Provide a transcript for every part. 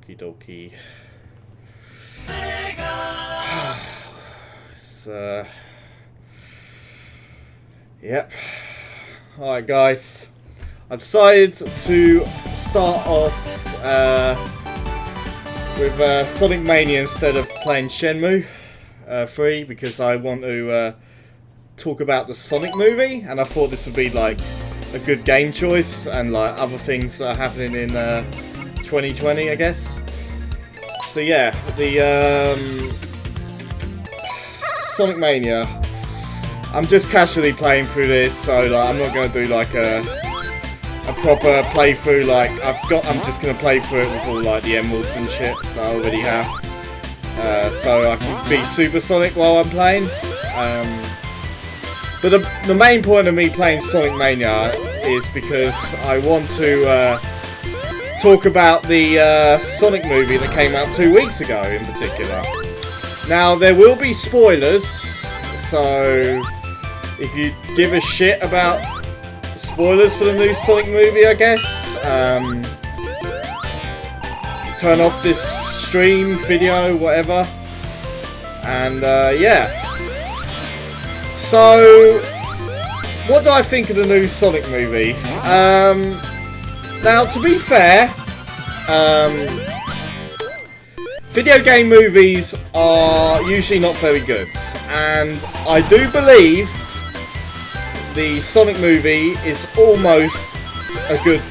Okie dokie. It's, yep. Alright guys. I've decided to start off with Sonic Mania instead of playing Shenmue 3 because I want to talk about the Sonic movie, and I thought this would be like a good game choice and like other things that are happening in 2020, I guess. So yeah, the Sonic Mania. I'm just casually playing through this, so like, I'm not going to do like a proper playthrough. Like I'm just going to play through it with all like the emeralds and shit that I already have, so I can be Super Sonic while I'm playing. But the main point of me playing Sonic Mania is because I want to talk about the Sonic movie that came out 2 weeks ago in particular. Now, there will be spoilers, so if you give a shit about spoilers for the new Sonic movie, I guess, turn off this stream, video, whatever, and yeah. So, what do I think of the new Sonic movie? Now, to be fair, video game movies are usually not very good, and I do believe the Sonic movie is almost a good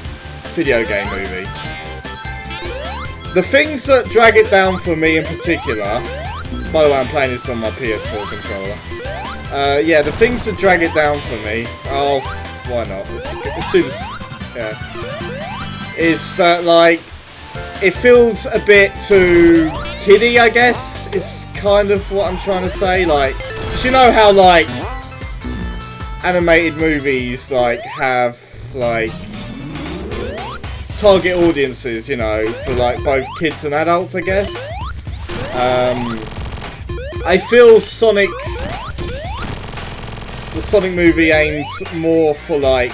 video game movie. The things that drag it down for me in particular, by the way, I'm playing this on my PS4 controller. Yeah, the things that drag it down for me, oh, why not? Let's do this. Yeah. Is that, like, it feels a bit too kiddie, I guess, is kind of what I'm trying to say. Like, 'cause you know how, like, animated movies, like, have, like, target audiences, you know, for, like, both kids and adults, I guess. I feel the Sonic movie aims more for, like,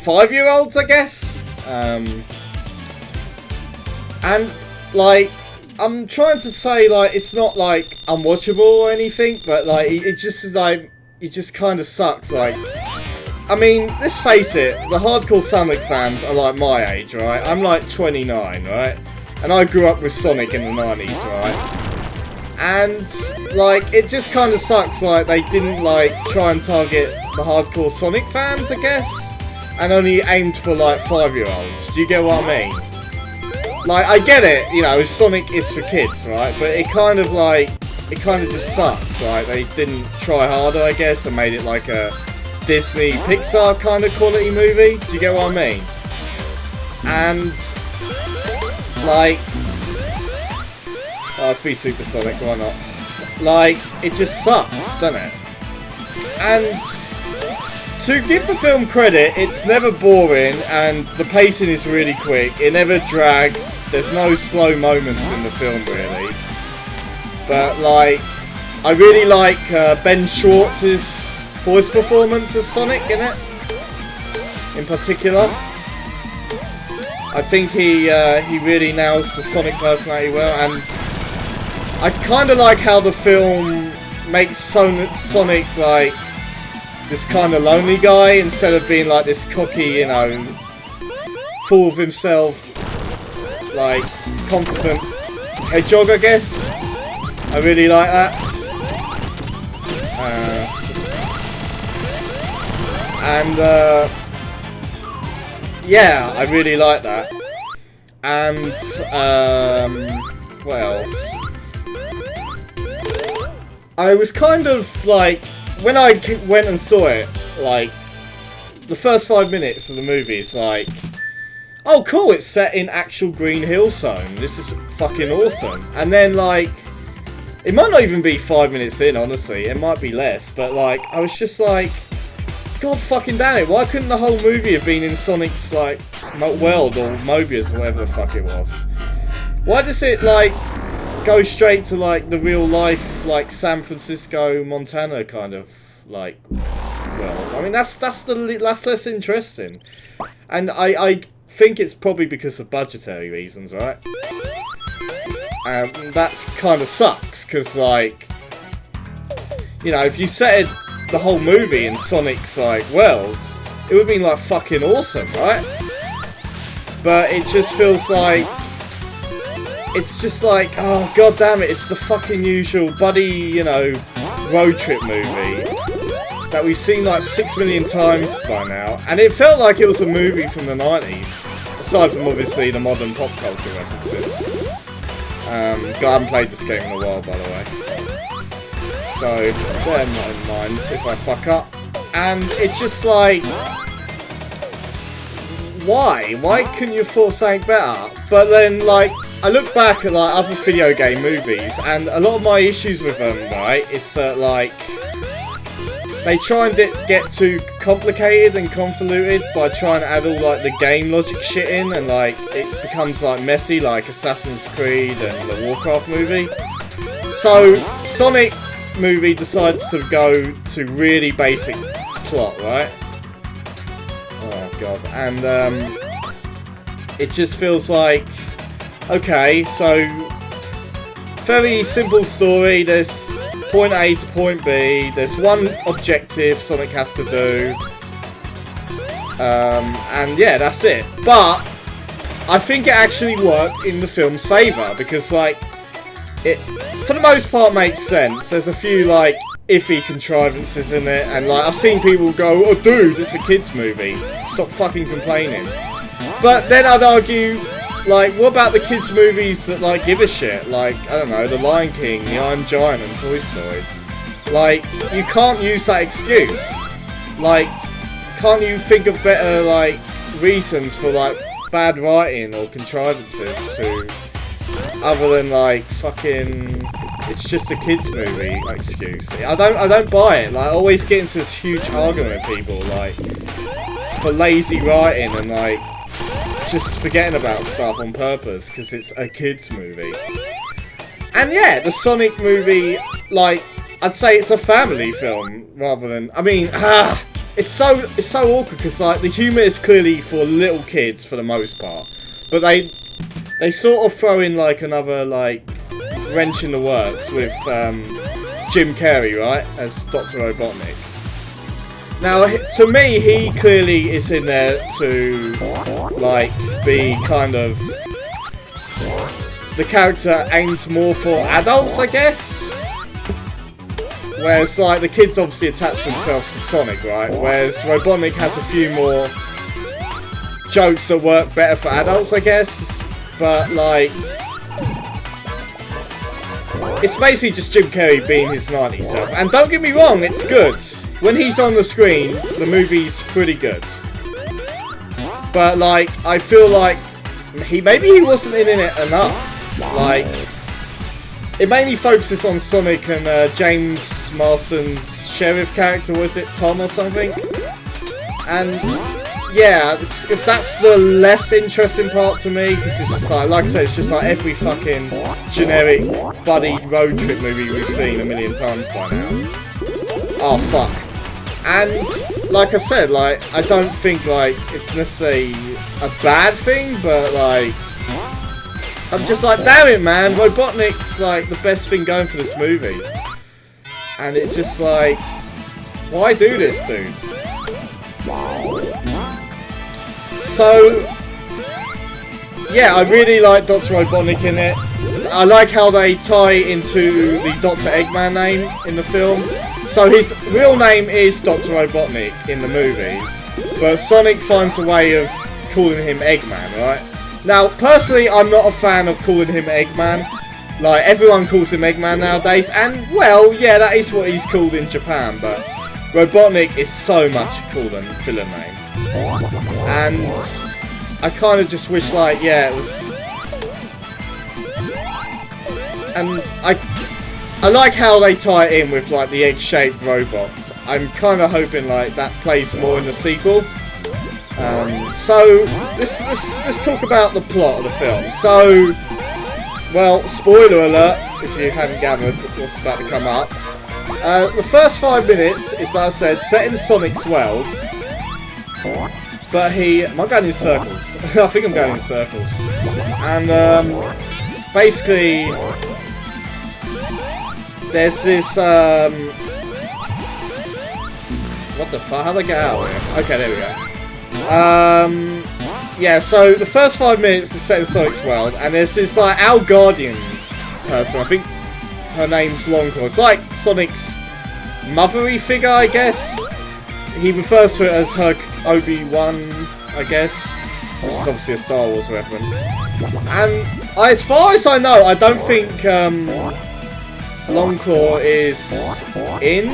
5-year-olds, I guess. And, like, I'm trying to say, like, it's not, like, unwatchable or anything, but, like, it just, like, it just kind of sucks, like, I mean, let's face it, the hardcore Sonic fans are, like, my age, right? I'm, like, 29, right? And I grew up with Sonic in the 90s, right? And, like, it just kind of sucks, like, they didn't, like, try and target the hardcore Sonic fans, I guess? And only aimed for, like, 5-year-olds. Do you get what I mean? Like, I get it, you know, Sonic is for kids, right? But it kind of, like, it kind of just sucks. Like, they didn't try harder, I guess, and made it like a Disney Pixar kind of quality movie. Do you get what I mean? And, like, oh, let's be Super Sonic, why not? Like, it just sucks, doesn't it? And to give the film credit, it's never boring, and the pacing is really quick. It never drags. There's no slow moments in the film, really. But, like, I really like Ben Schwartz's voice performance as Sonic in it, in particular. I think he really nails the Sonic personality well, and I kind of like how the film makes Sonic, like, this kind of lonely guy instead of being like this cocky, you know, full of himself, like, confident hedgehog, I guess. I really like that. Yeah, I really like that. And, what else? I was kind of, like, when I went and saw it, like, the first 5 minutes of the movie, it's like, oh cool, it's set in actual Green Hill Zone. This is fucking awesome. And then, like, it might not even be 5 minutes in, honestly. It might be less. But, like, I was just like, God fucking damn it. Why couldn't the whole movie have been in Sonic's, like, world or Mobius or whatever the fuck it was? Why does it, like, go straight to, like, the real life, like, San Francisco, Montana kind of, like, world? I mean, that's less interesting. And I think it's probably because of budgetary reasons, right? That kind of sucks, because, like, you know, if you set the whole movie in Sonic's, like, world, it would have been, like, fucking awesome, right? But it just feels like, it's just like, oh, god damn it, it's the fucking usual buddy, you know, road trip movie that we've seen, like, 6 million times by now. And it felt like it was a movie from the 90s, aside from, obviously, the modern pop culture references. God, I haven't played this game in a while, by the way. So, bear in mind if I fuck up. And it's just like, why? Why couldn't you afford something better? But then, like, I look back at, like, other video game movies, and a lot of my issues with them, right, is that, like, they try and get too complicated and convoluted by trying to add all, like, the game logic shit in, and, like, it becomes, like, messy, like Assassin's Creed and the Warcraft movie. So, Sonic movie decides to go to really basic plot, right? Oh, God. And, it just feels like, okay, so, very simple story, there's point A to point B, there's one objective Sonic has to do, and yeah, that's it. But I think it actually worked in the film's favour, because, like, it, for the most part, makes sense. There's a few, like, iffy contrivances in it, and, like, I've seen people go, oh dude, it's a kids movie, stop fucking complaining. But then I'd argue, like, what about the kids' movies that, like, give a shit? Like, I don't know, The Lion King, The Iron Giant, and Toy Story. Like, you can't use that excuse. Like, can't you think of better, like, reasons for, like, bad writing or contrivances to, other than, like, fucking, it's just a kids' movie excuse. I don't buy it. Like, I always get into this huge argument with people, like, for lazy writing and, like, just forgetting about stuff on purpose because it's a kids movie. And yeah, the Sonic movie, like, I'd say it's a family film rather than, I mean, it's so awkward because, like, the humour is clearly for little kids for the most part, but they sort of throw in, like, another, like, wrench in the works with Jim Carrey, right, as Dr. Robotnik. Now, to me, he clearly is in there to, like, be kind of the character aimed more for adults, I guess. Whereas, like, the kids obviously attach themselves to Sonic, right? Whereas Robotnik has a few more jokes that work better for adults, I guess. But, like, it's basically just Jim Carrey being his 90s self. And don't get me wrong, it's good. When he's on the screen, the movie's pretty good. But, like, I feel like maybe he wasn't in it enough. Like, it mainly focuses on Sonic and James Marsden's sheriff character, was it Tom or something? And yeah, that's the less interesting part to me, because it's just like I said, it's just like every fucking generic buddy road trip movie we've seen a million times by now. Oh fuck. And like I said, like, I don't think, like, it's necessarily a bad thing, but, like, I'm just like, damn it, man, Robotnik's, like, the best thing going for this movie. And it's just like, why do this, dude? So, yeah, I really like Dr. Robotnik in it. I like how they tie into the Dr. Eggman name in the film. So his real name is Dr. Robotnik in the movie, but Sonic finds a way of calling him Eggman, right? Now, personally, I'm not a fan of calling him Eggman. Like, everyone calls him Eggman nowadays, and, well, yeah, that is what he's called in Japan, but Robotnik is so much cooler than villain name. And I kind of just wish, like, yeah, it was... And I like how they tie it in with, like, the egg-shaped robots. I'm kind of hoping, like, that plays more in the sequel. So let's talk about the plot of the film. So, well, spoiler alert, if you hadn't gathered what's about to come up. The first 5 minutes is, as I said, set in Sonic's world. But am I going in circles? I think I'm going in circles. And basically, there's this what the fuck? How do I get out of here? Okay, there we go. Yeah, so the first 5 minutes is set in Sonic's world, and there's this like Al Guardian person. I think her name's Longclaw. It's like Sonic's mothery figure, I guess. He refers to it as her Obi-Wan, I guess, which is obviously a Star Wars reference. And as far as I know, I don't think Longclaw is in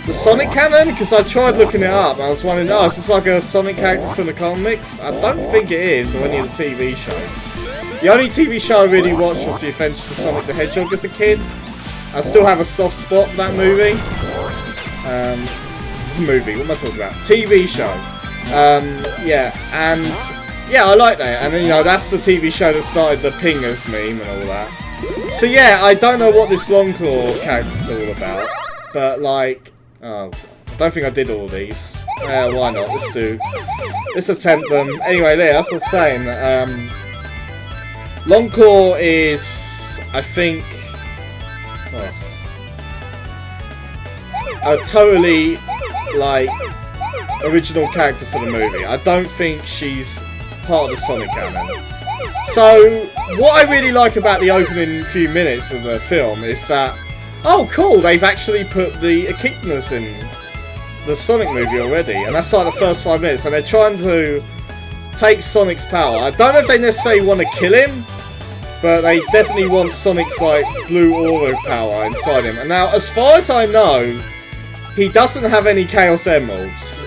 the Sonic canon, because I tried looking it up and I was wondering, oh, is this like a Sonic character from the comics? I don't think it is, or any of the TV shows. The only TV show I really watched was The Adventures of Sonic the Hedgehog as a kid. I still have a soft spot for that movie. What am I talking about? TV show. Yeah, and yeah, I like that. And then, you know, that's the TV show that started the Pingers meme and all that. So yeah, I don't know what this Longclaw character's all about, but like, oh, I don't think I did all these. Why not? Let's attempt them. Anyway, there, that's what I was saying. Longclaw is, I think, a totally, like, original character for the movie. I don't think she's part of the Sonic canon. So, what I really like about the opening few minutes of the film is that, oh cool, they've actually put the echidnas in the Sonic movie already. And that's like the first 5 minutes. And they're trying to take Sonic's power. I don't know if they necessarily want to kill him, but they definitely want Sonic's, like, blue aura power inside him. And now, as far as I know, he doesn't have any Chaos Emeralds.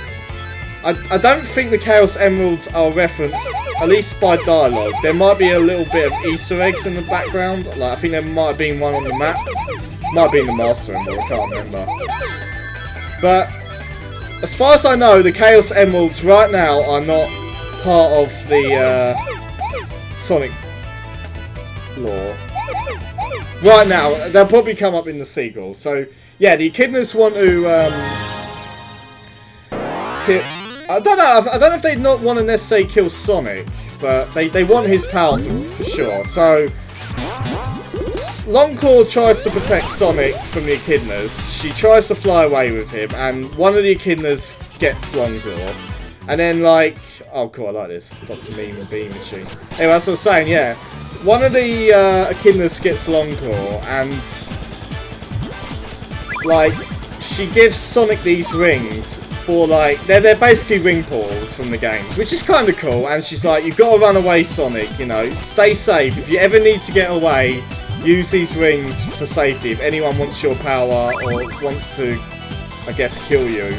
I don't think the Chaos Emeralds are referenced, at least by dialogue. There might be a little bit of Easter eggs in the background. Like, I think there might have been one on the map. Might have been the Master Emerald, I can't remember. But, as far as I know, the Chaos Emeralds right now are not part of the Sonic lore. Right now, they'll probably come up in the sequel. So, yeah, the echidnas want to kill. I don't know if they not want to necessarily kill Sonic, but they want his power for sure. So Longclaw tries to protect Sonic from the echidnas. She tries to fly away with him, and one of the echidnas gets Longclaw. And then, like, oh cool, I like this Dr. Meme and Beam Machine. Anyway, that's what I was saying. Yeah, one of the echidnas gets Longclaw, and like, she gives Sonic these rings for, like, they're basically ring portals from the games, which is kind of cool. And she's like, you've got to run away, Sonic, you know, stay safe. If you ever need to get away, use these rings for safety. If anyone wants your power or wants to, I guess, kill you,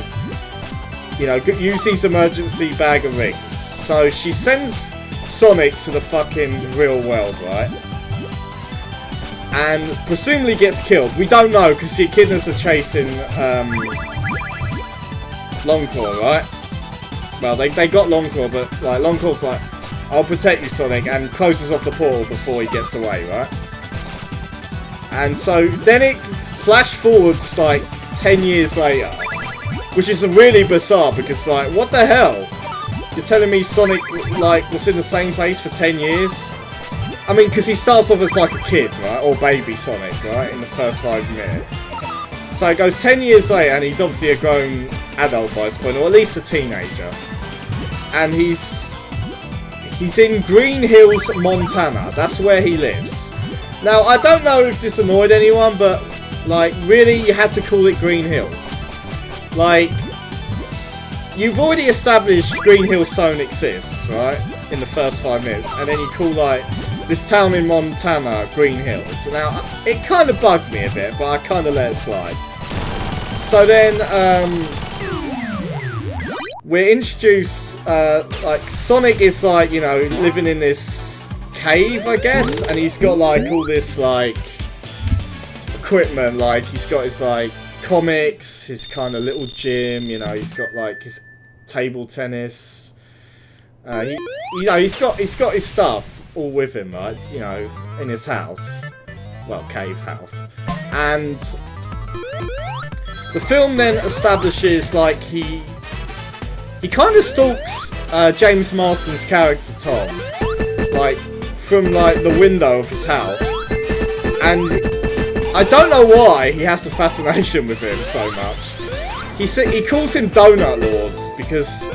you know, use these emergency bag of rings. So she sends Sonic to the fucking real world, right? And presumably gets killed. We don't know, because the echidnas are chasing Longclaw, right? Well, they got Longclaw, but like Longclaw's like, I'll protect you, Sonic, and closes off the portal before he gets away, right? And so then it flash forwards like 10 years later, which is really bizarre, because like, what the hell? You're telling me Sonic, like, was in the same place for 10 years? I mean, because he starts off as like a kid, right? Or baby Sonic, right? In the first 5 minutes. So it goes 10 years later, and he's obviously a grown adult by this point, or at least a teenager. And he's in Green Hills, Montana. That's where he lives. Now, I don't know if this annoyed anyone, but, like, really, you had to call it Green Hills. Like, you've already established Green Hill Zone exists, right? In the first 5 minutes. And then you call, like, this town in Montana Green Hills. Now, it kind of bugged me a bit, but I kind of let it slide. So then, we're introduced, like, Sonic is, like, you know, living in this cave, I guess. And he's got, like, all this, like, equipment. Like, he's got his, like, comics, his kind of little gym, you know, he's got, like, his table tennis. You know, he's got his stuff all with him, right? You know, in his house. Well, cave house. And the film then establishes, like, he he kind of stalks James Marsden's character Tom, like from like the window of his house, and I don't know why he has a fascination with him so much. He calls him Donut Lord because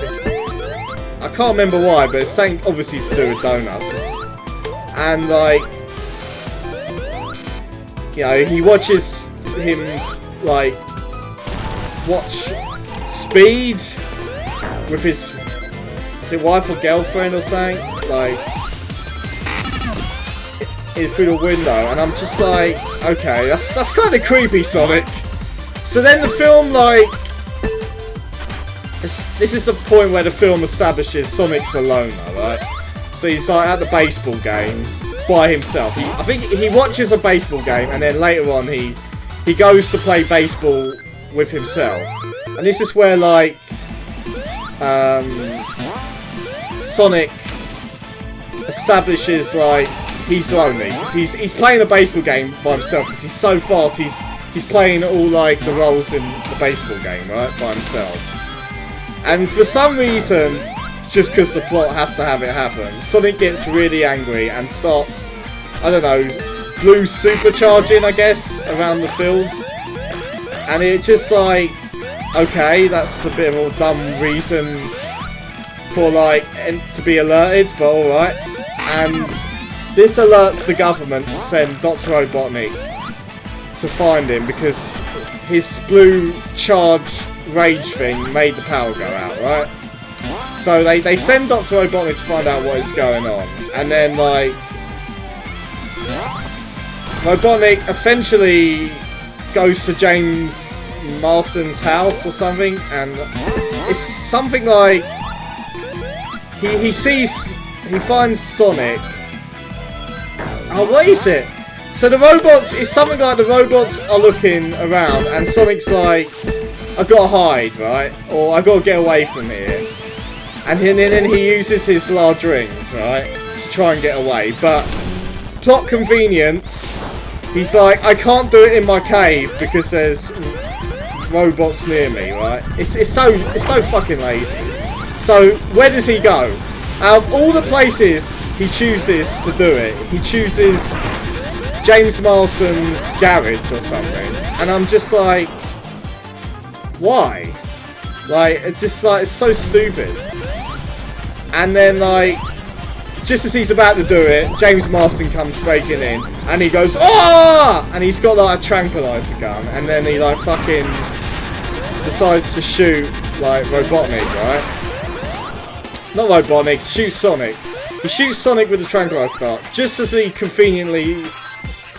I can't remember why, but it's something obviously to do with donuts. And like, you know, he watches him like watch Speed with his, is it wife or girlfriend or something, like through the window, and I'm just like, okay, that's kind of creepy, Sonic. So then the film, like, this is the point where the film establishes Sonic's a loner, right? So he's like at the baseball game by himself. I think he watches a baseball game, and then later on he goes to play baseball with himself. And this is where like Sonic establishes like he's lonely. He's playing a baseball game by himself because he's so fast. He's playing all like the roles in the baseball game, right, by himself. And for some reason, just because the plot has to have it happen, Sonic gets really angry and starts, I don't know, blue supercharging, I guess, around the field. And it's just like, okay, that's a bit of a dumb reason for like to be alerted, but alright. And this alerts the government to send Dr. Robotnik to find him because his blue charge rage thing made the power go out, right? So they send Dr. Robotnik to find out what is going on, and then like Robotnik eventually goes to James Marsden's house or something, and it's something like he finds Sonic. Oh, what is it? So the robots, it's something like the robots are looking around and Sonic's like, I gotta hide, right? Or I gotta get away from here. And then he uses his large rings, right? To try and get away. But plot convenience, he's like, I can't do it in my cave because there's robots near me, right? It's so fucking lazy. So where does he go? Out of all the places he chooses to do it, he chooses James Marsden's garage or something, and I'm just like, why? Like, it's just like, it's so stupid. And then like, just as he's about to do it, James Marsden comes breaking in, and he goes, ah! And he's got like a tranquilizer gun, and then he like fucking decides to shoot like Robotnik, right? Not Robotnik, shoots Sonic. He shoots Sonic with the tranquilizer dart, just as he conveniently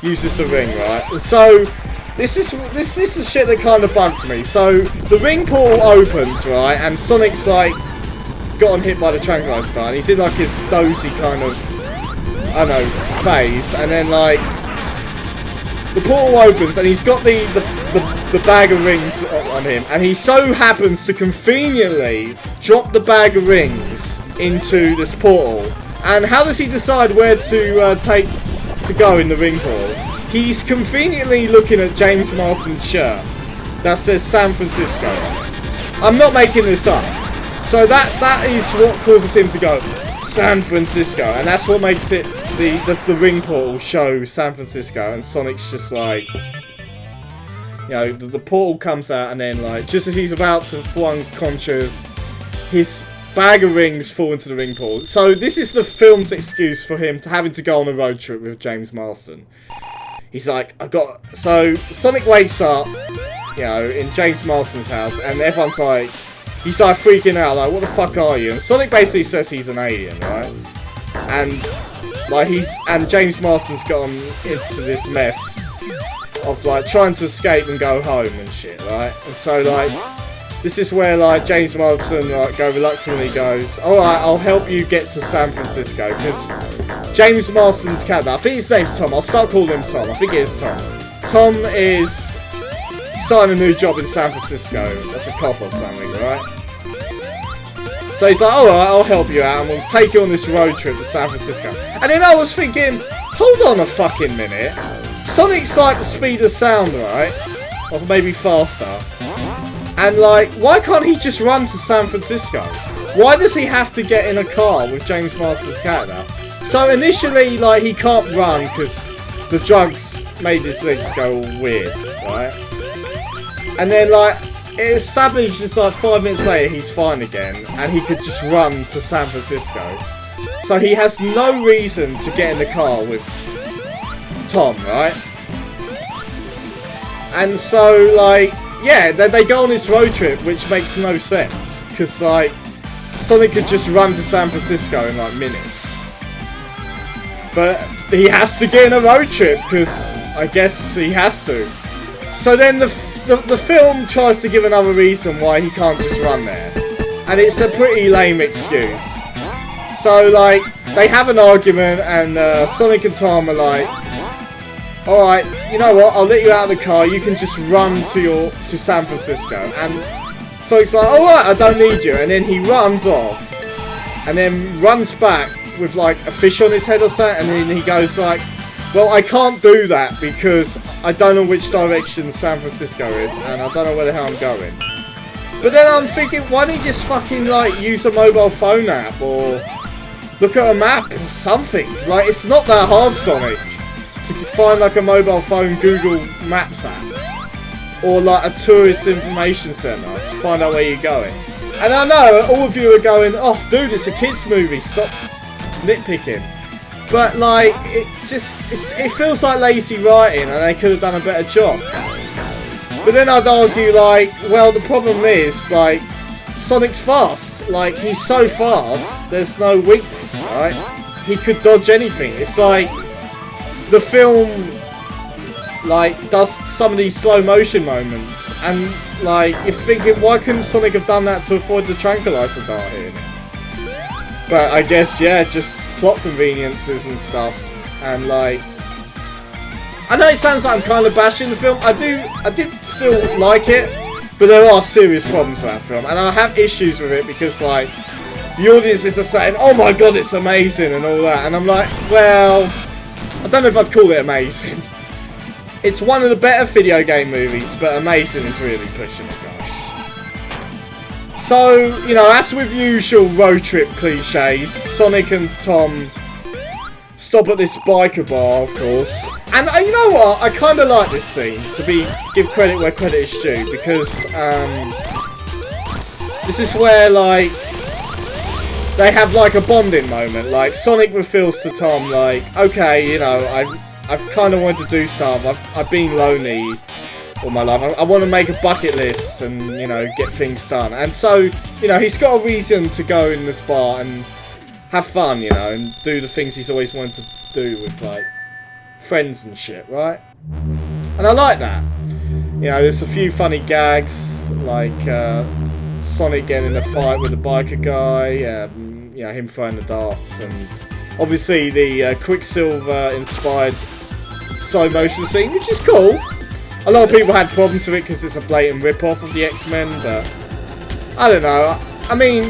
uses the ring, right? And so this is the shit that kind of bugs me. So the ring portal opens, right, and Sonic's like gotten hit by the tranquilizer dart, and he's in like his dozy kind of, I don't know, phase, and then like the portal opens and he's got the bag of rings on him, and he so happens to conveniently drop the bag of rings into this portal. And how does he decide where to go in the ring portal? He's conveniently looking at James Marsden's shirt that says San Francisco. I'm not making this up. So that is what causes him to go San Francisco, and that's what makes it the ring portal show San Francisco. And Sonic's just like, you know, the portal comes out, and then like just as he's about to fall unconscious, his bag of rings fall into the ring portal. So this is the film's excuse for him to having to go on a road trip with James Marsden. He's like, so Sonic wakes up, you know, in James Marsden's house, and everyone's like, he's like freaking out, like, what the fuck are you? And Sonic basically says he's an alien, right? And like and James Marsden's gotten into this mess of like trying to escape and go home and shit, right? And so like, this is where like James Marsden like reluctantly goes, alright, I'll help you get to San Francisco, because James Marsden's character, I think his name's Tom, I'll start calling him Tom, I think it is Tom. Tom is starting a new job in San Francisco as a cop or something, right? So he's like, alright, I'll help you out and we'll take you on this road trip to San Francisco. And then I was thinking, hold on a fucking minute. Sonic's like the speed of sound, right? Or maybe faster. And like, why can't he just run to San Francisco? Why does he have to get in a car with James Marsden's character? So initially, like, he can't run because the drugs made his legs go all weird, right? And then, like, it establishes, like, 5 minutes later, he's fine again, and he could just run to San Francisco. So he has no reason to get in the car with Tom, right? And so, like, yeah, they go on this road trip, which makes no sense. Because, like, Sonic could just run to San Francisco in, like, minutes. But he has to get in a road trip, because I guess he has to. So then the film tries to give another reason why he can't just run there. And it's a pretty lame excuse. So, like, they have an argument, and Sonic and Tom are like, alright, you know what, I'll let you out of the car, you can just run to San Francisco. And Sonic's like, alright, I don't need you. And then he runs off, and then runs back with like a fish on his head or something, and then he goes like, well, I can't do that because I don't know which direction San Francisco is, and I don't know where the hell I'm going. But then I'm thinking, why don't you just fucking like use a mobile phone app, or look at a map or something? Like, it's not that hard, Sonic, to find like a mobile phone Google Maps app, or like a tourist information centre to find out where you're going. And I know all of you are going, oh dude, it's a kids movie, stop nitpicking. But like, it feels like lazy writing, and they could have done a better job. But then I'd argue, like, well, the problem is, like, Sonic's fast. Like, he's so fast, there's no weakness, right? He could dodge anything. It's like the film, like, does some of these slow motion moments, and like, you're thinking, why couldn't Sonic have done that to avoid the tranquilizer dart here? But I guess, yeah, just plot conveniences and stuff. And like, I know it sounds like I'm kind of bashing the film. I did still like it, but there are serious problems with that film, and I have issues with it because like, the audiences are saying, oh my god, it's amazing and all that, and I'm like, well, I don't know if I'd call it amazing. It's one of the better video game movies, but amazing is really pushing it, guys. So, you know, as with usual road trip cliches, Sonic and Tom stop at this biker bar, of course. And you know what? I kind of like this scene, to give credit where credit is due, because this is where, like, they have, like, a bonding moment. Like, Sonic reveals to Tom, like, okay, you know, I've kind of wanted to do stuff. I've been lonely all my life. I want to make a bucket list and, you know, get things done. And so, you know, he's got a reason to go in this bar and have fun, you know, and do the things he's always wanted to do with, like, friends and shit, right? And I like that. You know, there's a few funny gags, like Sonic getting in a fight with a biker guy, you know, him throwing the darts, and obviously the Quicksilver-inspired slow motion scene, which is cool. A lot of people had problems with it because it's a blatant rip-off of the X-Men, but I don't know. I mean,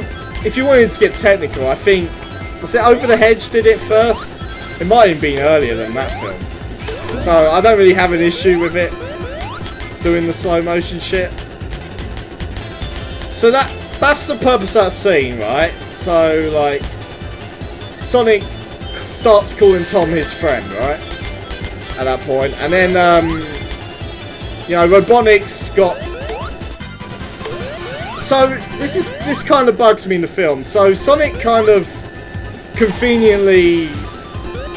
if you wanted to get technical, I think, was it Over the Hedge did it first? It might have been earlier than that film. So I don't really have an issue with it doing the slow motion shit. So that's the purpose of that scene, right? So like, Sonic starts calling Tom his friend, right? At that point, and then you know, Robotnik's got. So this kind of bugs me in the film. So Sonic kind of conveniently,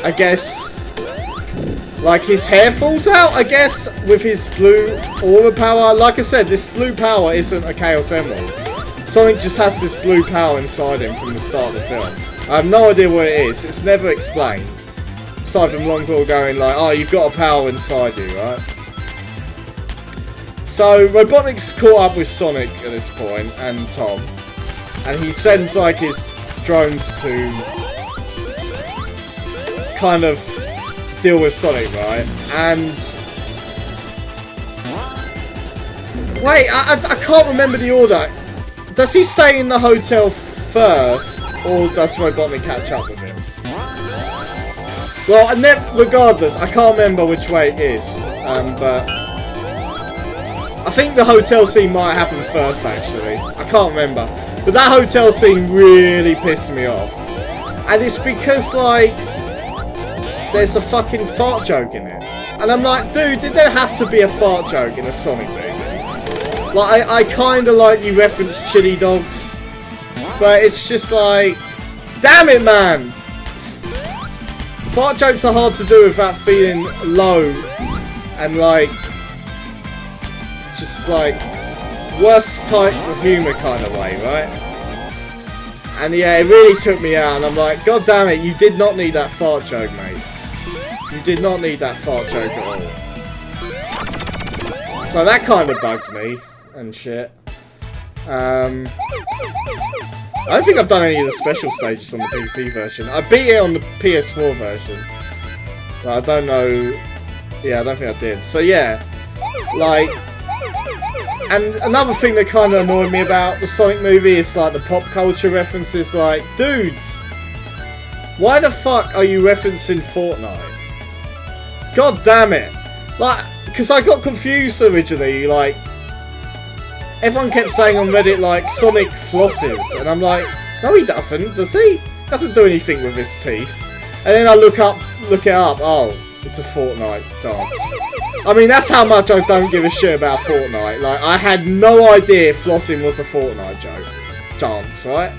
I guess, like his hair falls out, I guess, with his blue aura power. Like I said, this blue power isn't a Chaos Emerald. Sonic just has this blue power inside him from the start of the film. I have no idea what it is. It's never explained. Aside from Longclaw going like, oh, you've got a power inside you, right? So Robotnik's caught up with Sonic at this point, and Tom. And he sends like his drones to kind of deal with Sonic, right? And wait, I can't remember the order. Does he stay in the hotel first, or does Robotnik catch up with him? Well, regardless, I can't remember which way it is. But I think the hotel scene might happen first, actually. I can't remember. But that hotel scene really pissed me off. And it's because, like, there's a fucking fart joke in it. And I'm like, dude, did there have to be a fart joke in a Sonic movie? Like, I kind of like you reference chili dogs. But it's just like, damn it, man! Fart jokes are hard to do without feeling low and, like, just like worst type of humour kind of way, right? And yeah, it really took me out, and I'm like, god damn it, you did not need that fart joke, mate. You did not need that fart joke at all. So that kind of bugged me and shit. I don't think I've done any of the special stages on the PC version. I beat it on the PS4 version, but I don't know. Yeah, I don't think I did. So yeah, like. And another thing that kind of annoyed me about the Sonic movie is like the pop culture references. Like, dudes, why the fuck are you referencing Fortnite? God damn it! Like, because I got confused originally. Like, everyone kept saying on Reddit like Sonic flosses, and I'm like, no, he doesn't. Does he? Doesn't do anything with his teeth. And then I look it up. Oh, it's a Fortnite dance. I mean, that's how much I don't give a shit about Fortnite. Like, I had no idea flossing was a Fortnite dance, right?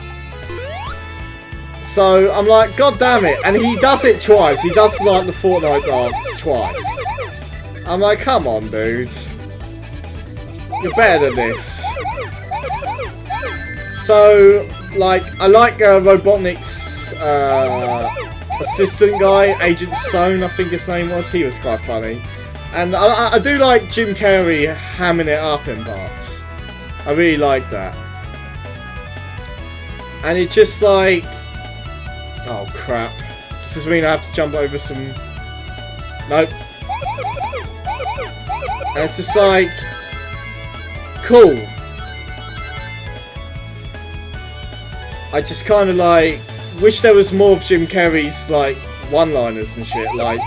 So, I'm like, god damn it. And he does it twice. He does, like, the Fortnite dance twice. I'm like, come on, dude. You're better than this. So, like, I like Robotnik's assistant guy, Agent Stone, I think his name was. He was quite funny. And I do like Jim Carrey hamming it up in parts. I really like that. And it's just like... Oh crap. Does this mean I have to jump over some... Nope. And it's just like... Cool. I just kind of like... Wish there was more of Jim Carrey's like one-liners and shit. Like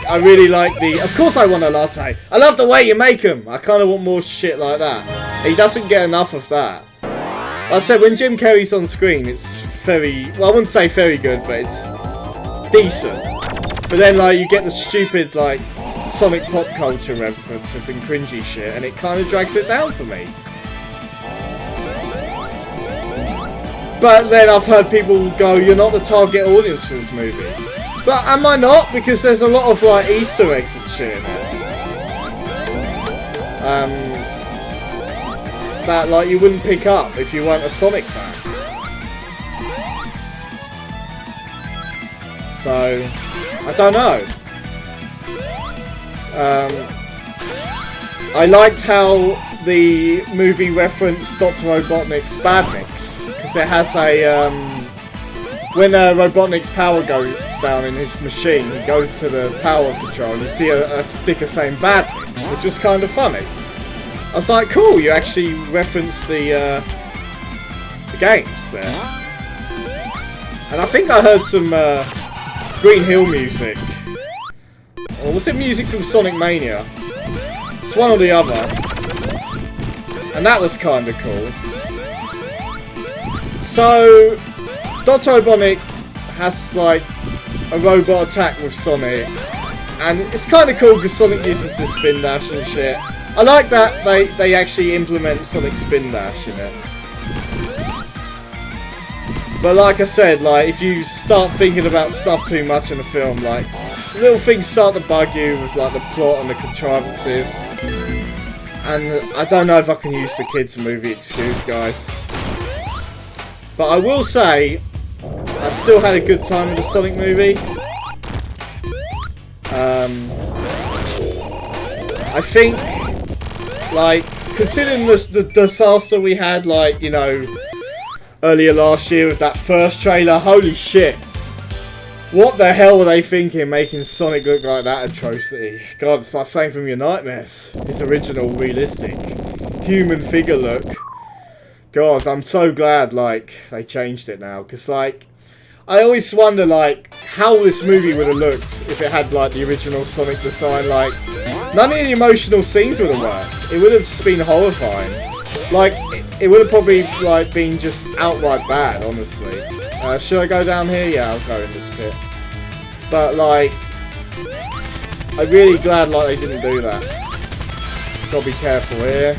I really like the... Of course I want a latte. I love the way you make them. I kind of want more shit like that. He doesn't get enough of that. Like I said, when Jim Carrey's on screen, it's very... Well, I wouldn't say very good, but it's decent. But then, like, you get the stupid, like, Sonic pop culture references and cringy shit, and it kind of drags it down for me. But then I've heard people go, you're not the target audience for this movie. But am I not? Because there's a lot of like Easter eggs and shit in it. That like you wouldn't pick up if you weren't a Sonic fan. So, I don't know. I liked how the movie referenced Dr. Robotnik's Badniks. Because it has a, when Robotnik's power goes down in his machine, he goes to the power control and you see a sticker saying Badniks, which is kind of funny. I was like, cool, you actually reference the games there. And I think I heard some Green Hill music. Or was it music from Sonic Mania? It's one or the other. And that was kind of cool. So, Dr. Robotnik has like a robot attack with Sonic, and it's kind of cool because Sonic uses the spin dash and shit. I like that they actually implement Sonic spin dash in it. But like I said, like if you start thinking about stuff too much in the film, like little things start to bug you with like the plot and the contrivances. And I don't know if I can use the kids movie excuse, guys. But I will say, I still had a good time with the Sonic movie. I think, like, considering the disaster we had, like, you know, earlier last year with that first trailer, holy shit. What the hell were they thinking, making Sonic look like that atrocity? God, it's like saying from your nightmares. His original, realistic, human figure look. God, I'm so glad, like, they changed it now, because, like, I always wonder, like, how this movie would have looked if it had, like, the original Sonic design, like, none of the emotional scenes would have worked. It would have just been horrifying. Like, it would have probably, like, been just outright bad, honestly. Should I go down here? Yeah, I'll go in this pit. But, like, I'm really glad, like, they didn't do that. Gotta be careful here.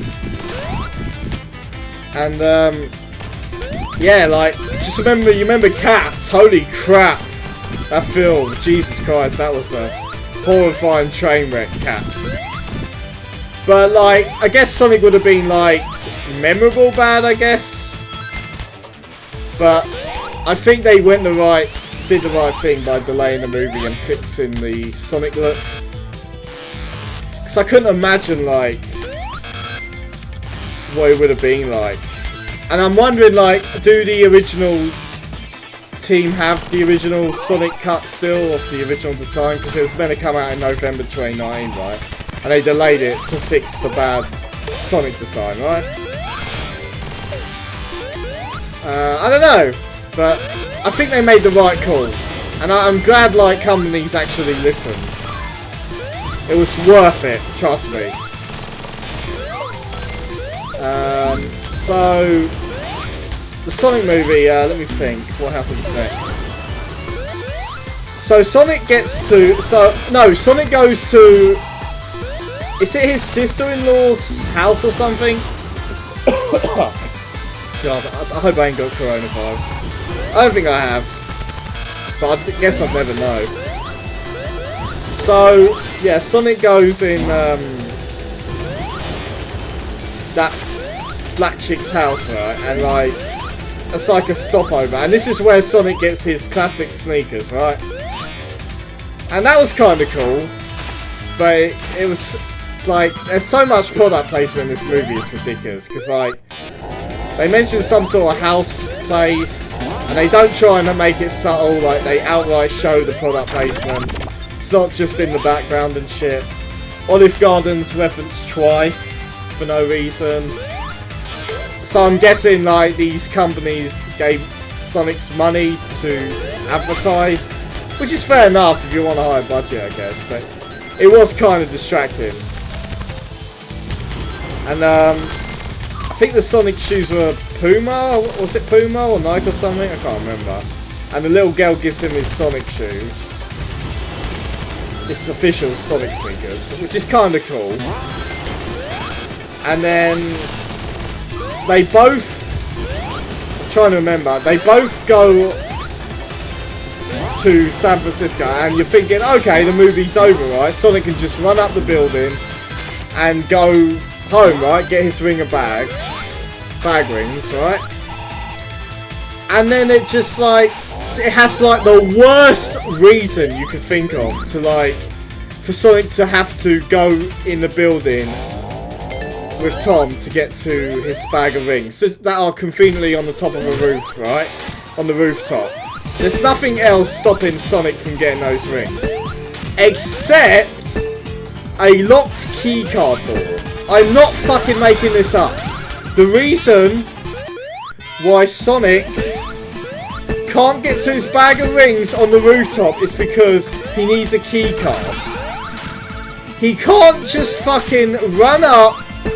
And, yeah, like, just remember, you remember Cats? Holy crap. That film, Jesus Christ, that was a horrifying train wreck, Cats. But, like, I guess Sonic would have been, like, memorable bad, I guess. But I think they did the right thing by delaying the movie and fixing the Sonic look. Because I couldn't imagine, like, what it would have been like. And I'm wondering, like, do the original team have the original Sonic cut still of the original design? Because it was meant to come out in November 2019, right? And they delayed it to fix the bad Sonic design, right? I don't know, but I think they made the right call. And I'm glad, like, companies actually listened. It was worth it, trust me. So, the Sonic movie, let me think, what happens next? So Sonic gets to, Sonic goes to, is it his sister-in-law's house or something? God, I hope I ain't got coronavirus. I don't think I have, but I guess I'd never know. So, yeah, Sonic goes in, that black chick's house, right, and, like, it's like a stopover, and this is where Sonic gets his classic sneakers, right? And that was kind of cool, but it was, like, there's so much product placement in this movie, it's ridiculous, because, like, they mention some sort of house place, and they don't try and make it subtle, like, they outright show the product placement. It's not just in the background and shit. Olive Garden's referenced twice, for no reason. So I'm guessing, like, these companies gave Sonic's money to advertise, which is fair enough if you want a higher budget, I guess, but it was kind of distracting. And, I think the Sonic shoes were Puma, was it Puma or Nike or something? I can't remember. And the little girl gives him his Sonic shoes. This is official Sonic sneakers, which is kind of cool. And then they both, I'm trying to remember, they both go to San Francisco, and you're thinking, okay, the movie's over, right? Sonic can just run up the building and go home, right? Get his ring of bag rings, right? And then it just, like, it has, like, the worst reason you could think of to, like, for Sonic to have to go in the building with Tom to get to his bag of rings that are conveniently on the top of a roof, right? On the rooftop. There's nothing else stopping Sonic from getting those rings. Except a locked keycard door. I'm not fucking making this up. The reason why Sonic can't get to his bag of rings on the rooftop is because he needs a keycard. He can't just fucking run up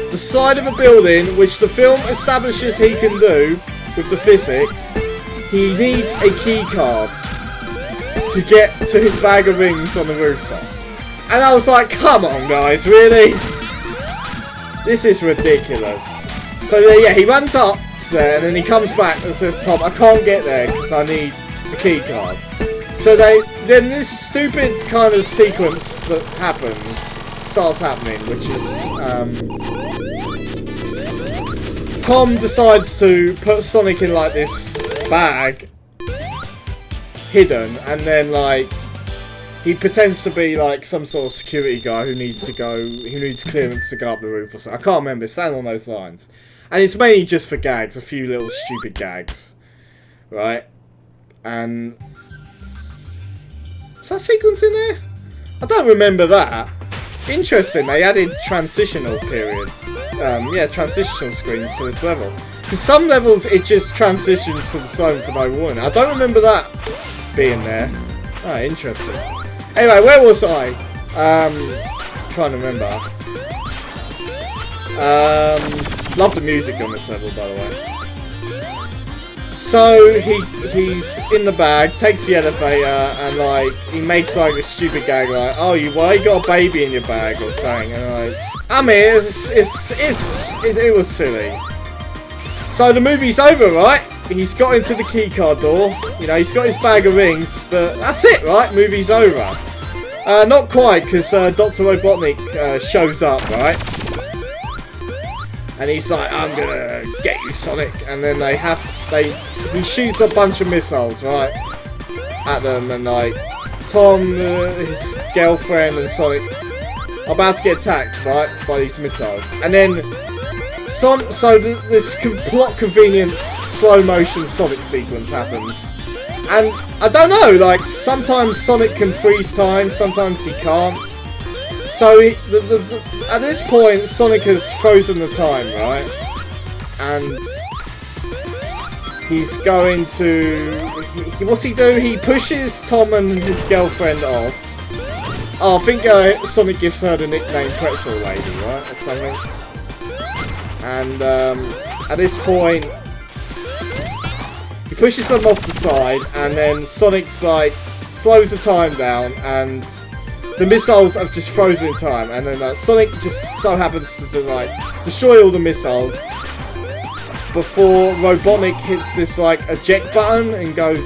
the side of a building, which the film establishes he can do with the physics. He needs a keycard to get to his bag of rings on the rooftop. And I was like, come on guys, really? This is ridiculous. So yeah, he runs up to there and then he comes back and says, Tom, I can't get there because I need a keycard. So then this stupid kind of sequence that happens starts happening, which is Tom decides to put Sonic in, like, this bag hidden, and then, like, he pretends to be, like, some sort of security guy who needs clearance to go up the roof or something. I can't remember, it's something along those lines. And it's mainly just for gags, a few little stupid gags, right? And is that sequence in there? I don't remember that. Interesting, they added transitional period. Yeah, transitional screens to this level. Because some levels it just transitions to the zone for no warning. I don't remember that being there. Oh, interesting. Anyway, where was I? trying to remember. Love the music on this level, by the way. So he's in the bag, takes the elevator, and like he makes like a stupid gag like, "Oh, why you got a baby in your bag?" or something, and like, I mean, it was silly. So the movie's over, right? He's got into the keycard door. You know, he's got his bag of rings, but that's it, right? Movie's over. Not quite, because Dr. Robotnik shows up, right? And he's like, "I'm gonna get you, Sonic." And then he shoots a bunch of missiles, right, at them, and like Tom, his girlfriend, and Sonic are about to get attacked, right, by these missiles. And then this plot convenience slow motion Sonic sequence happens. And I don't know, like sometimes Sonic can freeze time, sometimes he can't. So at this point, Sonic has frozen the time, right? And he's going to... what's he do? He pushes Tom and his girlfriend off. Oh, I think Sonic gives her the nickname Pretzel Lady, right? Or something. And at this point, he pushes them off the side, and then Sonic's like, slows the time down, and the missiles have just frozen in time, and then Sonic just so happens to like destroy all the missiles before Robotnik hits this like eject button and goes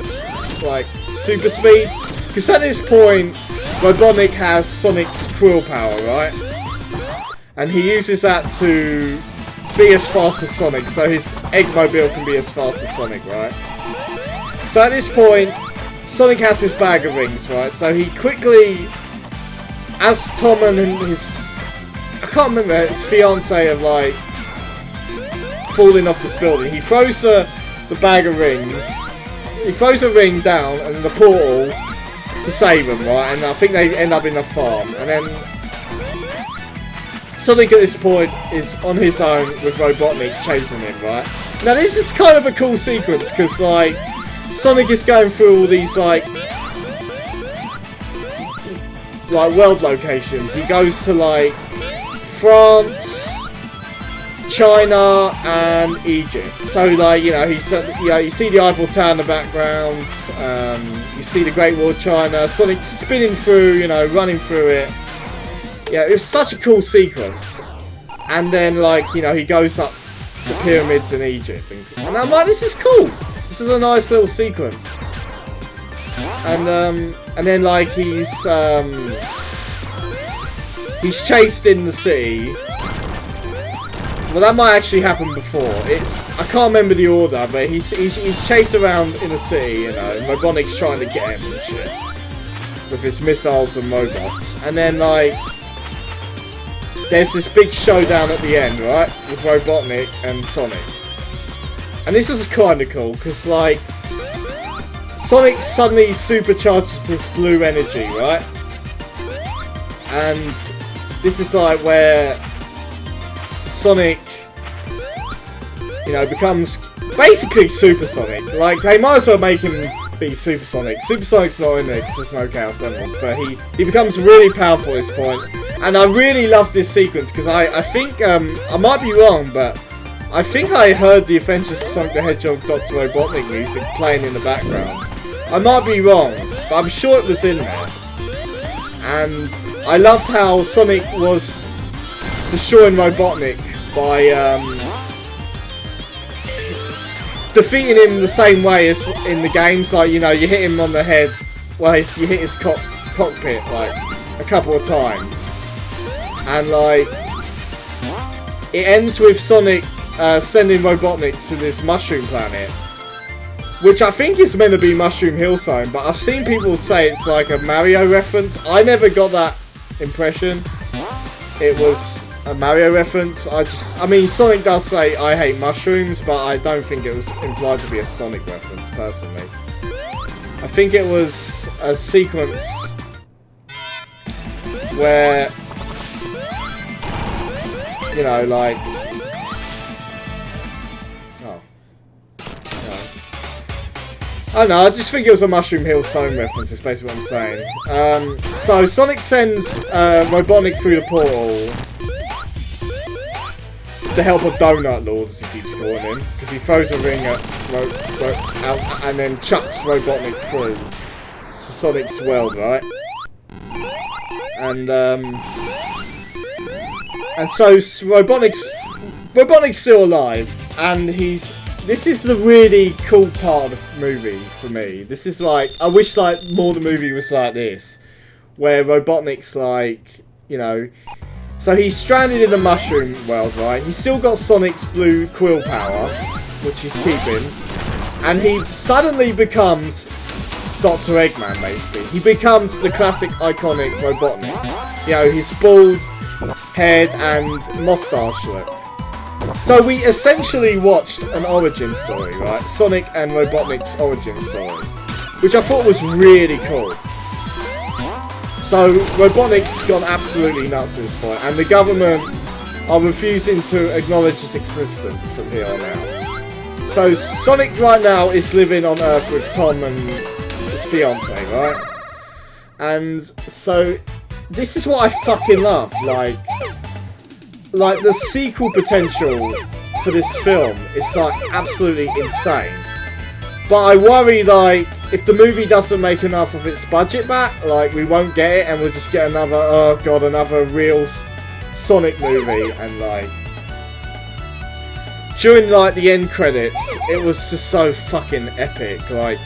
like super speed. Because at this point, Robotnik has Sonic's quill power, right? And he uses that to be as fast as Sonic, so his Eggmobile can be as fast as Sonic, right? So at this point, Sonic has his bag of rings, right? So he quickly, as Tom and his, I can't remember, his fiance are like falling off this building, he throws the bag of rings, he throws a ring down and the portal to save them, right? And I think they end up in a farm, and then Sonic at this point is on his own with Robotnik chasing him, right? Now this is kind of a cool sequence, because like Sonic is going through all these like world locations. He goes to like France, China, and Egypt. So like, you know, you see the Eiffel Tower in the background. You see the Great Wall of China. Sonic spinning through, you know, running through it. Yeah, it was such a cool sequence. And then like, you know, he goes up the pyramids in Egypt, and I'm like, this is cool. This is a nice little sequence. And then like he's chased in the city. Well, that might actually happen before. I can't remember the order, but he's chased around in the city, you know, and Robotnik's trying to get him and shit with his missiles and robots. And then like there's this big showdown at the end, right, with Robotnik and Sonic. And this is kind of cool, because like Sonic suddenly supercharges this blue energy, right? And this is like where Sonic, you know, becomes basically Super Sonic. Like, they might as well make him be Super Sonic. Super Sonic's not in there because there's no Chaos Emeralds, but he becomes really powerful at this point. And I really love this sequence, because I think, I might be wrong, but I think I heard the Adventures of Sonic the Hedgehog Dr. Robotnik music playing in the background. I might be wrong, but I'm sure it was in there. And I loved how Sonic was destroying Robotnik by defeating him the same way as in the games. Like, you know, you hit him on the head, well, you hit his cockpit like a couple of times. And like, it ends with Sonic sending Robotnik to this mushroom planet, which I think is meant to be Mushroom Hill Zone, but I've seen people say it's like a Mario reference. I never got that impression it was a Mario reference. I mean, Sonic does say, "I hate mushrooms," but I don't think it was implied to be a Sonic reference, personally. I think it was a sequence where, you know, like, I don't know, I just think it was a Mushroom Hill Zone reference, is basically what I'm saying. So Sonic sends Robotnik through the portal to help a Donut Lord, as he keeps calling him, because he throws a ring at out and then chucks Robotnik through to Sonic's world, right? And so Robotnik's still alive, and this is the really cool part of the movie for me. This is like, I wish like more of the movie was like this, where Robotnik's like, you know, so he's stranded in the mushroom world, right? He's still got Sonic's blue quill power, which he's keeping, and he suddenly becomes Dr. Eggman, basically. He becomes the classic iconic Robotnik. You know, his bald head and mustache look. So we essentially watched an origin story, right? Sonic and Robotnik's origin story, which I thought was really cool. So Robotnik's gone absolutely nuts at this point, and the government are refusing to acknowledge his existence from here on out. So Sonic right now is living on Earth with Tom and his fiance, right? And so this is what I fucking love, like the sequel potential for this film is like absolutely insane. But I worry like if the movie doesn't make enough of its budget back, like we won't get it and we'll just get another, oh god, another real Sonic movie. And like during like the end credits, it was just so fucking epic. Like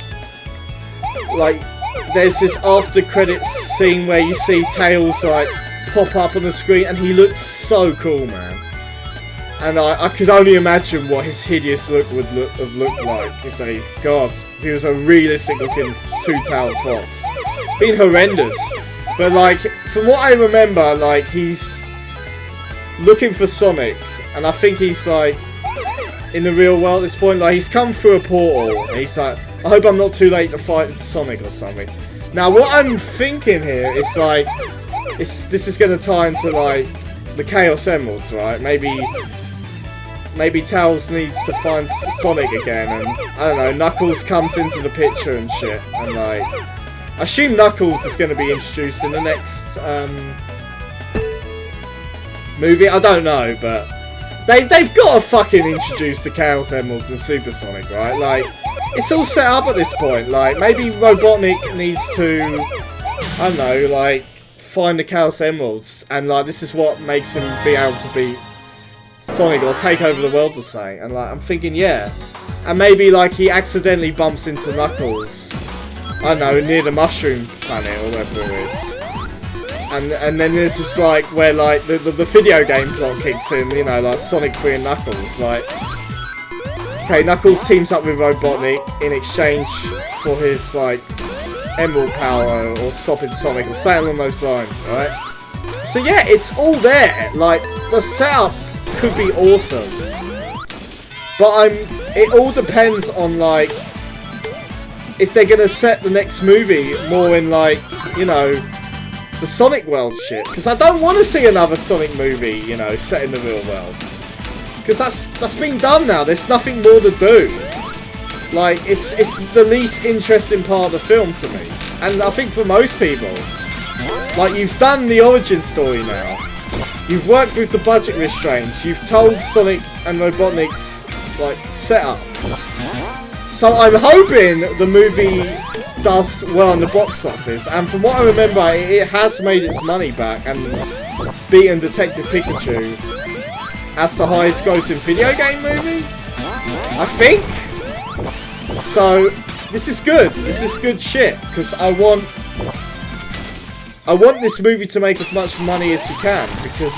there's this after credits scene where you see Tails like pop up on the screen, and he looks so cool, man. And I could only imagine what his hideous look would have looked like if they, God, if he was a realistic looking two-tailed fox. Been horrendous. But like, from what I remember, like he's looking for Sonic, and I think he's like in the real world at this point, like he's come through a portal, and he's like, I hope I'm not too late to fight Sonic or something. Now what I'm thinking here is like, this is going to tie into like the Chaos Emeralds, right? Maybe Tails needs to find Sonic again, and I don't know, Knuckles comes into the picture and shit, and like I assume Knuckles is going to be introduced in the next movie. I don't know, but they've got to fucking introduce the Chaos Emeralds and Super Sonic, right? Like it's all set up at this point. Like maybe Robotnik needs to, I don't know, like find the Chaos Emeralds, and like this is what makes him be able to beat Sonic or take over the world or something. And like I'm thinking, yeah, and maybe like he accidentally bumps into Knuckles, I don't know, near the mushroom planet or whatever it is, and then there's just like where like the video game plot kicks in, you know, like Sonic 3 and Knuckles. Like, okay, Knuckles teams up with Robotnik in exchange for his like Emerald power or stopping Sonic or something along those lines, right? So yeah, it's all there. Like the setup could be awesome, but it all depends on like if they're gonna set the next movie more in like, you know, the Sonic world shit, because I don't want to see another Sonic movie, you know, set in the real world, because that's been done now. There's nothing more to do. Like, it's the least interesting part of the film to me. And I think for most people, like, you've done the origin story now. You've worked with the budget restraints. You've told Sonic and Robotnik's, like, setup. So I'm hoping the movie does well in the box office. And from what I remember, it has made its money back and beaten Detective Pikachu as the highest grossing video game movie, I think. So this is good. This is good shit, because I want this movie to make as much money as you can, because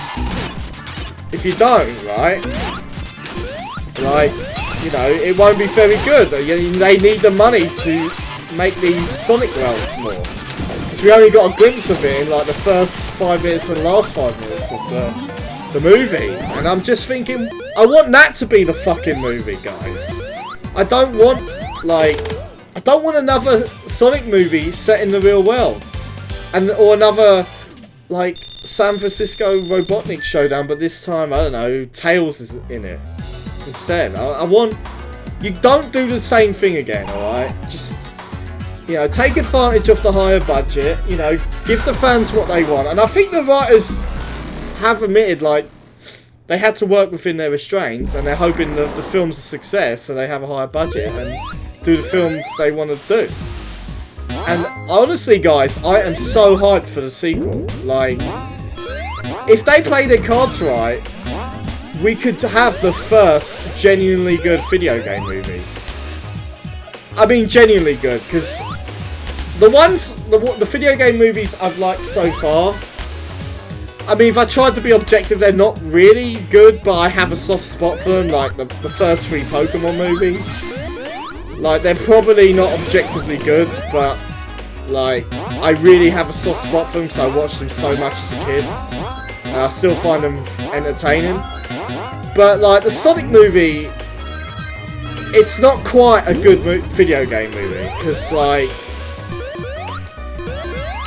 if you don't, right, like, you know, it won't be very good. They need the money to make these Sonic worlds more, because we only got a glimpse of it in like the first 5 minutes and the last 5 minutes of the movie, and I'm just thinking, I want that to be the fucking movie, guys. I don't want another Sonic movie set in the real world, or another like San Francisco Robotnik showdown, but this time, I don't know, Tails is in it instead. I want, you don't do the same thing again, alright? Just You know, take advantage of the higher budget. You know, give the fans what they want. And I think the writers have admitted, like, they had to work within their restraints, and they're hoping that the film's a success, so they have a higher budget and do the films they want to do. And honestly, guys, I am so hyped for the sequel. Like, if they play their cards right, we could have the first genuinely good video game movie. I mean, genuinely good, because the video game movies I've liked so far, I mean, if I tried to be objective, they're not really good, but I have a soft spot for them, like the first 3 Pokemon movies. Like, they're probably not objectively good, but, like, I really have a soft spot for them because I watched them so much as a kid. And I still find them entertaining. But, like, the Sonic movie, it's not quite a good video game movie, because, like,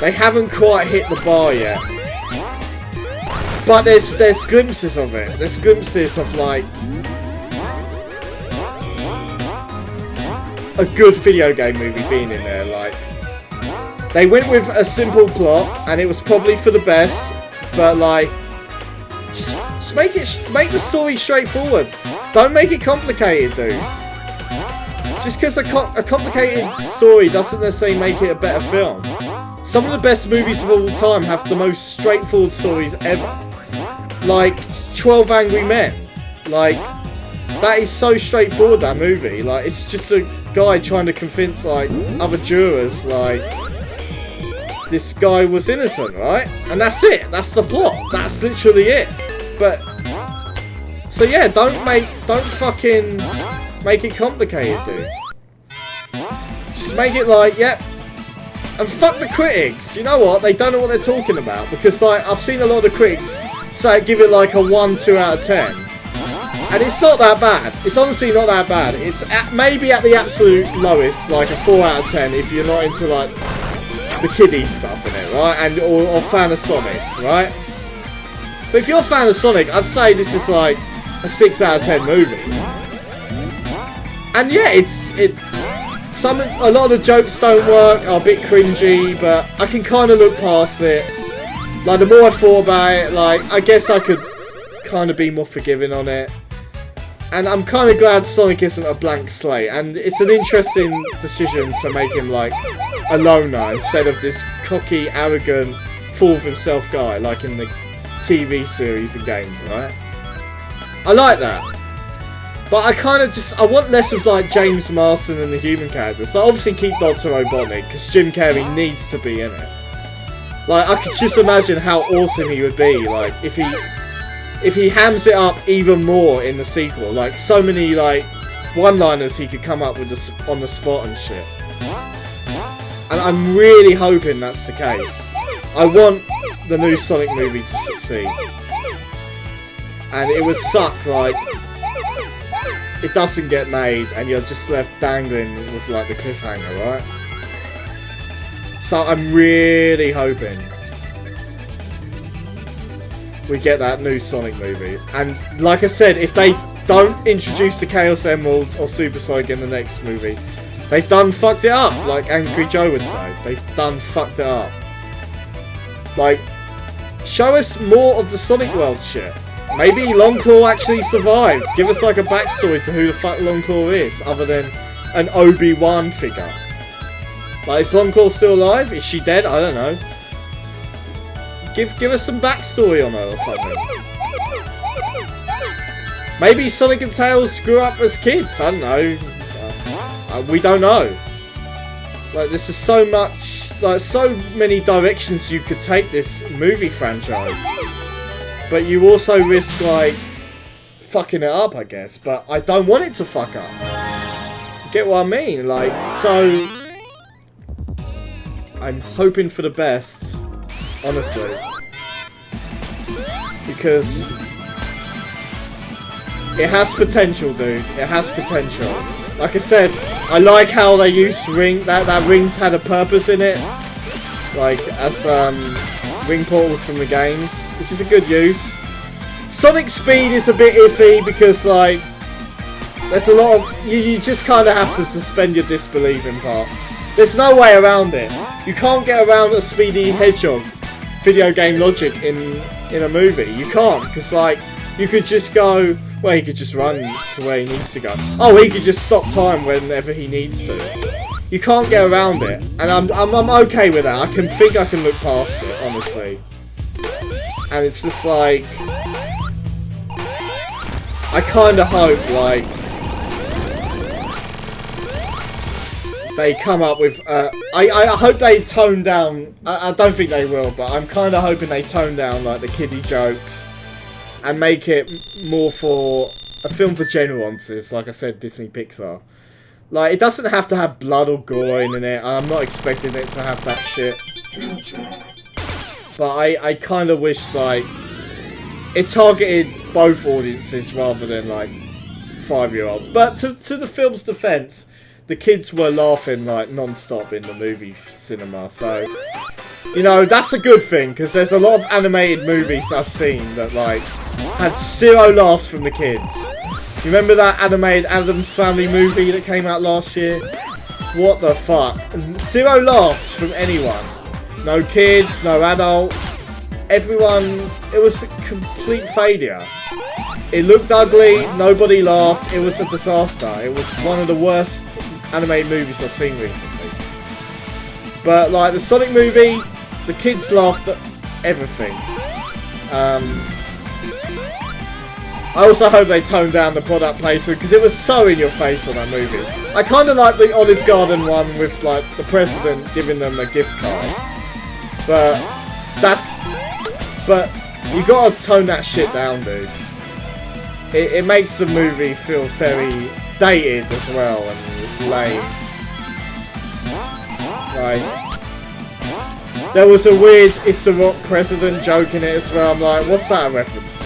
they haven't quite hit the bar yet. But there's glimpses of it. There's glimpses of, like, a good video game movie being in there. Like, they went with a simple plot, and it was probably for the best. But, like, just make the story straightforward. Don't make it complicated, dude. Just because a complicated story doesn't necessarily make it a better film. Some of the best movies of all time have the most straightforward stories ever. Like 12 Angry Men. Like, that is so straightforward, that movie. Like, it's just a guy trying to convince, like, other jurors, like, this guy was innocent, right? And that's it. That's the plot. That's literally it. But, so yeah, don't fucking make it complicated, dude. Just make it like, yep. And fuck the critics. You know what? They don't know what they're talking about. Because, like, I've seen a lot of critics say give it like a 1, 2 out of 10. And it's not that bad. It's honestly not that bad. It's maybe at the absolute lowest, like a 4 out of 10 if you're not into, like, the kiddie stuff in it, right? And or fan of Sonic, right? But if you're a fan of Sonic, I'd say this is like a 6 out of 10 movie. And yeah, a lot of the jokes don't work, are a bit cringy, but I can kind of look past it. Like, the more I thought about it, like, I guess I could kind of be more forgiving on it. And I'm kind of glad Sonic isn't a blank slate. And it's an interesting decision to make him, like, a loner instead of this cocky, arrogant, full of himself guy, like in the TV series and games, right? I like that. But I kind of I want less of, like, James Marsden and the human characters. So obviously keep Dr. Robotnik, because Jim Carrey needs to be in it. Like, I could just imagine how awesome he would be, like, if he hams it up even more in the sequel. Like, so many, like, one-liners he could come up with on the spot and shit. And I'm really hoping that's the case. I want the new Sonic movie to succeed. And it would suck, like, it doesn't get made and you're just left dangling with, like, the cliffhanger, right? So I'm really hoping we get that new Sonic movie. And like I said, if they don't introduce the Chaos Emeralds or Super Sonic in the next movie, they've done fucked it up, like Angry Joe would say. They've done fucked it up. Like, show us more of the Sonic World shit. Maybe Longclaw actually survived. Give us like a backstory to who the fuck Longclaw is, other than an Obi-Wan figure. Like, is Longclaw still alive? Is she dead? I don't know. Give us some backstory on her or something. Maybe Sonic and Tails grew up as kids. I don't know. We don't know. Like, this is so much, like, so many directions you could take this movie franchise. But you also risk, like, fucking it up, I guess. But I don't want it to fuck up. Get what I mean? Like, so I'm hoping for the best, honestly. Because it has potential, dude. It has potential. Like I said, I like how they used ring. That rings had a purpose in it, like as ring portals from the games, which is a good use. Sonic speed is a bit iffy because, like, there's a lot of you just kind of have to suspend your disbelief in part. There's no way around it. You can't get around a Speedy Hedgehog video game logic in a movie. You can't, because like you could just go. Well, he could just run to where he needs to go. Oh, he could just stop time whenever he needs to. You can't get around it, and I'm okay with that. I can look past it, honestly. And it's just like I kind of hope like they come up with. I hope they tone down. I don't think they will, but I'm kind of hoping they tone down like the kiddie jokes. And make it more for a film for general audiences, like I said, Disney Pixar. Like, it doesn't have to have blood or gore in it. I'm not expecting it to have that shit. But I kind of wish, like, it targeted both audiences rather than, like, 5-year-olds. But to the film's defense, the kids were laughing, like, non-stop in the movie cinema, so... You know, that's a good thing, because there's a lot of animated movies I've seen that, like, had 0 laughs from the kids. You remember that animated Addams Family movie that came out last year? What the fuck? 0 laughs from anyone. No kids, no adult. Everyone, it was a complete failure. It looked ugly, nobody laughed, it was a disaster. It was one of the worst animated movies I've seen recently. But, like, the Sonic movie, the kids laughed at everything. I also hope they toned down the product placement, because it was so in your face on that movie. I kind of like the Olive Garden one with, like, the president giving them a gift card. But, but, you gotta tone that shit down, dude. It makes the movie feel very dated as well, and lame. Right. There was a weird It's the Rock president joke in it as well. I'm like, what's that a reference to?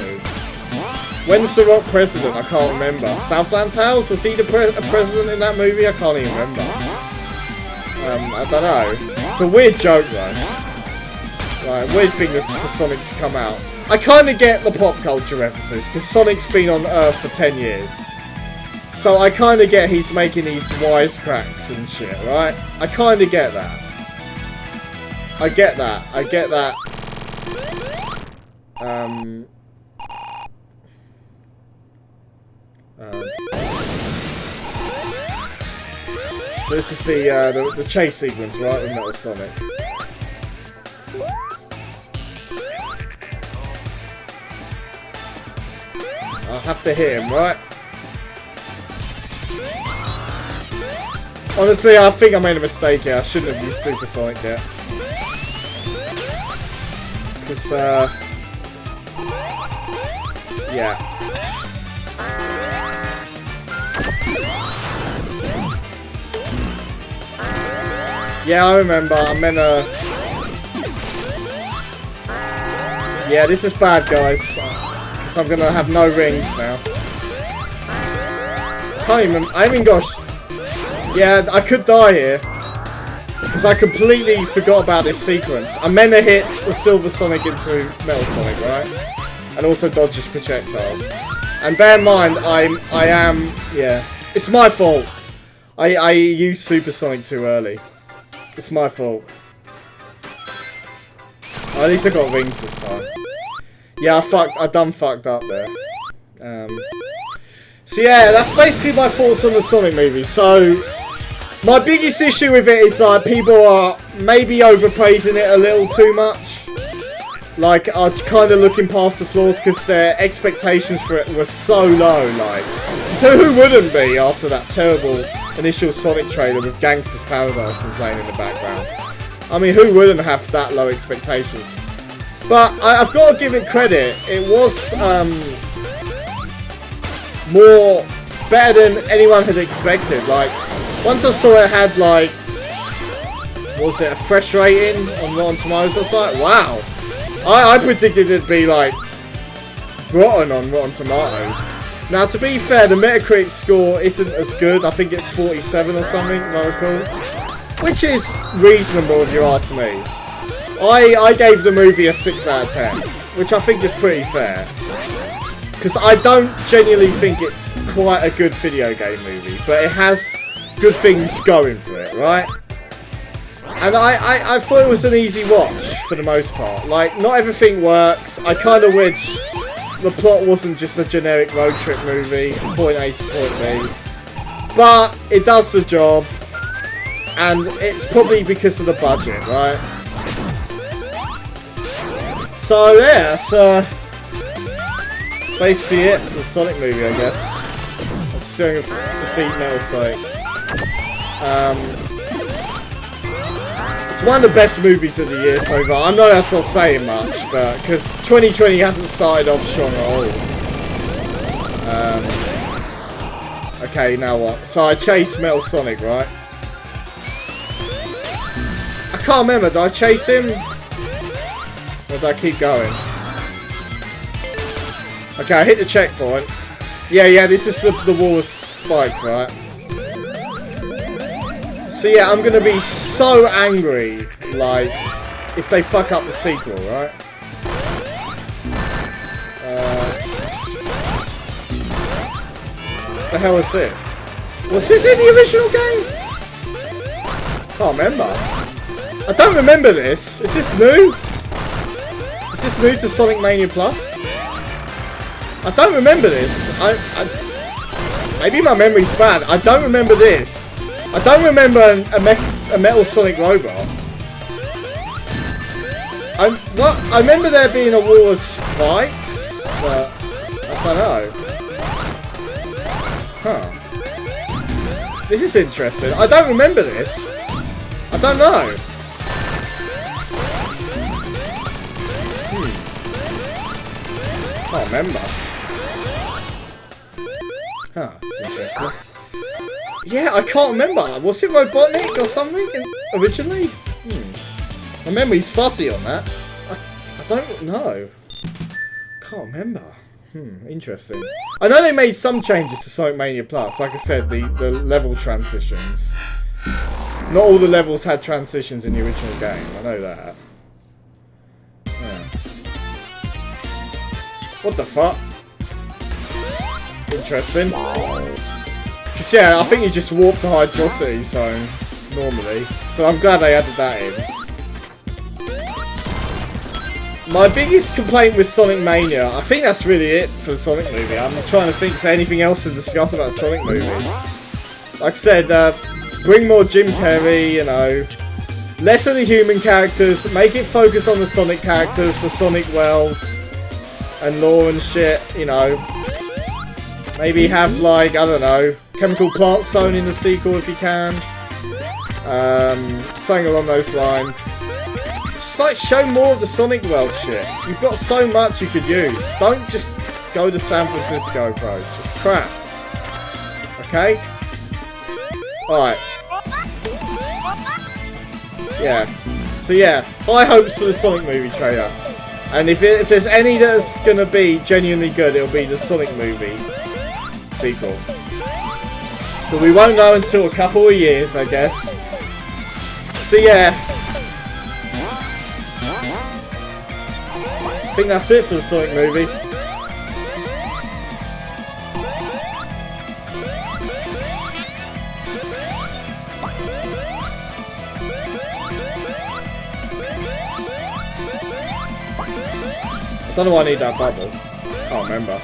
When's the Rock president? I can't remember. Southland Tales? Was he the president in that movie? I can't even remember. I don't know. It's a weird joke though. Like, weird thing for Sonic to come out. I kind of get the pop culture references, because Sonic's been on Earth for 10 years. So I kind of get he's making these wisecracks and shit, right? I kind of get that. I get that. So this is the chase sequence, right, with Metal Sonic. I'll have to hit him, right? Honestly, I think I made a mistake here. I shouldn't have used Super Sonic yet. Because, yeah. Yeah, I remember. I meant yeah, this is bad, guys. Because I'm gonna have no rings now. I haven't got... Yeah, I could die here. Because I completely forgot about this sequence. I meant to hit the Silver Sonic into Metal Sonic, right? And also dodge his projectiles. And bear in mind, I am... Yeah. It's my fault. I used Super Sonic too early. It's my fault. Oh, at least I got rings this time. Yeah, I done fucked up there. So yeah, that's basically my thoughts on the Sonic movie. So, my biggest issue with it is like people are maybe overpraising it a little too much. Like, are kind of looking past the flaws because their expectations for it were so low. Like, so who wouldn't be after that terrible initial Sonic trailer with Gangsta's Paradise and playing in the background? I mean, who wouldn't have that low expectations? But I've got to give it credit. It was more better than anyone had expected. Like, once I saw it had like, was it a fresh rating on Rotten Tomatoes? I was like, wow. I predicted it'd be like rotten on Rotten Tomatoes. Now, to be fair, the Metacritic score isn't as good. I think it's 47 or something, if I recall. Which is reasonable if you ask me. I gave the movie a 6 out of 10, which I think is pretty fair. Because I don't genuinely think it's quite a good video game movie, but it has good things going for it, right? And I thought it was an easy watch for the most part. Like, not everything works. I kind of wish the plot wasn't just a generic road trip movie, point A to point B. But it does the job. And it's probably because of the budget, right? So yeah, that's basically it for the Sonic movie, I guess. I'm just going to defeat Metal Sonic. It's one of the best movies of the year so far. I know that's not saying much, but because 2020 hasn't started off strong at all. Okay, now what? So I chased Metal Sonic, right? I can't remember. Did I chase him? Or did I keep going? Okay, I hit the checkpoint. Yeah, this is the wall with spikes, right? So yeah, I'm gonna be so angry, like, if they fuck up the sequel, right? What the hell is this? Was this in the original game? Can't remember. I don't remember this. Is this new? Is this new to Sonic Mania Plus? I don't remember this. Maybe my memory's bad. I don't remember this. I don't remember a Metal Sonic robot. I remember there being a wall of spikes, but I don't know. Huh. This is interesting. I don't remember this. I don't know. Can't remember. Huh, that's interesting. Yeah, I can't remember. Was it Robotnik or something originally? My memory's fuzzy on that. I don't know. Can't remember. Interesting. I know they made some changes to Sonic Mania Plus. Like I said, the level transitions. Not all the levels had transitions in the original game. I know that. Yeah. What the fuck? Interesting. Cause yeah, I think you just warp to Hydrocity Zone normally. So I'm glad they added that in. My biggest complaint with Sonic Mania, I think that's really it for the Sonic movie. I'm trying to think of anything else to discuss about the Sonic movie. Like I said, bring more Jim Carrey, you know. Less of the human characters, make it focus on the Sonic characters, the Sonic world, and lore and shit, you know. Maybe have, like, I don't know, Chemical Plant Zone in the sequel if you can. Something along those lines. Just, like, show more of the Sonic world shit. You've got so much you could use. Don't just go to San Francisco, bro. It's crap. Okay? Alright. Yeah. So, yeah. High hopes for the Sonic movie trailer. And if there's any that's gonna be genuinely good, it'll be the Sonic movie sequel. But we won't know until a couple of years, I guess. So yeah. I think that's it for the Sonic movie. I don't know why I need that bubble. Can't remember.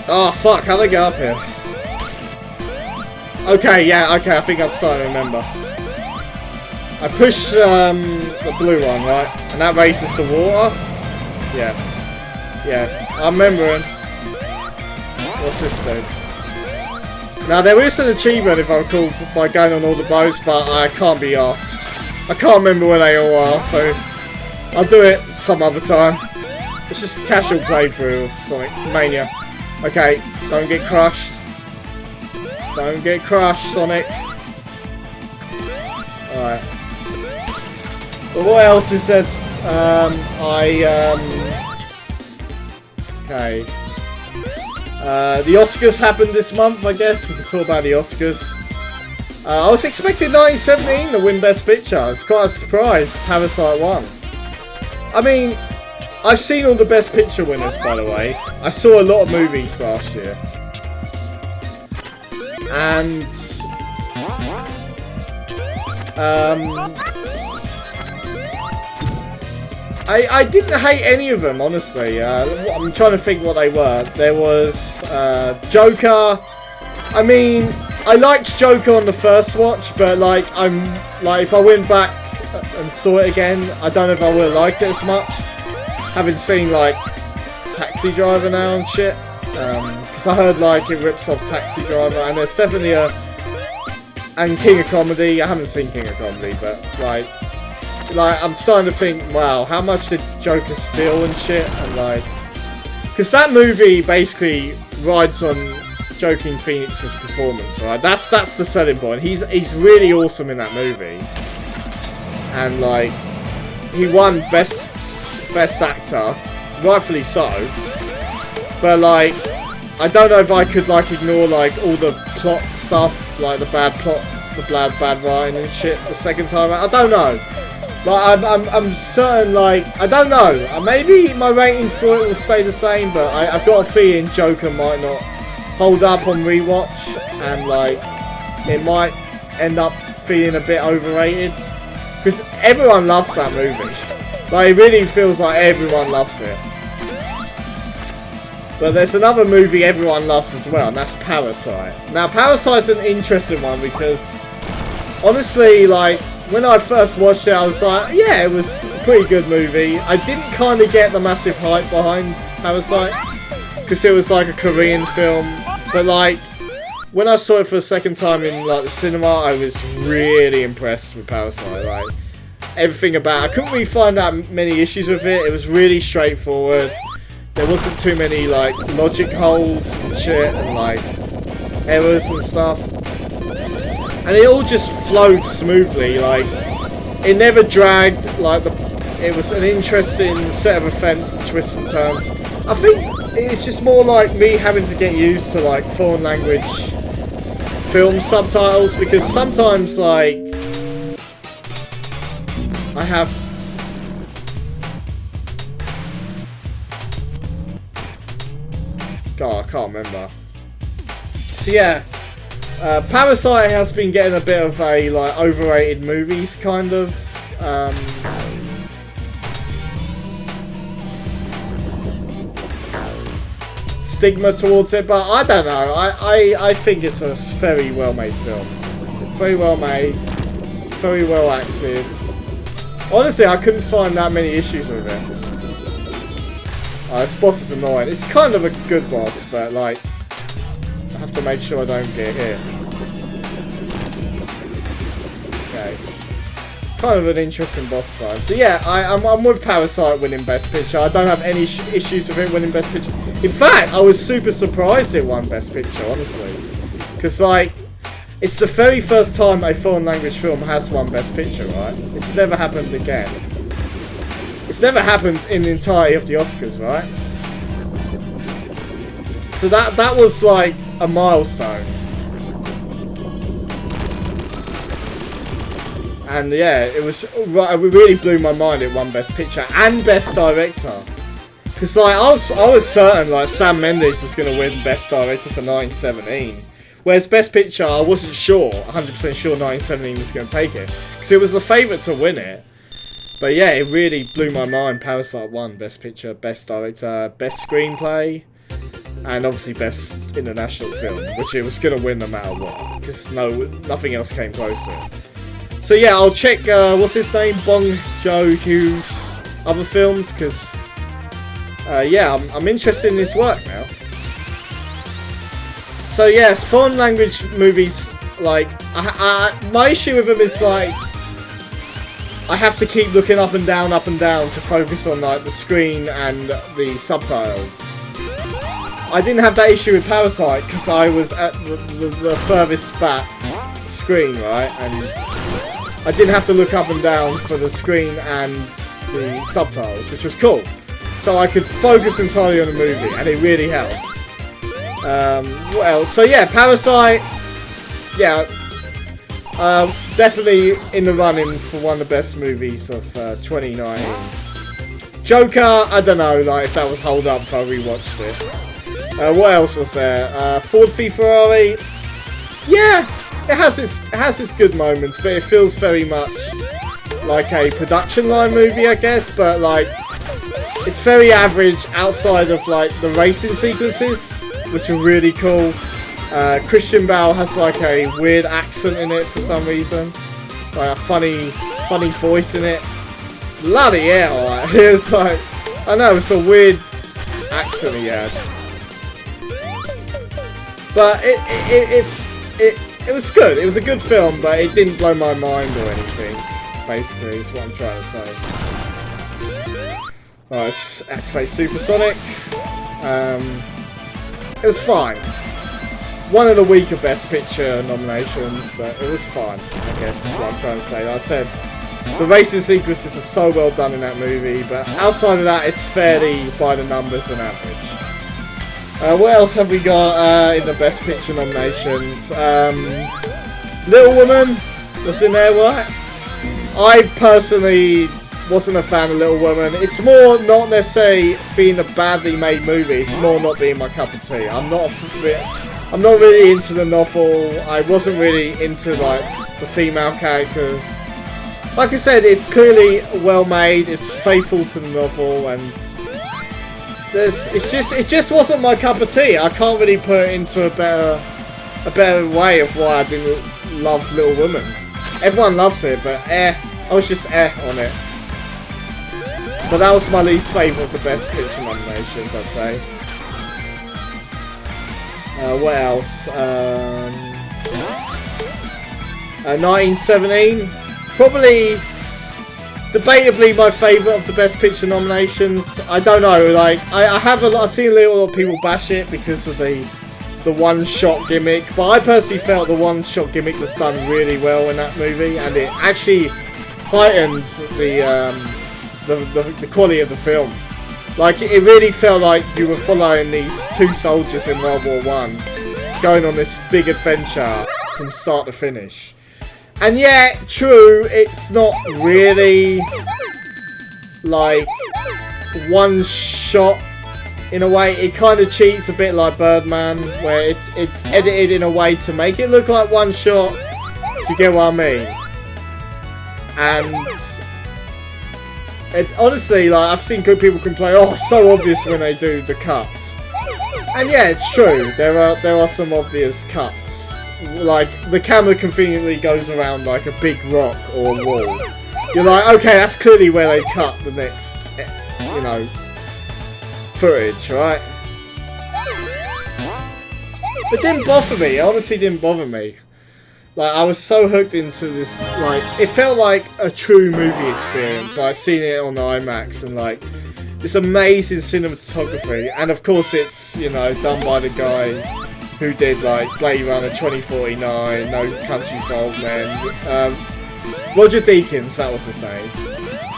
Oh fuck, how'd I get up here? Okay, yeah, okay, I think I'm starting to remember. I push the blue one, right? And that races to water? Yeah. Yeah, I'm remembering. What's this do? Now there is an achievement if I recall by going on all the boats, but I can't be asked. I can't remember where they all are, so I'll do it some other time. It's just a casual playthrough of Sonic Mania. Okay, don't get crushed. Don't get crushed, Sonic. Alright. But what else is that? Okay. The Oscars happened this month, I guess. We can talk about the Oscars. I was expecting 1917 to win Best Picture. It's quite a surprise. Parasite won. I mean, I've seen all the Best Picture winners, by the way. I saw a lot of movies last year. I didn't hate any of them, honestly. I'm trying to think what they were. There was Joker. I mean, I liked Joker on the first watch, but like if I went back and saw it again, I don't know if I would have liked it as much. Having seen like Taxi Driver now and shit, because I heard like it rips off Taxi Driver, and there's definitely and King of Comedy. I haven't seen King of Comedy, but like I'm starting to think, wow, how much did Joker steal and shit, and like, because that movie basically rides on Joaquin Phoenix's performance, right? That's the selling point. He's really awesome in that movie, and like he won best actor, rightfully so. But like, I don't know if I could like ignore like all the plot stuff, like the bad plot, the bad writing and shit the second time. I don't know. Like I'm certain, like, I don't know. Maybe my rating for it will stay the same, but I've got a feeling Joker might not hold up on rewatch, and like it might end up feeling a bit overrated because everyone loves that movie. Like, it really feels like everyone loves it. But there's another movie everyone loves as well, and that's Parasite. Now, Parasite's an interesting one because, honestly, like, when I first watched it, I was like, yeah, it was a pretty good movie. I didn't kind of get the massive hype behind Parasite because it was like a Korean film. But, like, when I saw it for the second time in, like, the cinema, I was really impressed with Parasite. Like, everything about it. I couldn't really find that many issues with it. It was really straightforward. There wasn't too many like logic holes and shit and like errors and stuff. And it all just flowed smoothly. Like, it never dragged. Like, it was an interesting set of events and twists and turns. I think it's just more like me having to get used to like foreign language film subtitles, because sometimes like I have God, I can't remember. So yeah, Parasite has been getting a bit of a like overrated movies kind of stigma towards it, but I don't know. I think it's a very well made film. Very well made, very well acted. Honestly, I couldn't find that many issues with it. This boss is annoying. It's kind of a good boss, but like, I have to make sure I don't get hit. Okay. Kind of an interesting boss design. So yeah, I'm with Parasite winning Best Picture. I don't have any issues with it winning Best Picture. In fact, I was super surprised it won Best Picture, honestly. Because like, it's the very first time a foreign language film has won Best Picture, right? It's never happened again. It's never happened in the entirety of the Oscars, right? So that was like a milestone. And yeah, it really blew my mind. It won Best Picture and Best Director. Because like I was certain like Sam Mendes was going to win Best Director for 1917. Whereas Best Picture, I wasn't sure, 100% sure 1917 was going to take it. Because it was the favourite to win it. But yeah, it really blew my mind. Parasite won Best Picture, Best Director, Best Screenplay, and obviously Best International Film, which it was going to win no matter what, because nothing else came close to it. So yeah, I'll check, what's his name, Bong Joon-ho's other films, because, yeah, I'm interested in his work now. So yes, foreign language movies, like, my issue with them is like, I have to keep looking up and down to focus on like the screen and the subtitles. I didn't have that issue with Parasite because I was at the furthest back screen, right? And I didn't have to look up and down for the screen and the subtitles, which was cool. So I could focus entirely on the movie, and it really helped. What else? So yeah, Parasite, yeah. Definitely in the running for one of the best movies of 2019. Joker, I don't know, like if that was hold up if I rewatched it. What else was there? Ford v Ferrari. Yeah, it has its good moments, but it feels very much like a production line movie, I guess. But like, it's very average outside of like the racing sequences, which are really cool. Christian Bale has like a weird accent in it for some reason, like a funny voice in it. Bloody hell! Like, it's like, I know, it's a weird accent he had, but it was good. It was a good film, but it didn't blow my mind or anything. Basically, is what I'm trying to say. Right, let's activate Supersonic. It was fine. One of the weaker Best Picture nominations, but it was fine, I guess is what I'm trying to say. Like I said, the racing sequences are so well done in that movie, but outside of that, it's fairly by the numbers and average. What else have we got in the Best Picture nominations? Little Woman was in there, right? I personally wasn't a fan of Little Woman. It's more not necessarily being a badly made movie, it's more not being my cup of tea. I'm not really into the novel. I wasn't really into like the female characters. Like I said, it's clearly well made, it's faithful to the novel, and it just wasn't my cup of tea. I can't really put it into a better way of why I didn't love Little Woman. Everyone loves it, but I was just on it. But that was my least favourite of the Best Picture nominations, I'd say. What else? 1917. Probably, debatably my favourite of the Best Picture nominations. I don't know, like, I've seen a lot of people bash it because of the one-shot gimmick, but I personally felt the one-shot gimmick was done really well in that movie, and it actually heightens the quality of the film. Like, it really felt like you were following these two soldiers in World War I going on this big adventure from start to finish. And yeah, true, it's not really like one shot in a way. It kind of cheats a bit like Birdman, where it's edited in a way to make it look like one shot. Do you get what I mean? And honestly, like, I've seen good people complain, oh, it's so obvious when they do the cuts. And yeah, it's true. There are some obvious cuts. Like, the camera conveniently goes around like a big rock or wall. You're like, okay, that's clearly where they cut the next, you know, footage, right? It didn't bother me. It honestly didn't bother me. Like, I was so hooked into this, like, it felt like a true movie experience. Like, I've seen it on IMAX and, like, this amazing cinematography. And, of course, it's, you know, done by the guy who did, like, Blade Runner 2049, No Country for Old Men. Roger Deakins, that was his name.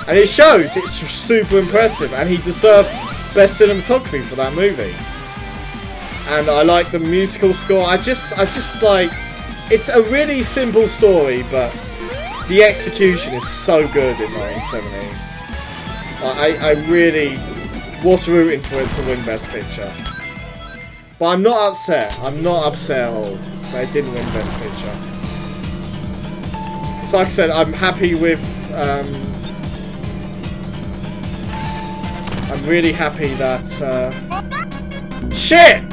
And it shows, it's super impressive. And he deserved best cinematography for that movie. And I like the musical score. I just like... It's a really simple story, but the execution is so good in 1917. I really was rooting for it to win Best Picture. But I'm not upset. I'm not upset at all that it didn't win Best Picture. So like I said, I'm happy with... I'm really happy that... Shit!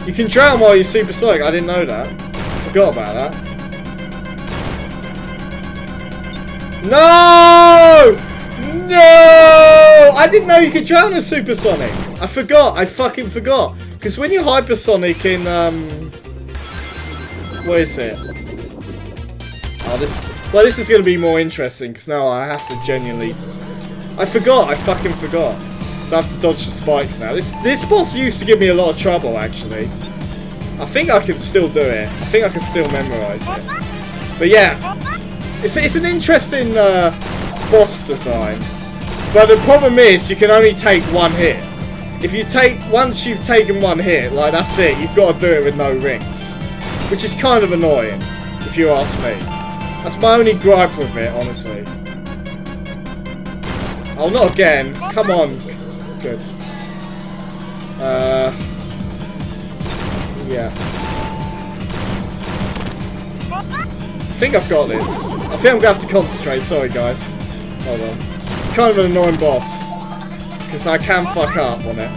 You can drown while you're supersonic. I didn't know that. Forgot about that. No! No! I didn't know you could drown in supersonic. I forgot. I fucking forgot. Because when you're hypersonic in what is it? Oh, this is going to be more interesting because now I have to genuinely. I forgot. I fucking forgot. So I have to dodge the spikes now. This boss used to give me a lot of trouble actually. I think I can still do it. I think I can still memorize it. But yeah, it's an interesting boss design. But the problem is you can only take one hit. If you once you've taken one hit, like that's it. You've got to do it with no rings, which is kind of annoying, if you ask me. That's my only gripe with it, honestly. Oh, not again! Come on. Good. Yeah. I think I've got this. I think I'm gonna have to concentrate. Sorry, guys. Hold on. It's kind of an annoying boss because I can fuck up on it.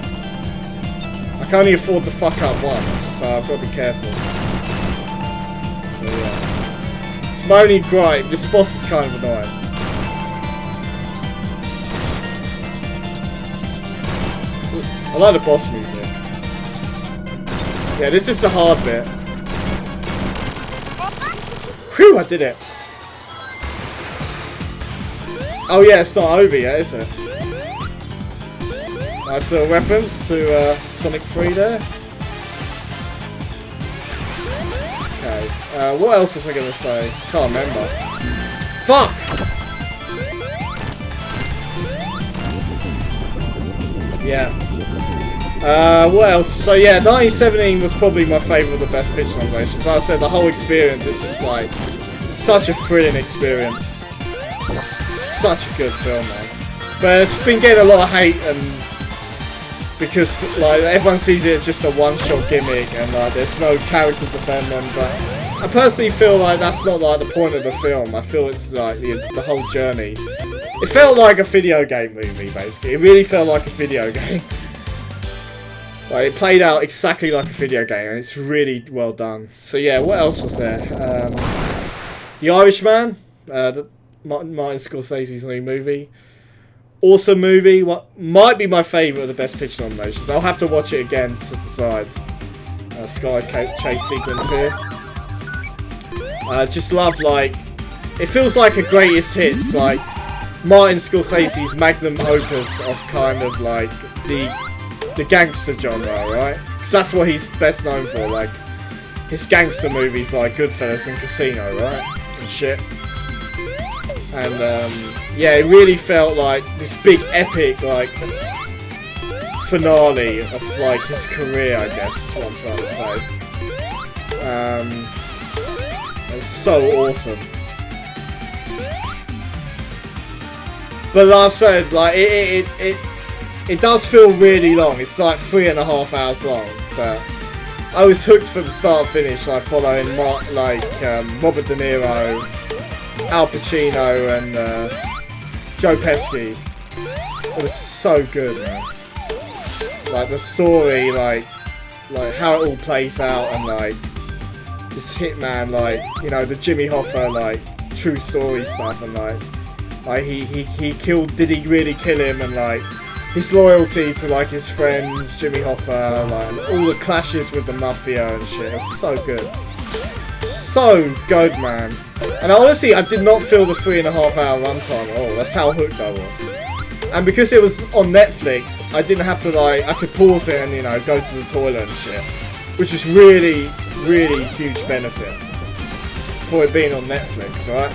I can only afford to fuck up once, so I've got to be careful. So yeah, it's my only gripe. This boss is kind of annoying. I like the boss music. Yeah, this is the hard bit. Whew, I did it. Oh yeah, it's not over yet, is it? Nice little reference to Sonic 3 there. Okay, what else was I going to say? Can't remember. Fuck! Yeah. What else? So yeah, 1917 was probably my favourite of the best picture nominations. Like I said, the whole experience is just like such a thrilling experience. Such a good film, man. But it's been getting a lot of hate, and because like everyone sees it as just a one-shot gimmick, and like there's no character to defend them. But I personally feel like that's not like the point of the film. I feel it's like the whole journey. It felt like a video game movie, basically. It really felt like a video game. Like, it played out exactly like a video game, and it's really well done. So yeah, what else was there? The Irishman, Martin Scorsese's new movie. Awesome movie. What might be my favourite of the best picture nominations. I'll have to watch it again to decide. Sky chase sequence here. Just love, like, it feels like a greatest hits, like Martin Scorsese's magnum opus of kind of like the gangster genre, right? Because that's what he's best known for, like his gangster movies like Goodfellas and Casino, right? And shit. And yeah, it really felt like this big epic like finale of like his career, I guess is what I'm trying to say. It was so awesome. But like I said, like it does feel really long. It's like 3.5 hours long, but I was hooked from start to finish, like following Robert De Niro, Al Pacino, and Joe Pesci. It was so good, man. Like the story, like how it all plays out, and like this hitman, like, you know, the Jimmy Hoffa like true story stuff, and like he killed. Did he really kill him? And like his loyalty to like his friends, Jimmy Hoffa, like and all the clashes with the mafia and shit. It was so good, so good, man. And honestly, I did not feel the 3.5 hour runtime at all. That's how hooked I was. And because it was on Netflix, I didn't have to like, I could pause it and, you know, go to the toilet and shit, which is really, really huge benefit for it being on Netflix, right?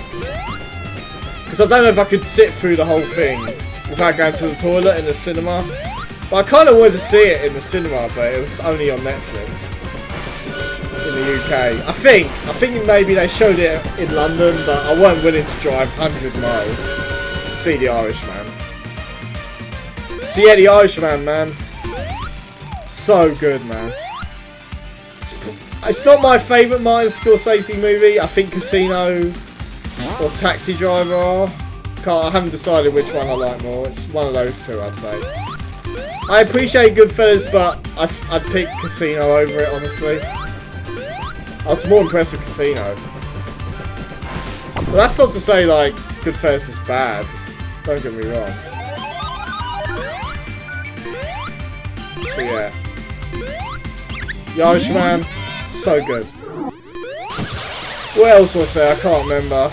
Because I don't know if I could sit through the whole thing without going to the toilet in the cinema. But I kind of wanted to see it in the cinema, but it was only on Netflix in the UK. I think maybe they showed it in London, but I wasn't willing to drive 100 miles to see The Irishman. So yeah, The Irishman, man. So good, man. It's not my favourite Martin Scorsese movie. I think Casino or Taxi Driver are. I haven't decided which one I like more. It's one of those two, I'd say. I appreciate Goodfellas, but I'd pick Casino over it, honestly. I was more impressed with Casino. But that's not to say, like, Goodfellas is bad. Don't get me wrong. So yeah. The Irishman, so good. What else was there? I can't remember.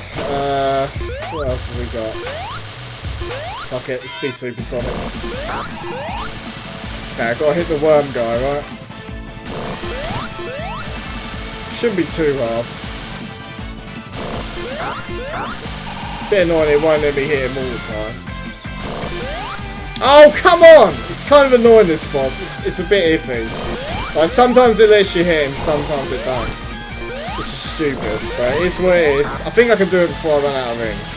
What else have we got? Fuck it, let's be supersonic. Okay, I've got to hit the worm guy, right? Shouldn't be too hard. Bit annoying, it won't let me hit him all the time. Oh, come on! It's kind of annoying, this boss. It's a bit iffy. Like, sometimes it lets you hit him, sometimes it don't. Which is stupid, but it is what it is. I think I can do it before I run out of rings.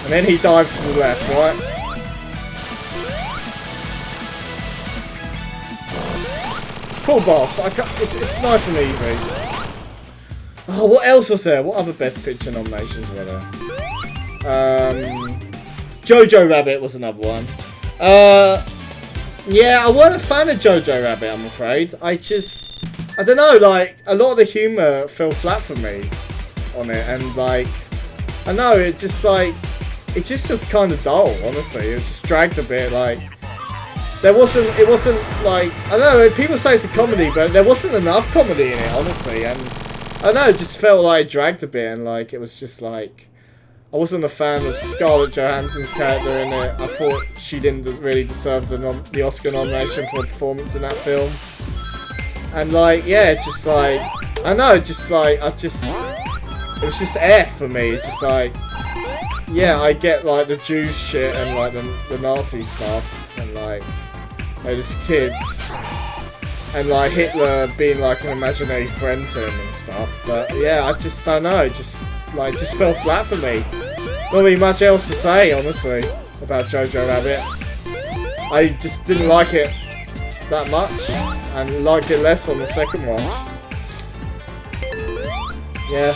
And then he dives to the left, right? Cool boss. It's nice and easy. Oh, what else was there? What other Best Picture nominations were there? Jojo Rabbit was another one. Yeah, I wasn't a fan of Jojo Rabbit, I'm afraid. I don't know, like, a lot of the humour fell flat for me on it, and like, I know, it just was kind of dull, honestly. It just dragged a bit, like, it wasn't like, I don't know, people say it's a comedy, but there wasn't enough comedy in it, honestly, and I don't know, it just felt like it dragged a bit, and like, it was just like, I wasn't a fan of Scarlett Johansson's character in it. I thought she didn't really deserve the Oscar nomination for a performance in that film. And like, yeah, just like, I know, just like, it was just air for me. It's just like, yeah, I get like the Jews shit and like the Nazi stuff and like, they're just kids. And like Hitler being like an imaginary friend to him and stuff. But yeah, I don't know, just fell flat for me. Not really much else to say, honestly, about Jojo Rabbit. I just didn't like it that much, and liked it less on the second watch. Yeah.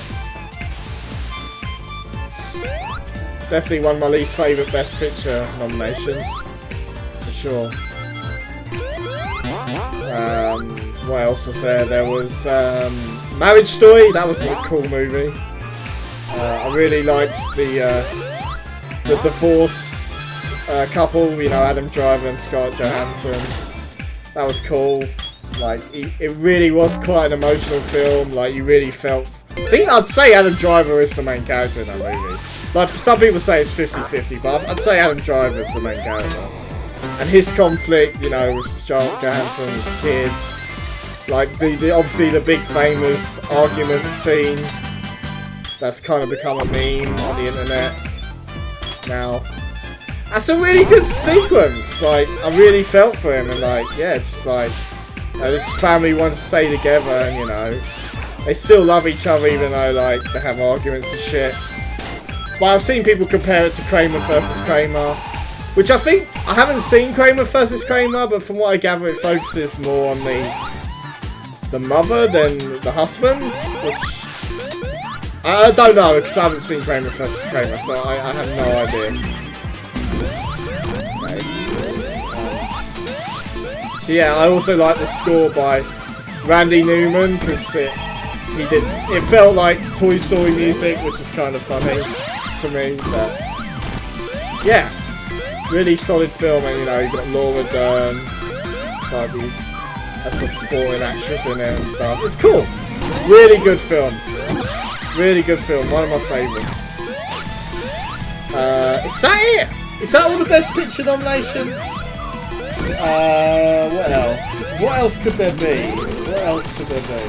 Definitely one of my least favourite Best Picture nominations, for sure. What else was there? There was Marriage Story. That was a cool movie. I really liked the divorce couple, you know, Adam Driver and Scarlett Johansson. That was cool. Like, it really was quite an emotional film. Like, you really felt... I think I'd say Adam Driver is the main character in that movie. Like, some people say it's 50-50, but I'd say Adam Driver is the main character. And his conflict, you know, with Scarlett Johansson's kid. Like, obviously the big famous argument scene. That's kind of become a meme on the internet now. That's a really good sequence. Like, I really felt for him, and like, yeah, just like, this family wants to stay together, and you know, they still love each other even though like they have arguments and shit. But I've seen people compare it to Kramer versus Kramer, which I think, I haven't seen Kramer versus Kramer, but from what I gather, it focuses more on the mother than the husband, which. I don't know, because I haven't seen Kramer vs. Kramer, so I have no idea. Okay. So yeah, I also like the score by Randy Newman, because it felt like Toy Story music, which is kind of funny to me, but yeah, really solid film, and you know, you've got Laura Dern, so that's a sporting actress in there and stuff. It's cool. Really good film. Really good film, one of my favourites. Is that it? Is that all the Best Picture nominations? What else? What else could there be? What else could there be?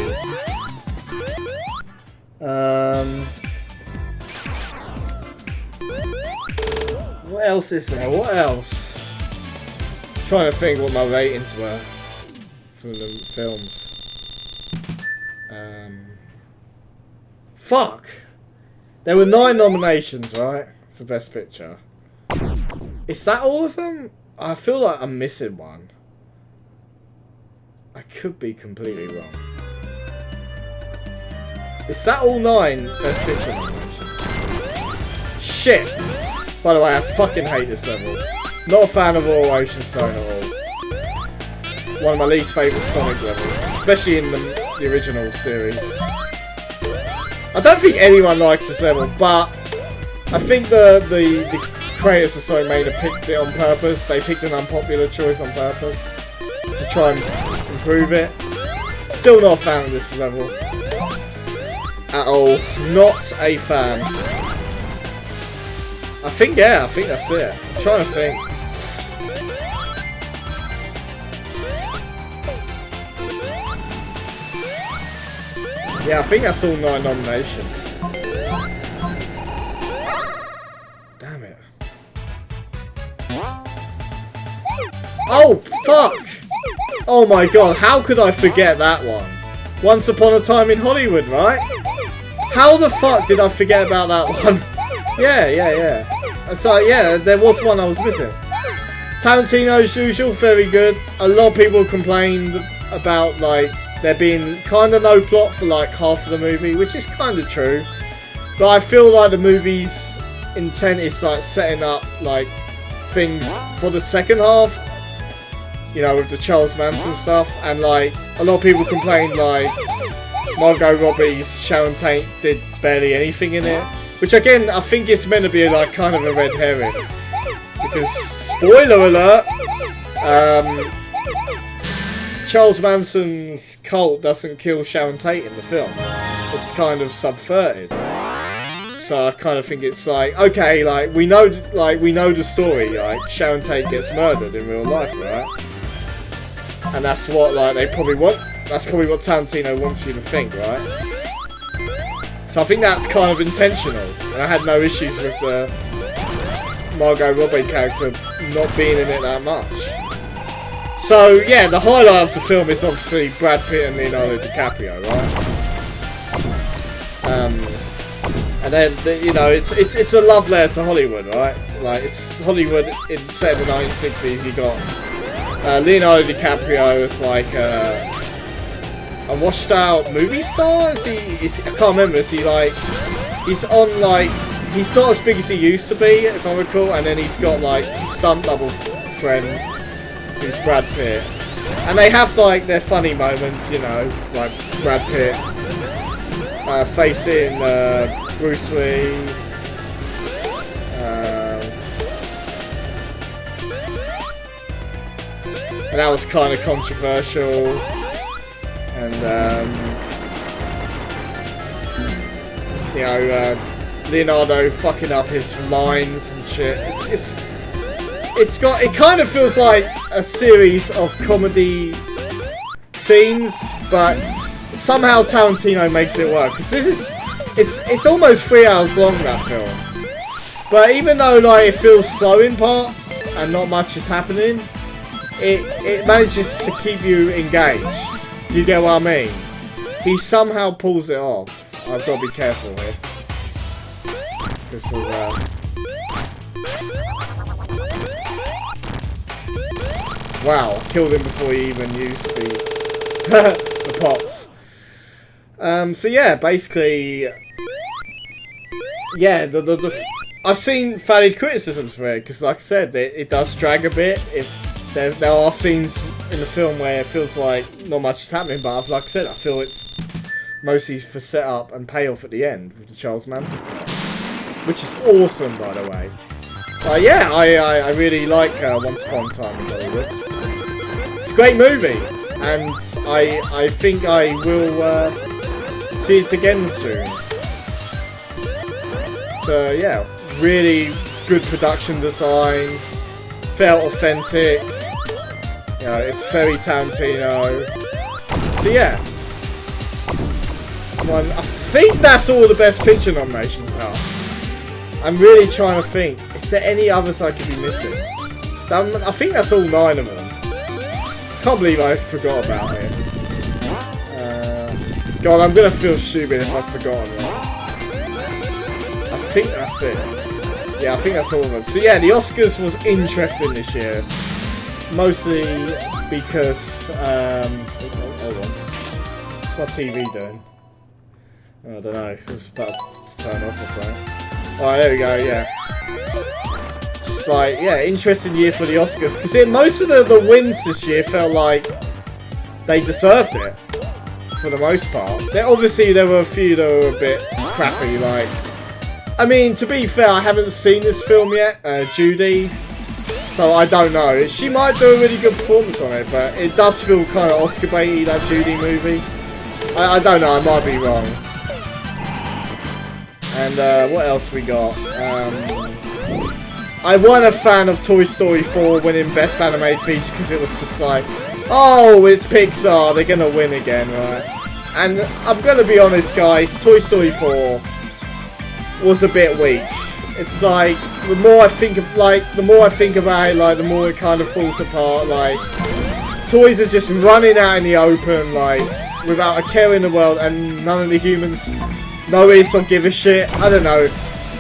What else is there? What else? I'm trying to think what my ratings were for the films. Fuck! There were 9 nominations, right? For Best Picture. Is that all of them? I feel like I'm missing one. I could be completely wrong. Is that all 9 Best Picture nominations? Shit! By the way, I fucking hate this level. Not a fan of Royal Oceanstone at all. One of my least favourite Sonic levels. Especially in the original series. I don't think anyone likes this level, but I think the creators of Sonic Mania picked it on purpose. They picked an unpopular choice on purpose to try and improve it. Still not a fan of this level at all. Not a fan. I think that's it. I'm trying to think. Yeah, I think that's all 9 nominations. Damn it. Oh, fuck! Oh my god, how could I forget that one? Once Upon a Time in Hollywood, right? How the fuck did I forget about that one? Yeah. It's like, yeah, there was one I was missing. Tarantino, as usual, very good. A lot of people complained about, like, there being kind of no plot for like half of the movie, which is kind of true. But I feel like the movie's intent is like setting up like things for the second half, you know, with the Charles Manson stuff, and like a lot of people complained like Margot Robbie's Sharon Tate did barely anything in it, which again I think it's meant to be like kind of a red herring, because spoiler alert, Charles Manson's cult doesn't kill Sharon Tate in the film. It's kind of subverted. So I kind of think it's like, okay, like we know the story, like Sharon Tate gets murdered in real life, right? And that's what like they probably want. That's probably what Tarantino wants you to think, right? So I think that's kind of intentional, and I had no issues with the Margot Robbie character not being in it that much. So yeah, the highlight of the film is obviously Brad Pitt and Leonardo DiCaprio, right? And then, you know, it's a love letter to Hollywood, right? Like, it's Hollywood in set in the 1960s. You got Leonardo DiCaprio as like a washed out movie star. I can't remember. Is he like, he's on like, he's not as big as he used to be, if I recall. And then he's got like his stunt double friend, who's Brad Pitt, and they have like their funny moments, you know, like Brad Pitt facing Bruce Lee, and that was kind of controversial, and you know, Leonardo fucking up his lines and shit. It kind of feels like a series of comedy scenes, but somehow Tarantino makes it work, because it's almost 3 hours long, that film. But even though like it feels slow in parts and not much is happening, it manages to keep you engaged. Do you get what I mean? He somehow pulls it off. I've got to be careful here. This is wow, killed him before he even used the pots. So yeah, basically, yeah, I've seen valid criticisms for it, because like I said, it does drag a bit. There are scenes in the film where it feels like not much is happening, but like I said, I feel it's mostly for setup and payoff at the end with the Charles Manson part, which is awesome, by the way. Yeah, I really like Once Upon a Time in Hollywood. It's a great movie, and I think I will see it again soon. So yeah, really good production design, felt authentic. You know, it's very Tarantino. So yeah, I think that's all the Best Picture nominations are. I'm really trying to think. Is there any others I could be missing? I think that's all 9 of them. Can't believe I forgot about it. God, I'm gonna feel stupid if I've forgotten that. I think that's it. Yeah, I think that's all of them. So yeah, the Oscars was interesting this year. Mostly because, hold on. What's my TV doing? I don't know. It was about to turn off or something. Alright, there we go, yeah. Just like, yeah, interesting year for the Oscars. Because most of the wins this year felt like they deserved it. For the most part. Obviously, there were a few that were a bit crappy, like... I mean, to be fair, I haven't seen this film yet, Judy. So I don't know. She might do a really good performance on it, but it does feel kind of Oscar-baity, that Judy movie. I don't know, I might be wrong. And what else we got? I wasn't a fan of Toy Story 4 winning Best Animated Feature because it was just like, oh, it's Pixar, they're gonna win again, right? And I'm gonna be honest, guys, Toy Story 4 was a bit weak. It's like, the more I think about it, like, the more it kind of falls apart. Like, toys are just running out in the open, like, without a care in the world, and none of the humans notice or give a shit. I don't know.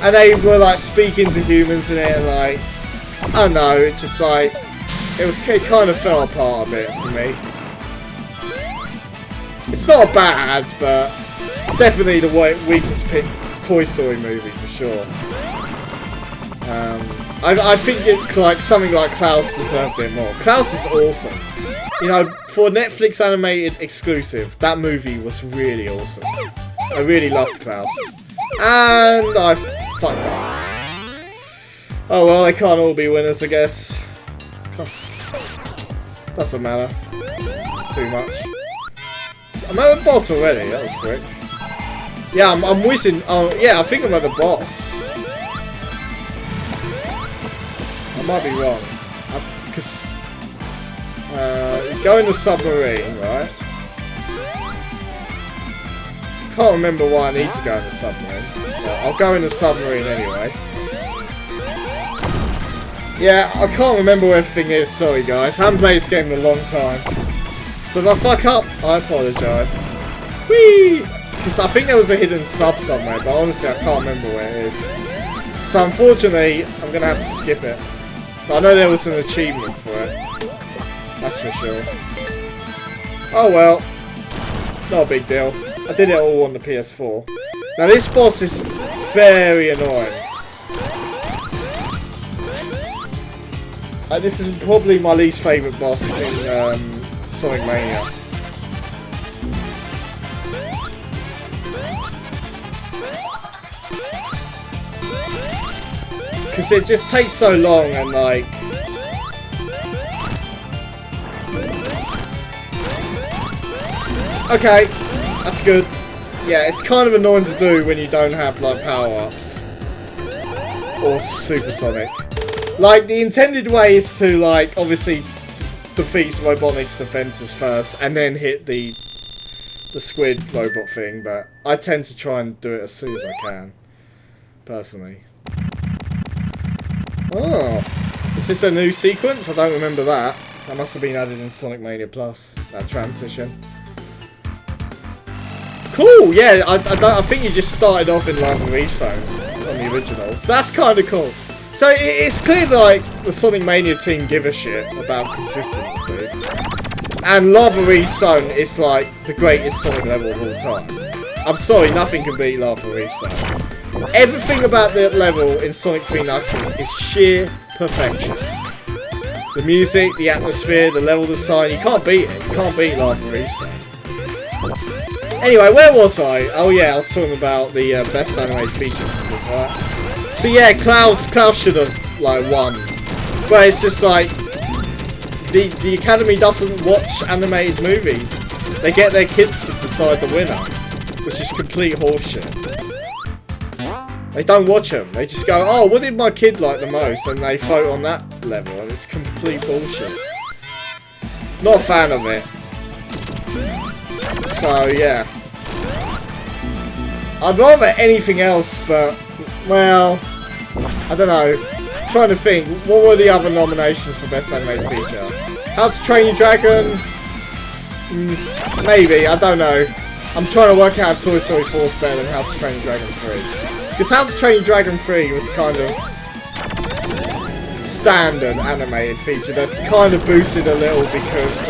And they were like speaking to humans in it, and like, I don't know. It just like, it kind of fell apart a bit for me. not bad, but definitely the weakest Toy Story movie for sure. I think something like Klaus deserved it more. Klaus is awesome. You know, for Netflix animated exclusive, that movie was really awesome. I really loved Klaus. And I fucked up. Oh well, they can't all be winners, I guess. Doesn't matter. Too much. I'm at the boss already, that was quick. Yeah, I'm whizzing. Oh, yeah, I think I'm at the boss. I might be wrong. Because go in the submarine, right? Can't remember why I need to go in the submarine. Well, I'll go in the submarine anyway. Yeah, I can't remember where everything is, sorry guys. I haven't played this game in a long time. So if I fuck up, I apologise. Whee! Because I think there was a hidden sub somewhere, but honestly I can't remember where it is. So unfortunately, I'm going to have to skip it. But I know there was an achievement for it. That's for sure. Oh well. Not a big deal. I did it all on the PS4. Now this boss is very annoying. This is probably my least favourite boss in Sonic Mania. Because it just takes so long and like... Okay, that's good. Yeah, it's kind of annoying to do when you don't have like power-ups. Or supersonic. Like, the intended way is to like, obviously defeat Robotnik's defenses first and then hit the squid robot thing, but I tend to try and do it as soon as I can. Personally. Oh, is this a new sequence? I don't remember that. That must have been added in Sonic Mania Plus, that transition. Cool, yeah, I think you just started off in Lava Reef Zone on the original, so that's kind of cool. So it's clear that like, the Sonic Mania team give a shit about consistency. And Lava Reef Zone is like the greatest Sonic level of all time. I'm sorry, nothing can beat Lava Reef Zone. Everything about the level in Sonic 3 Knuckles is sheer perfection. The music, the atmosphere, the level design, you can't beat it. You can't beat Lava Reef Zone. Anyway, where was I? Oh yeah, I was talking about the best animated features. Right? So yeah, Klaus should have like won. But it's just like the Academy doesn't watch animated movies. They get their kids to decide the winner, which is complete horseshit. They don't watch them. They just go, oh, what did my kid like the most? And they vote on that level, and it's complete bullshit. Not a fan of it. So yeah, I'd rather anything else, but well, I don't know. I'm trying to think, what were the other nominations for Best Animated Feature? How to Train Your Dragon? Maybe, I don't know. I'm trying to work out if Toy Story 4 is better than How to Train Your Dragon 3. Because How to Train Your Dragon 3 was kind of standard animated feature that's kind of boosted a little because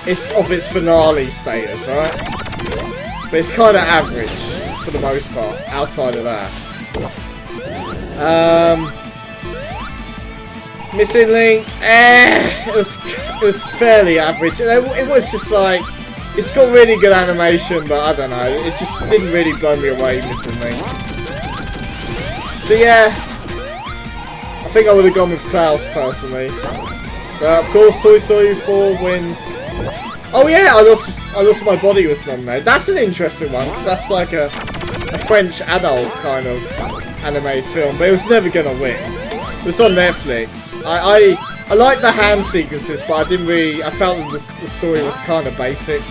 it's of its finale status, right? But it's kind of average for the most part, outside of that. Missing Link, it was fairly average. It was just like, it's got really good animation, but I don't know, it just didn't really blow me away, Missing Link. So yeah, I think I would have gone with Klaus personally. But of course, Toy Story 4 wins. Oh yeah, I lost my body was nominated. That's an interesting one, because that's like a French adult kind of animated film, but it was never gonna win. It was on Netflix. I like the hand sequences, but I didn't really. I felt that the story was kind of basic.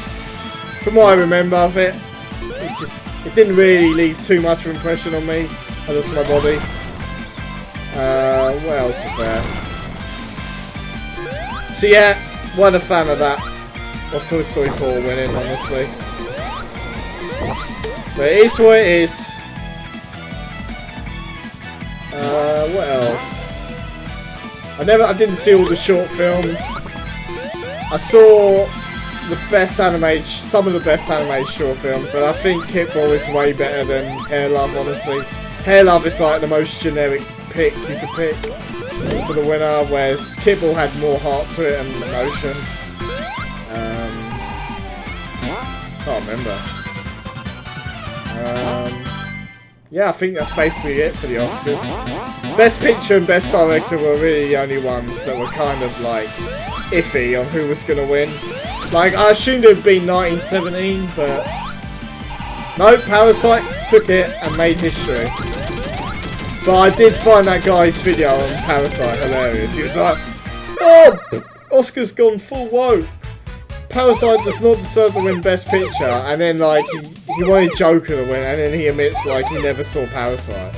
From what I remember of it, it didn't really leave too much of an impression on me. I lost my body. What else was there? So yeah, wasn't a fan of that. Of Toy Story 4 winning, honestly. But it is what it is. What else? I didn't see all the short films. I saw some of the best animated short films, and I think Kickball is way better than Hair Love, honestly. Hair Love is like the most generic pick you could pick for the winner, whereas Kickball had more heart to it and emotion. Can't remember. Yeah, I think that's basically it for the Oscars. Best Picture and Best Director were really the only ones that were kind of like iffy on who was going to win. Like, I assumed it would be 1917, but no, Parasite took it and made history. But I did find that guy's video on Parasite hilarious. He was like, "Oh, Oscar's gone full woke. Parasite does not deserve to win Best Picture," and then like he wanted Joker to win, and then he admits like he never saw Parasite,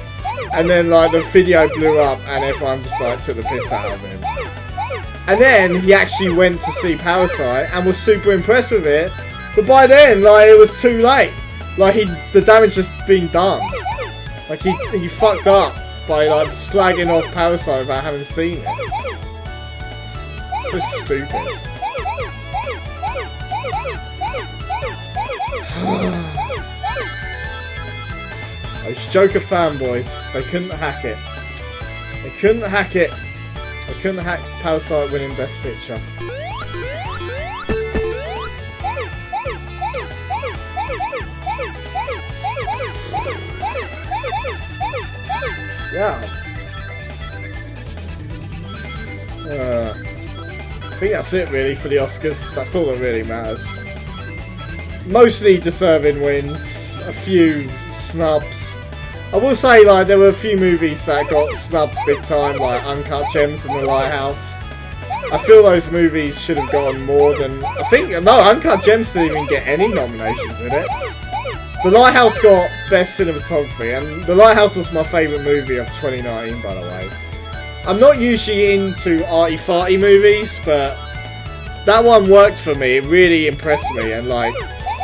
and then like the video blew up, and everyone just like took the piss out of him. And then he actually went to see Parasite and was super impressed with it, but by then like it was too late. Like the damage has been done. Like he fucked up by like slagging off Parasite without having seen it. It's so stupid. Those Joker fanboys, they couldn't hack it. They couldn't hack it. They couldn't hack Parasite winning Best Picture. Yeah. I think that's it really for the Oscars. That's all that really matters. Mostly deserving wins. A few snubs. I will say, like, there were a few movies that got snubbed big time, like Uncut Gems and The Lighthouse. I feel those movies should have gotten more than... Uncut Gems didn't even get any nominations in it. The Lighthouse got Best Cinematography, and The Lighthouse was my favourite movie of 2019, by the way. I'm not usually into arty-farty movies, but that one worked for me. It really impressed me, and, like,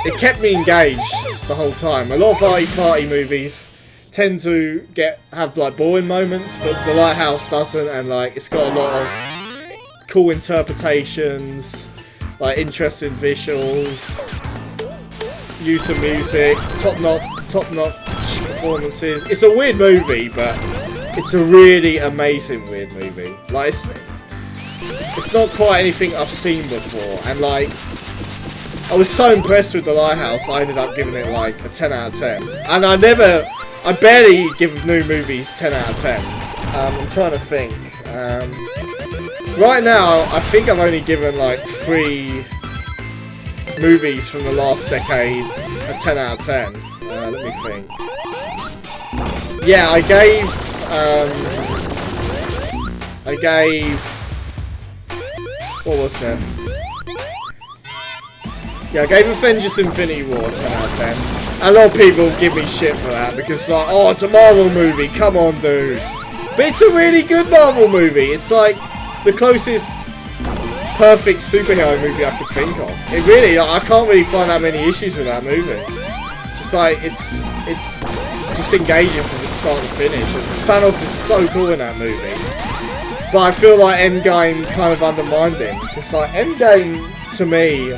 it kept me engaged the whole time. A lot of arty-farty movies tend to have like boring moments, but The Lighthouse doesn't, and like it's got a lot of cool interpretations, like interesting visuals, use of music, top-notch performances. It's a weird movie, but it's a really amazing weird movie. Like it's not quite anything I've seen before, and like I was so impressed with The Lighthouse, I ended up giving it like a 10 out of 10. And I barely give new movies 10 out of 10s. I'm trying to think. Right now, I think I've only given like 3 movies from the last decade a 10 out of 10. Let me think. Yeah, I gave... What was it? Yeah, I gave Avengers Infinity War 10 out of 10. A lot of people give me shit for that because like, oh, it's a Marvel movie, come on dude. But it's a really good Marvel movie. It's like the closest perfect superhero movie I could think of. It really, I can't really find that many issues with that movie. Just like, it's just engaging from the start to finish. Thanos is so cool in that movie. But I feel like Endgame kind of undermined him. It's like, Endgame, to me,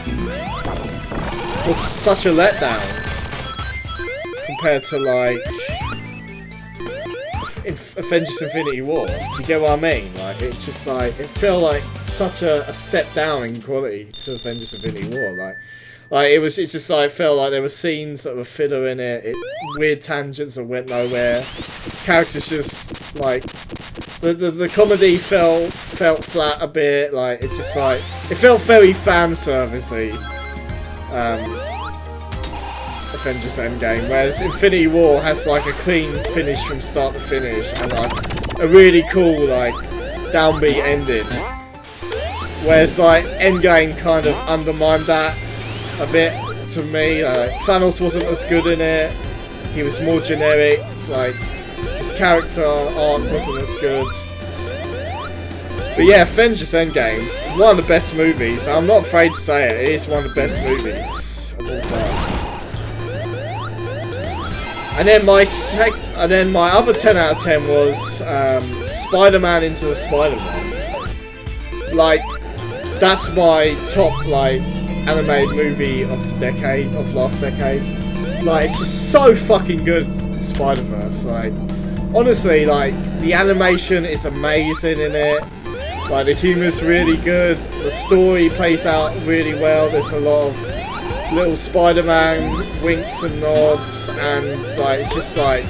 was such a letdown. Compared to like Avengers Infinity War. Do you get what I mean? Like it's just like it felt like such a step down in quality to Avengers Infinity War. Like it's just like felt like there were scenes that were filler in it, weird tangents that went nowhere. Characters just like the comedy felt flat a bit, like it just like it felt very fan servicey. Avengers Endgame, whereas Infinity War has like a clean finish from start to finish and like a really cool like downbeat ending, whereas like Endgame kind of undermined that a bit to me. Thanos wasn't as good in it, he was more generic, like his character arc wasn't as good. But yeah, Avengers Endgame, one of the best movies. I'm not afraid to say it is one of the best movies of all time. And then my other 10 out of 10 was Spider-Man Into the Spider-Verse. Like, that's my top like animated movie of the decade, of last decade. Like, it's just so fucking good, Spider-Verse. Like, honestly, like, the animation is amazing in it. Like, the humor's really good. The story plays out really well. There's a lot of little Spider-Man winks and nods, and like, it's just like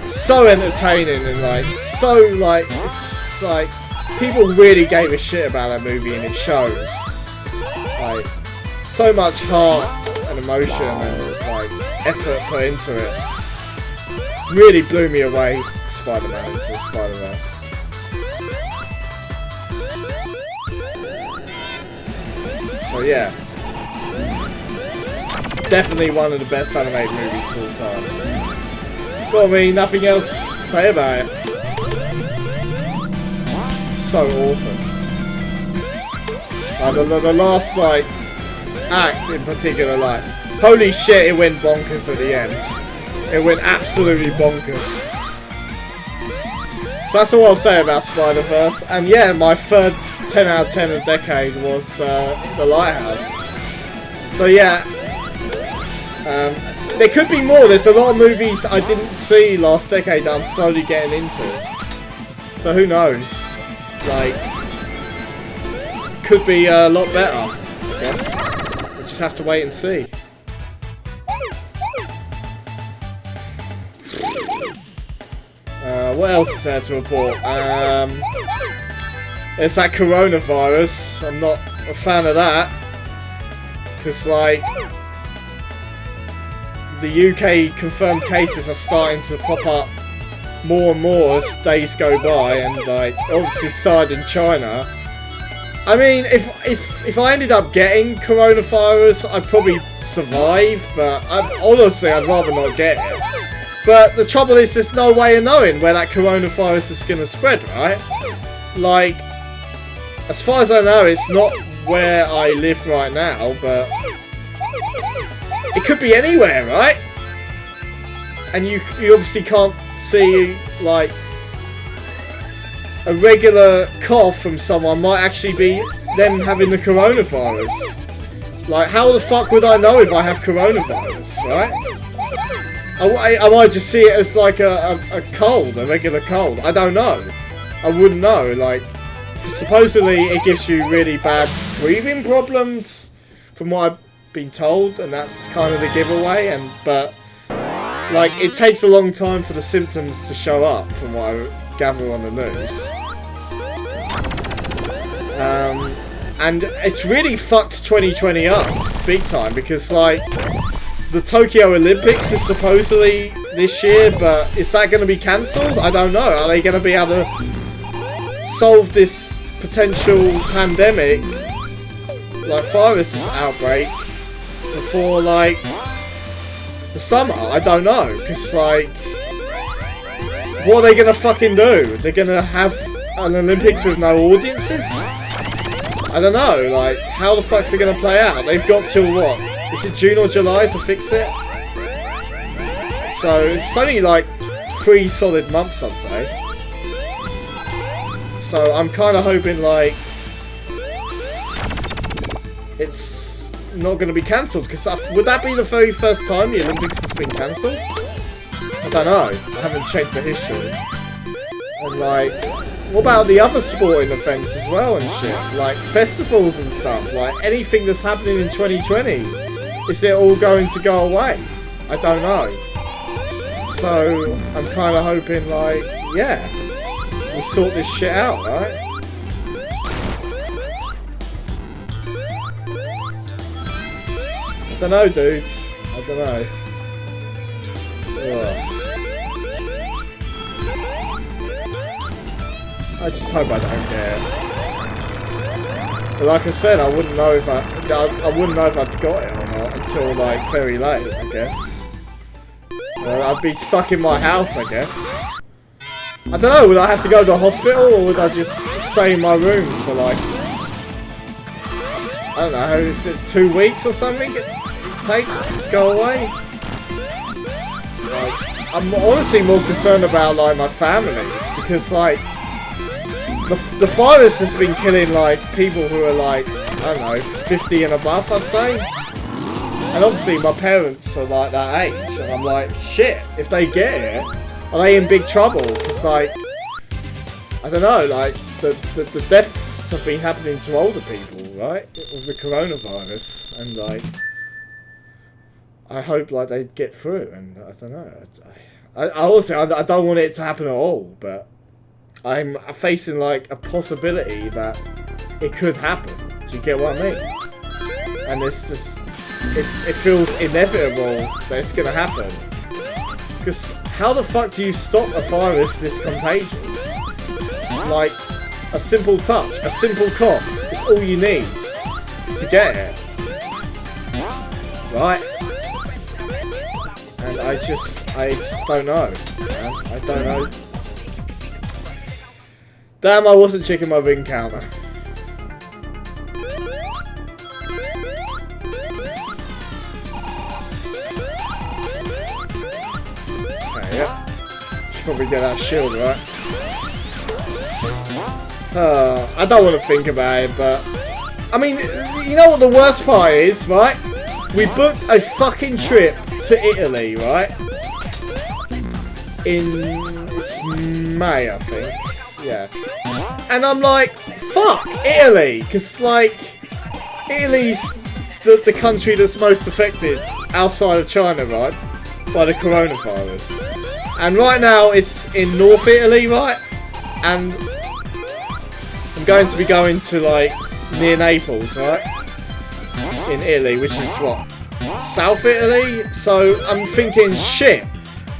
so entertaining, and like so like, it's like people really gave a shit about that movie, and it shows. Like, so much heart and emotion and like effort put into it. Really blew me away, Spider-Man into Spider-Verse. So yeah, definitely one of the best animated movies of all time. Got me, nothing else to say about it. So awesome. The last like act in particular, like, holy shit, it went bonkers at the end. It went absolutely bonkers. So that's all I'll say about Spider-Verse. And yeah, my third 10 out of 10 of the decade was The Lighthouse. So yeah, there could be more. There's a lot of movies I didn't see last decade that I'm slowly getting into. So who knows? Like, could be a lot better, I guess. We'll just have to wait and see. What else is there to report? There's that coronavirus. I'm not a fan of that. Because, like, the UK confirmed cases are starting to pop up more and more as days go by, and, like, obviously started in China. I mean, if I ended up getting coronavirus, I'd probably survive, but honestly, I'd rather not get it. But the trouble is, there's no way of knowing where that coronavirus is going to spread, right? Like, as far as I know, it's not where I live right now, but it could be anywhere, right? And you obviously can't see, like, a regular cough from someone might actually be them having the coronavirus. Like, how the fuck would I know if I have coronavirus, right? I might just see it as like a cold, a regular cold. I don't know. I wouldn't know. Like, supposedly it gives you really bad breathing problems, from what I've been told, and that's kind of the giveaway. But like, it takes a long time for the symptoms to show up, from what I gather on the news. And it's really fucked 2020 up big time, because like, the Tokyo Olympics is supposedly this year, but is that going to be cancelled? I don't know. Are they going to be able to solve this potential pandemic, like virus outbreak, before like the summer? I don't know, because like, what are they going to fucking do? They're going to have an Olympics with no audiences? I don't know. Like, how the fuck's it going to play out? They've got till what? Is it June or July to fix it? So it's only like 3 solid months, I'd say. So I'm kind of hoping like it's not going to be cancelled, because would that be the very first time the Olympics has been cancelled? I don't know. I haven't checked the history. And like, what about the other sporting events as well and shit? Like festivals and stuff. Like anything that's happening in 2020. Is it all going to go away? I don't know. So I'm kind of hoping like, yeah, we sort this shit out, right? I don't know, dudes. I don't know. Ugh. I just hope I don't care. But like I said, I wouldn't know if I wouldn't know if I'd got it or not until like very late, I guess. I'd be stuck in my house, I guess. I don't know, would I have to go to the hospital, or would I just stay in my room for like, I don't know, is it 2 weeks or something it takes to go away? Like, I'm honestly more concerned about like my family, because like, the virus has been killing like people who are like I don't know, 50 and above, I'd say. And obviously my parents are like that age, and I'm like, shit, if they get it, are they in big trouble? Because, like, I don't know, like, the deaths have been happening to older people, right? With the coronavirus, and, like, I hope, like, they get through, and I don't know. I don't want it to happen at all, but I'm facing, like, a possibility that it could happen. Do you get what I mean? And it's just, it feels inevitable that it's gonna happen. Because how the fuck do you stop a virus this contagious? Like, a simple touch, a simple cough, is all you need to get it. Right? And I just don't know, man. I don't know. Damn, I wasn't checking my ring counter. Okay, yep. Should probably get that shield, right? I don't want to think about it, but... I mean, you know what the worst part is, right? We booked a fucking trip to Italy, right? It's May, I think. Yeah. And I'm like, fuck, Italy! Because, like, Italy's the country that's most affected outside of China, right? By the coronavirus. And right now, it's in North Italy, right? And I'm going to be going to, like, near Naples, right? In Italy, which is what? South Italy? So I'm thinking, shit,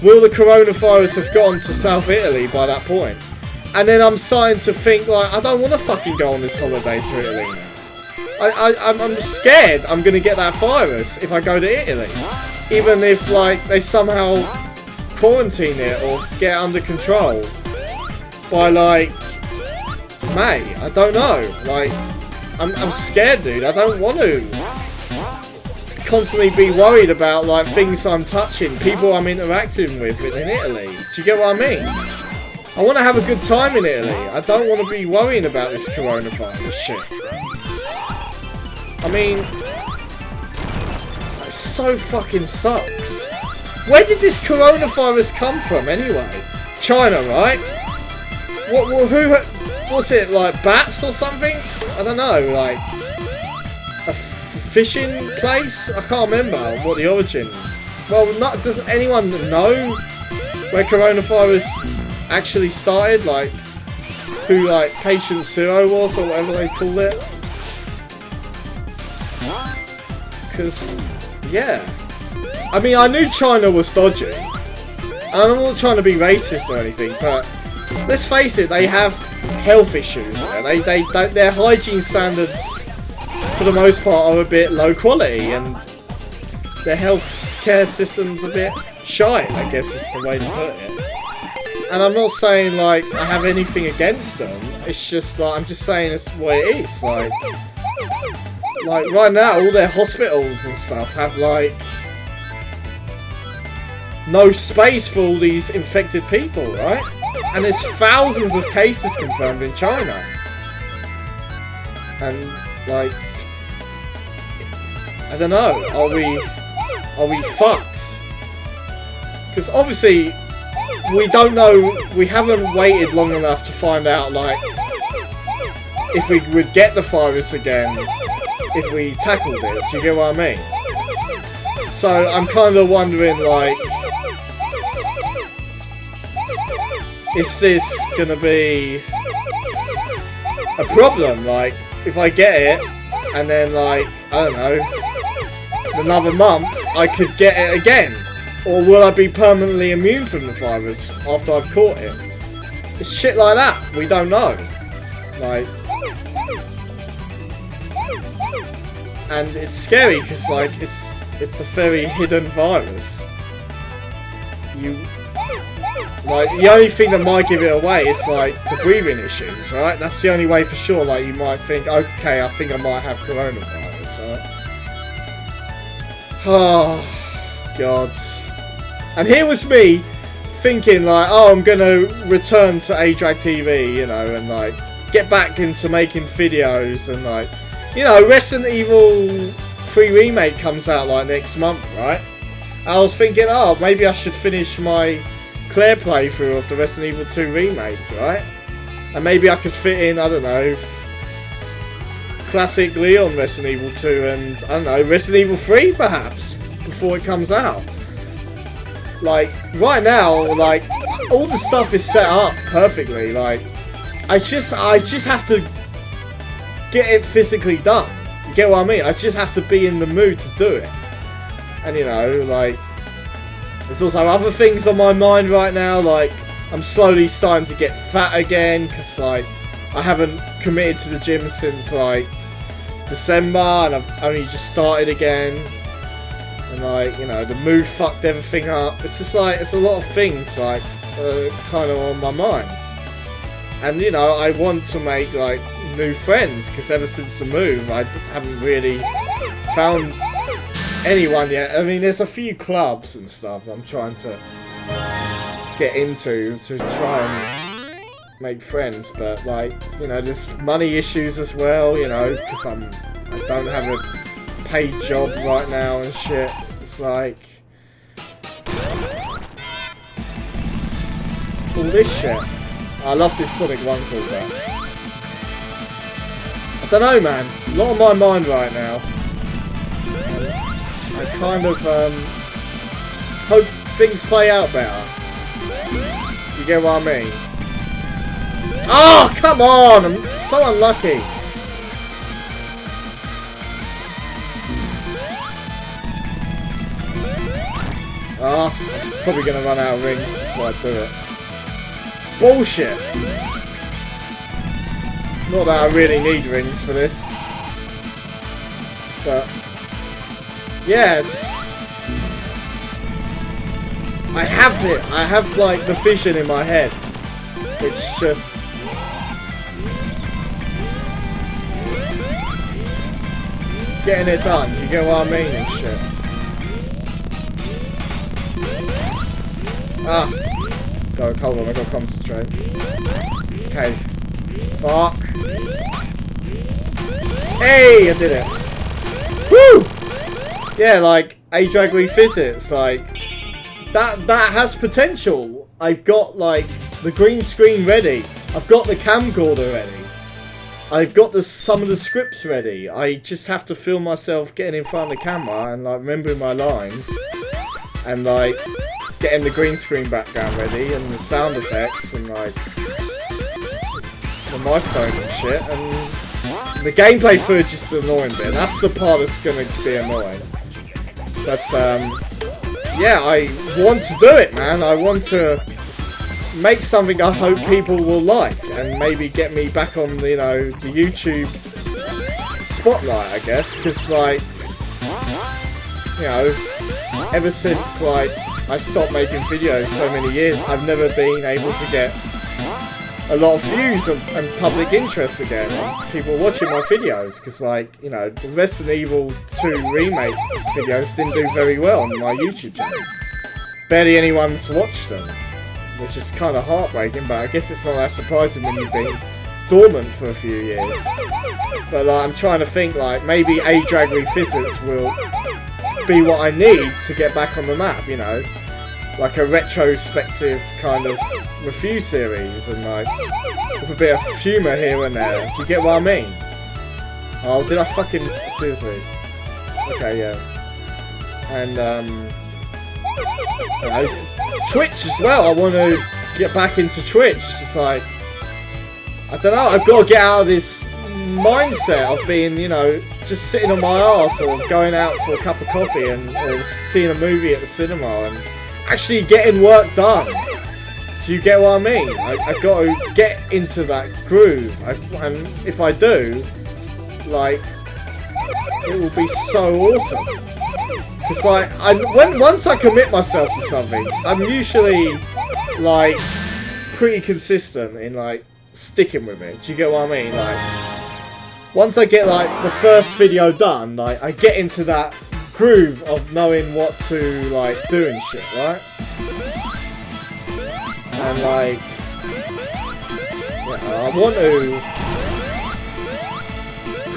will the coronavirus have gone to South Italy by that point? And then I'm starting to think, like, I don't want to fucking go on this holiday to Italy now. I'm scared I'm going to get that virus if I go to Italy. Even if, like, they somehow quarantine it or get it under control by, like, May. I don't know. Like, I'm scared, dude. I don't want to constantly be worried about, like, things I'm touching, people I'm interacting with in Italy. Do you get what I mean? I want to have a good time in Italy. I don't want to be worrying about this coronavirus shit. I mean, it so fucking sucks. Where did this coronavirus come from anyway? China, right? What's it, like bats or something? I don't know, like a fishing place? I can't remember what the origin. Well, does anyone know where coronavirus actually started? Like, who, like, Patient Zero was, or whatever they call it? Because, yeah. I mean, I knew China was dodgy. And I'm not trying to be racist or anything, but let's face it, they have health issues. Their hygiene standards, for the most part, are a bit low quality, and their health care system's a bit shite, I guess is the way to put it. And I'm not saying, like, I have anything against them. It's just, like, I'm just saying it's what it is. Like right now, all their hospitals and stuff have, like, no space for all these infected people, right? And there's thousands of cases confirmed in China. And, like, I don't know, are we fucked? Because obviously, we don't know, we haven't waited long enough to find out, like, if we would get the virus again, if we tackled it. Do you get what I mean? So I'm kind of wondering, like, is this gonna be a problem? Like, if I get it, and then, like, I don't know, in another month, I could get it again. Or will I be permanently immune from the virus after I've caught it? It's shit like that. We don't know. Like, and it's scary because, like, it's a very hidden virus. Like, the only thing that might give it away is, like, the breathing issues, right? That's the only way for sure. Like, you might think, okay, I think I might have coronavirus, right? Oh, God. And here was me thinking, like, oh, I'm gonna return to ADrag TV, you know, and, like, get back into making videos and, like, you know, Resident Evil 3 Remake comes out like next month, right? I was thinking, oh, maybe I should finish my Claire playthrough of the Resident Evil 2 Remake, right? And maybe I could fit in, I don't know, classic Leon Resident Evil 2 and, I don't know, Resident Evil 3 perhaps, before it comes out. Like, right now, like, all the stuff is set up perfectly, like, I just have to get it physically done. You get what I mean? I just have to be in the mood to do it. And, you know, like, there's also other things on my mind right now, like, I'm slowly starting to get fat again, because, like, I haven't committed to the gym since, like, December, and I've only just started again. And, like, you know, the move fucked everything up. It's just, like, it's a lot of things, like, kind of on my mind. And, you know, I want to make, like, new friends, because ever since the move, I haven't really found anyone yet. I mean, there's a few clubs and stuff I'm trying to get into to try and make friends, but, like, you know, there's money issues as well, you know, because I don't have a paid job right now and shit. It's like all this shit. I love this Sonic 1 callback. I don't know, man. A lot on my mind right now. I kind of hope things play out better. You get what I mean? Oh, come on! I'm so unlucky. Ah, I'm probably gonna run out of rings before I do it. Bullshit! Not that I really need rings for this. But yeah, I have it. I have, like, the vision in my head. It's just getting it done. You get what I mean and shit. Ah, hold on. I gotta concentrate. Okay. Fuck. Hey, I did it. Woo! Yeah, like, ADrag revisits, like, that has potential. I've got, like, the green screen ready. I've got the camcorder ready. I've got some of the scripts ready. I just have to film myself getting in front of the camera and, like, remembering my lines. And, like, getting the green screen background ready and the sound effects and, like, the microphone and shit. And the gameplay footage is the annoying bit. That's the part that's gonna be annoying. But, yeah, I want to do it, man. I want to make something I hope people will like and maybe get me back on, you know, the YouTube spotlight, I guess. Because, like, you know, ever since, like, I stopped making videos so many years, I've never been able to get a lot of views and public interest again. And people watching my videos, because, like, you know, the Resident Evil 2 Remake videos didn't do very well on my YouTube channel. Barely anyone's watched them, which is kind of heartbreaking, but I guess it's not that surprising when you've been dormant for a few years. But, like, I'm trying to think, like, maybe ADrag revisits will be what I need to get back on the map, you know? Like a retrospective kind of review series, and, like, with a bit of humour here and there. Do you get what I mean? Oh, did I fucking... seriously? Okay, yeah. And, you know, Twitch as well. I want to get back into Twitch. It's just like, I don't know, I've got to get out of this mindset of being, you know, just sitting on my arse or going out for a cup of coffee or seeing a movie at the cinema and actually getting work done. So you get what I mean? I've got to get into that groove, and if I do, like, it will be so awesome. It's like, once I commit myself to something, I'm usually, like, pretty consistent in, like, sticking with it. Do you get what I mean? Like, once I get, like, the first video done, like, I get into that groove of knowing what to, like, do and shit, right? And, like, you know, I want to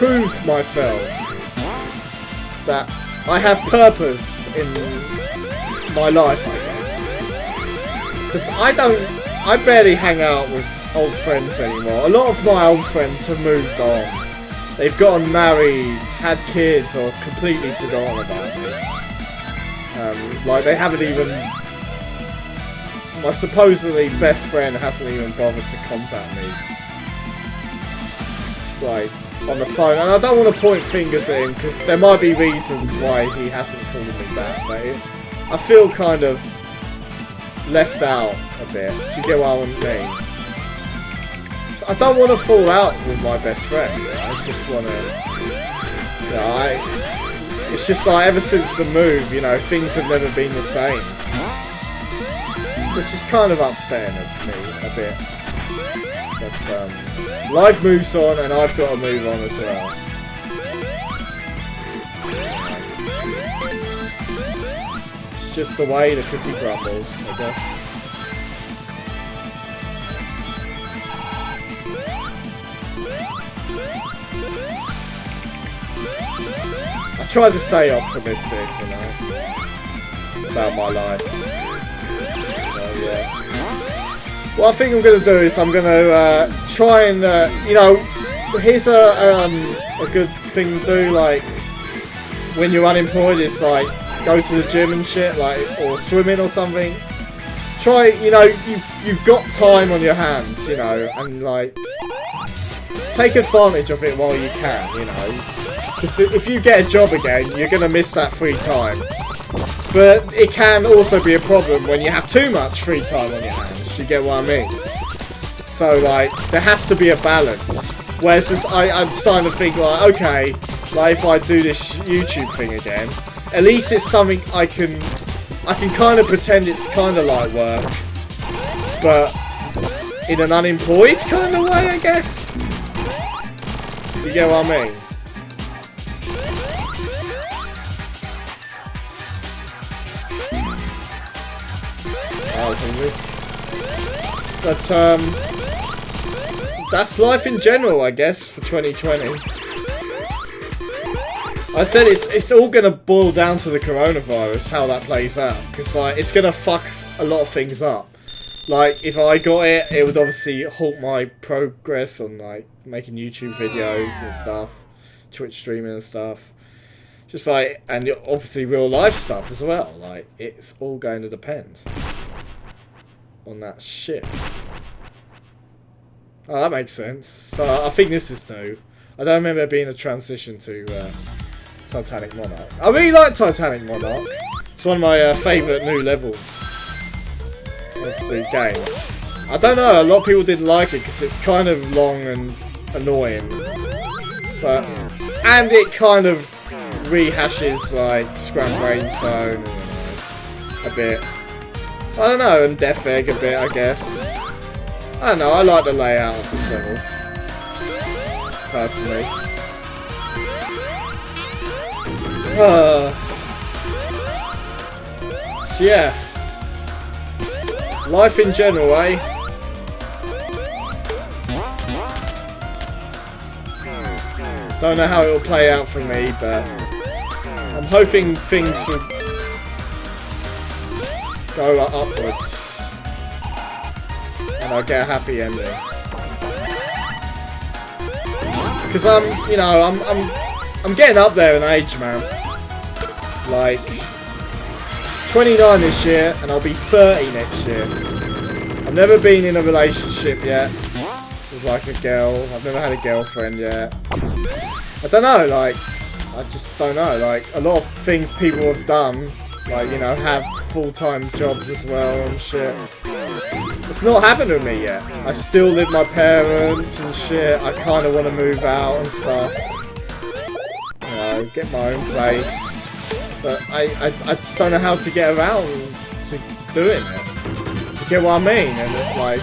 prove myself that I have purpose in my life, I guess. Because I barely hang out with old friends anymore. A lot of my old friends have moved on. They've gotten married, had kids, or completely forgotten about me. Like, they haven't even... My supposedly best friend hasn't even bothered to contact me. Like, on the phone. And I don't want to point fingers at him, because there might be reasons why he hasn't called me back. But I feel kind of left out a bit. Do you get what I mean? So I don't want to fall out with my best friend. I just want to... You know, it's just like, ever since the move, you know, things have never been the same. This is kind of upsetting me a bit. But life moves on and I've got to move on as well. It's just the way the cookie crumbles, I guess. I try to stay optimistic, you know, about my life. Yeah. What I think I'm going to do is I'm going to try and, you know, here's a good thing to do, like, when you're unemployed, is like, go to the gym and shit, like, or swimming or something. Try, you know, you've got time on your hands, you know, and, like, take advantage of it while you can, you know. Because if you get a job again, you're going to miss that free time. But it can also be a problem when you have too much free time on your hands. You get what I mean? So, like, there has to be a balance. Whereas I'm starting to think, like, okay, like, if I do this YouTube thing again, at least it's something I can kind of pretend it's kind of like work, but in an unemployed kind of way, I guess. You get what I mean? But that's life in general, I guess, for 2020. I said it's all gonna boil down to the coronavirus, how that plays out, because like it's gonna fuck a lot of things up. Like, if I got it, it would obviously halt my progress on like making YouTube videos and stuff, Twitch streaming and stuff. Just like, and obviously real life stuff as well. Like, it's all going to depend on that shit. Oh, that makes sense. So I think this is new. I don't remember there being a transition to Titanic Monarch. I really like Titanic Monarch. It's one of my favourite new levels of the game. I don't know, a lot of people didn't like it because it's kind of long and annoying. But, and it kind of rehashes like Scram Brain Zone and, a bit. I don't know, and Death Egg a bit, I guess. I don't know, I like the layout of this level. Personally. So yeah. Life in general, eh? Don't know how it will play out for me, but I'm hoping things will go upwards and I'll get a happy ending. Because you know, I'm getting up there in age, man. Like 29 this year, and I'll be 30 next year. I've never been in a relationship yet with like a girl. I've never had a girlfriend yet. I don't know, like, I just don't know. Like, a lot of things people have done, like, you know, have full-time jobs as well and shit. It's not happened to me yet. I still live with my parents and shit. I kind of want to move out and stuff. You know, get my own place. But I just don't know how to get around to doing it. You get what I mean? And it's like,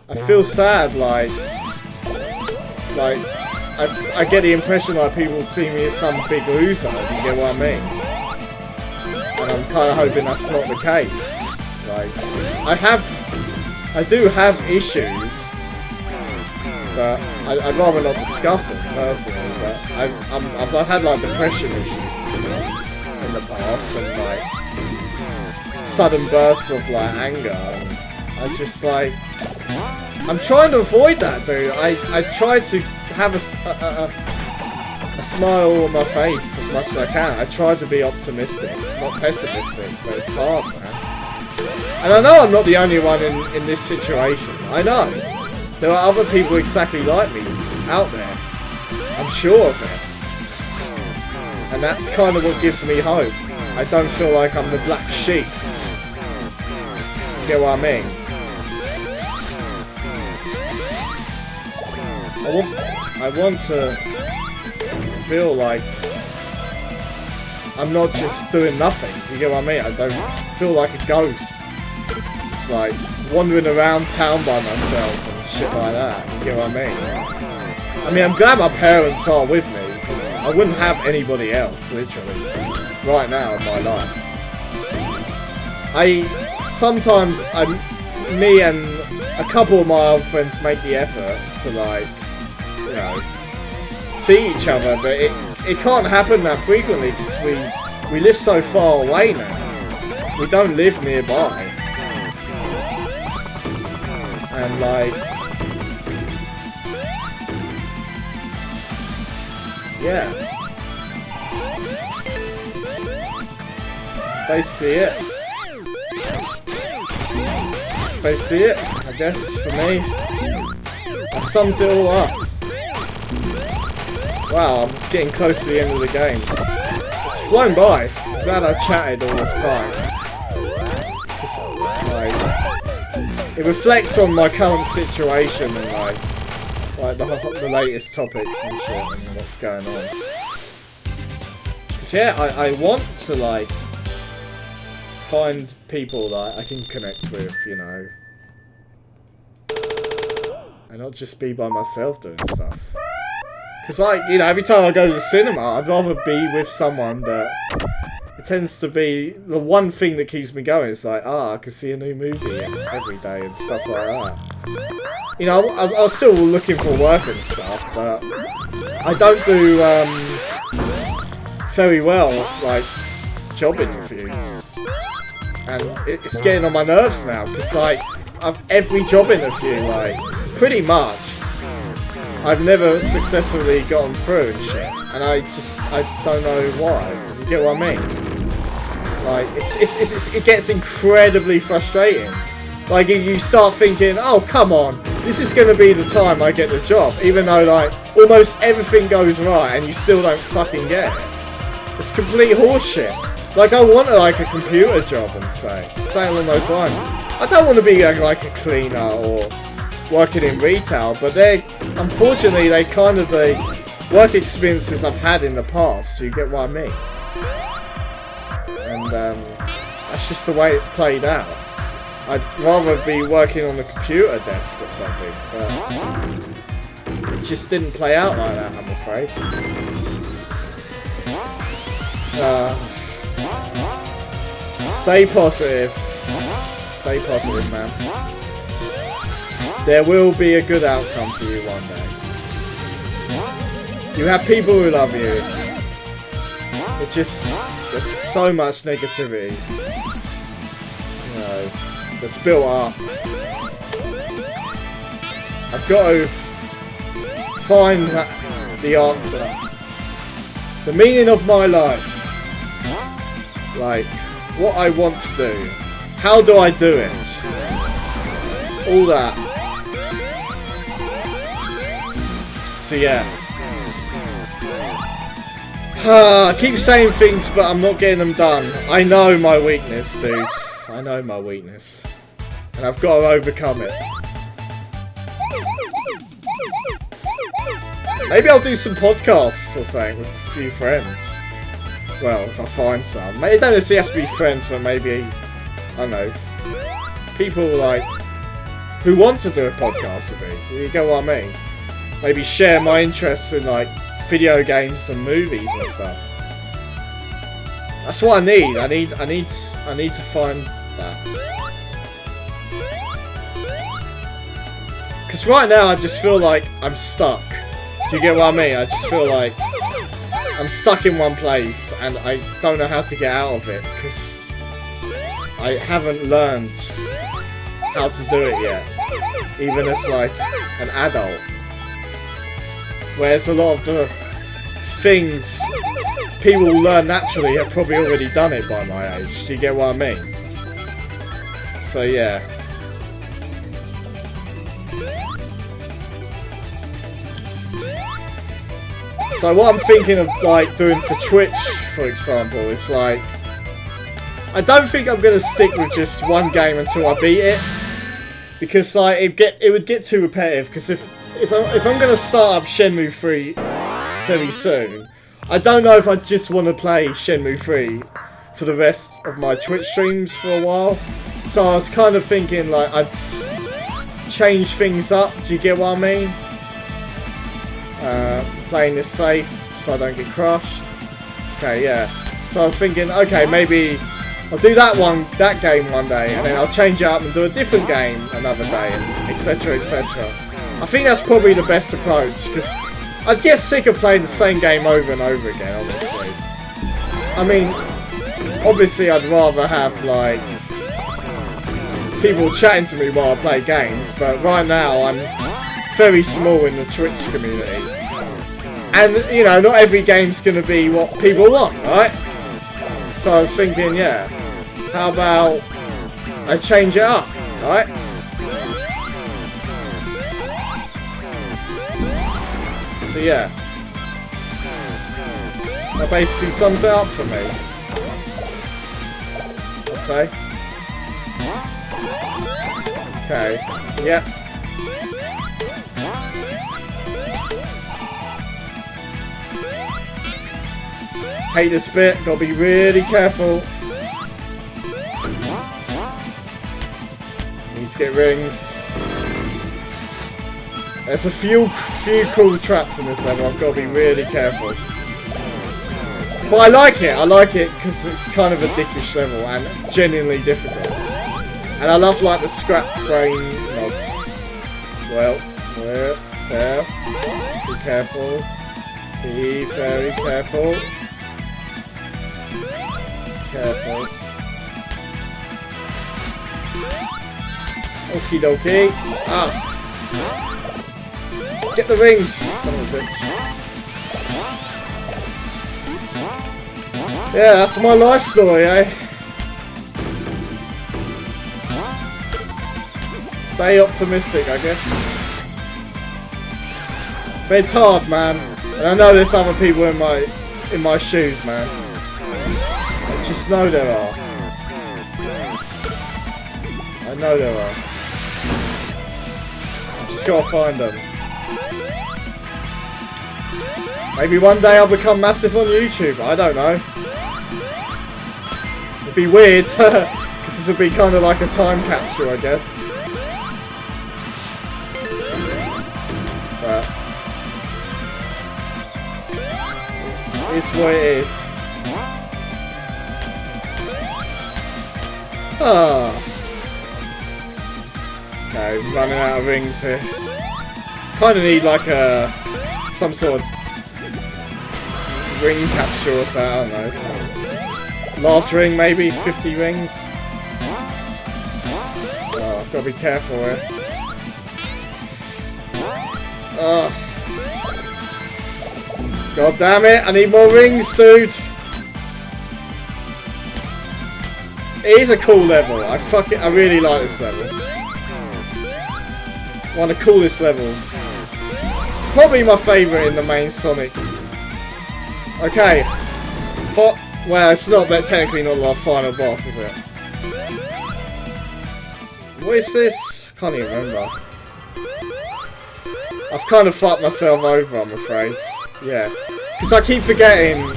I feel sad, like I get the impression like people see me as some big loser, if you get what I mean? And I'm kind of hoping that's not the case. Like, I do have issues, but I'd rather not discuss it personally. But I've had like depression issues and stuff in the past, and like sudden bursts of like anger. And I just like I'm trying to avoid that, dude. I try to have a smile on my face as much as I can. I try to be optimistic, not pessimistic, but it's hard, man. And I know I'm not the only one in this situation. I know. There are other people exactly like me out there. I'm sure of it. And that's kind of what gives me hope. I don't feel like I'm the black sheep. You get what I mean? I want to feel like I'm not just doing nothing. You get what I mean? I don't feel like a ghost. It's like wandering around town by myself and shit like that. You get what I mean? I'm glad my parents are with me, because I wouldn't have anybody else, literally, right now in my life. Sometimes me and a couple of my other friends make the effort to like, you know, see each other, but it can't happen that frequently because we live so far away now. We don't live nearby. And like, yeah, basically it. That's basically it, I guess, for me. That sums it all up. Wow, I'm getting close to the end of the game. It's flown by. I'm glad I chatted all this time. Just, like, it reflects on my current situation and like the latest topics and shit and what's going on. Cause yeah, I want to like find people that I can connect with, you know, and not just be by myself doing stuff. Because, like, you know, every time I go to the cinema, I'd rather be with someone, but it tends to be the one thing that keeps me going. It's like, I can see a new movie every day and stuff like that. You know, I'm still looking for work and stuff, but I don't do very well, like, job interviews. And it's getting on my nerves now, because, like, every job interview, like, pretty much, I've never successfully gotten through and shit, and I don't know why. You get what I mean? Like, it gets incredibly frustrating. Like, you start thinking, oh, come on, this is going to be the time I get the job, even though, like, almost everything goes right and you still don't fucking get it. It's complete horseshit. Like, I want, like, a computer job and say along those lines. I don't want to be, like a cleaner or working in retail, but unfortunately, they kind of the work experiences I've had in the past. You get what I mean? And that's just the way it's played out. I'd rather be working on the computer desk or something, but it just didn't play out like that, I'm afraid. Stay positive. Stay positive, man. There will be a good outcome for you one day. You have people who love you. It just, there's so much negativity, you know, that's built up. I've got to find the answer. The meaning of my life. Like, what I want to do. How do I do it? All that. So yeah. I keep saying things, but I'm not getting them done. I know my weakness, dude. I know my weakness. And I've got to overcome it. Maybe I'll do some podcasts or something with a few friends. Well, if I find some. It don't necessarily have to be friends, but maybe, I don't know, people like, who want to do a podcast with me. You get what I mean? Maybe share my interests in like video games and movies and stuff. That's what I need. I need to find that. Because right now I just feel like I'm stuck. Do you get what I mean? I just feel like I'm stuck in one place and I don't know how to get out of it because I haven't learned how to do it yet, even as like an adult. Whereas a lot of the things people learn naturally have probably already done it by my age. Do you get what I mean? So yeah. So what I'm thinking of like doing for Twitch, for example, is like I don't think I'm gonna stick with just one game until I beat it, because like it would get too repetitive. Because if I'm gonna start up Shenmue 3 very soon, I don't know if I just want to play Shenmue 3 for the rest of my Twitch streams for a while. So I was kind of thinking like I'd change things up. Do you get what I mean? Playing this safe so I don't get crushed. Okay, yeah. So I was thinking, okay, maybe I'll do that game one day, and then I'll change it up and do a different game another day, and etc, etc. I think that's probably the best approach, because I'd get sick of playing the same game over and over again, honestly. I mean, obviously I'd rather have, like, people chatting to me while I play games, but right now I'm very small in the Twitch community. And, you know, not every game's going to be what people want, right? So I was thinking, yeah, how about I change it up, right? So yeah, that basically sums it up for me, I'd say. Okay, yep. Hate this bit, gotta be really careful. Need to get rings. There's a few cool traps in this level, I've got to be really careful. But I like it because it's kind of a dickish level and genuinely difficult. And I love like the scrap brain mods. Well, there. Be careful. Be very careful. Careful. Okie dokie. Ah. Get the rings, son of a bitch. Yeah, that's my life story, eh? Stay optimistic, I guess. But it's hard, man. And I know there's other people in my shoes, man. I just know there are. I know there are. I just gotta find them. Maybe one day I'll become massive on YouTube, I don't know. It'd be weird, because this would be kind of like a time capsule, I guess. But it's what it is. Ah. Okay, running out of rings here. Kind of need like some sort of ring capture or so, I don't know. Large ring maybe, 50 rings. Oh, I've got to be careful here. Oh. God damn it, I need more rings, dude. It is a cool level, I really like this level. One of the coolest levels. Probably my favourite in the main Sonic. Okay, well, it's not that technically not our final boss, is it? What is this? I can't even remember. I've kind of fucked myself over, I'm afraid. Yeah, because I keep forgetting.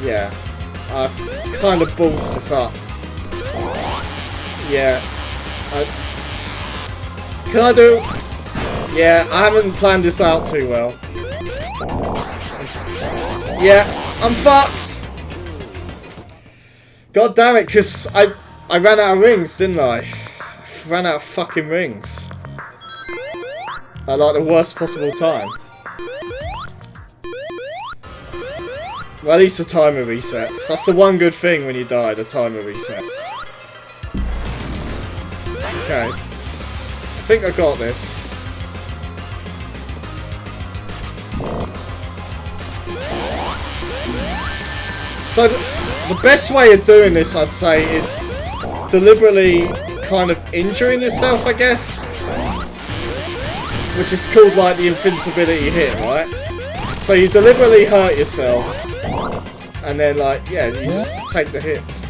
Yeah, I've kind of ballsed this up. Yeah, can I do? Yeah, I haven't planned this out too well. Yeah, I'm fucked! God damn it, because I ran out of rings, didn't I? ran out of fucking rings. At like the worst possible time. Well, at least the timer resets. That's the one good thing when you die, the timer resets. Okay. I think I got this. So the best way of doing this, I'd say, is deliberately kind of injuring yourself, I guess. Which is called like the invincibility hit, right? So you deliberately hurt yourself, and then like, yeah, you just take the hits.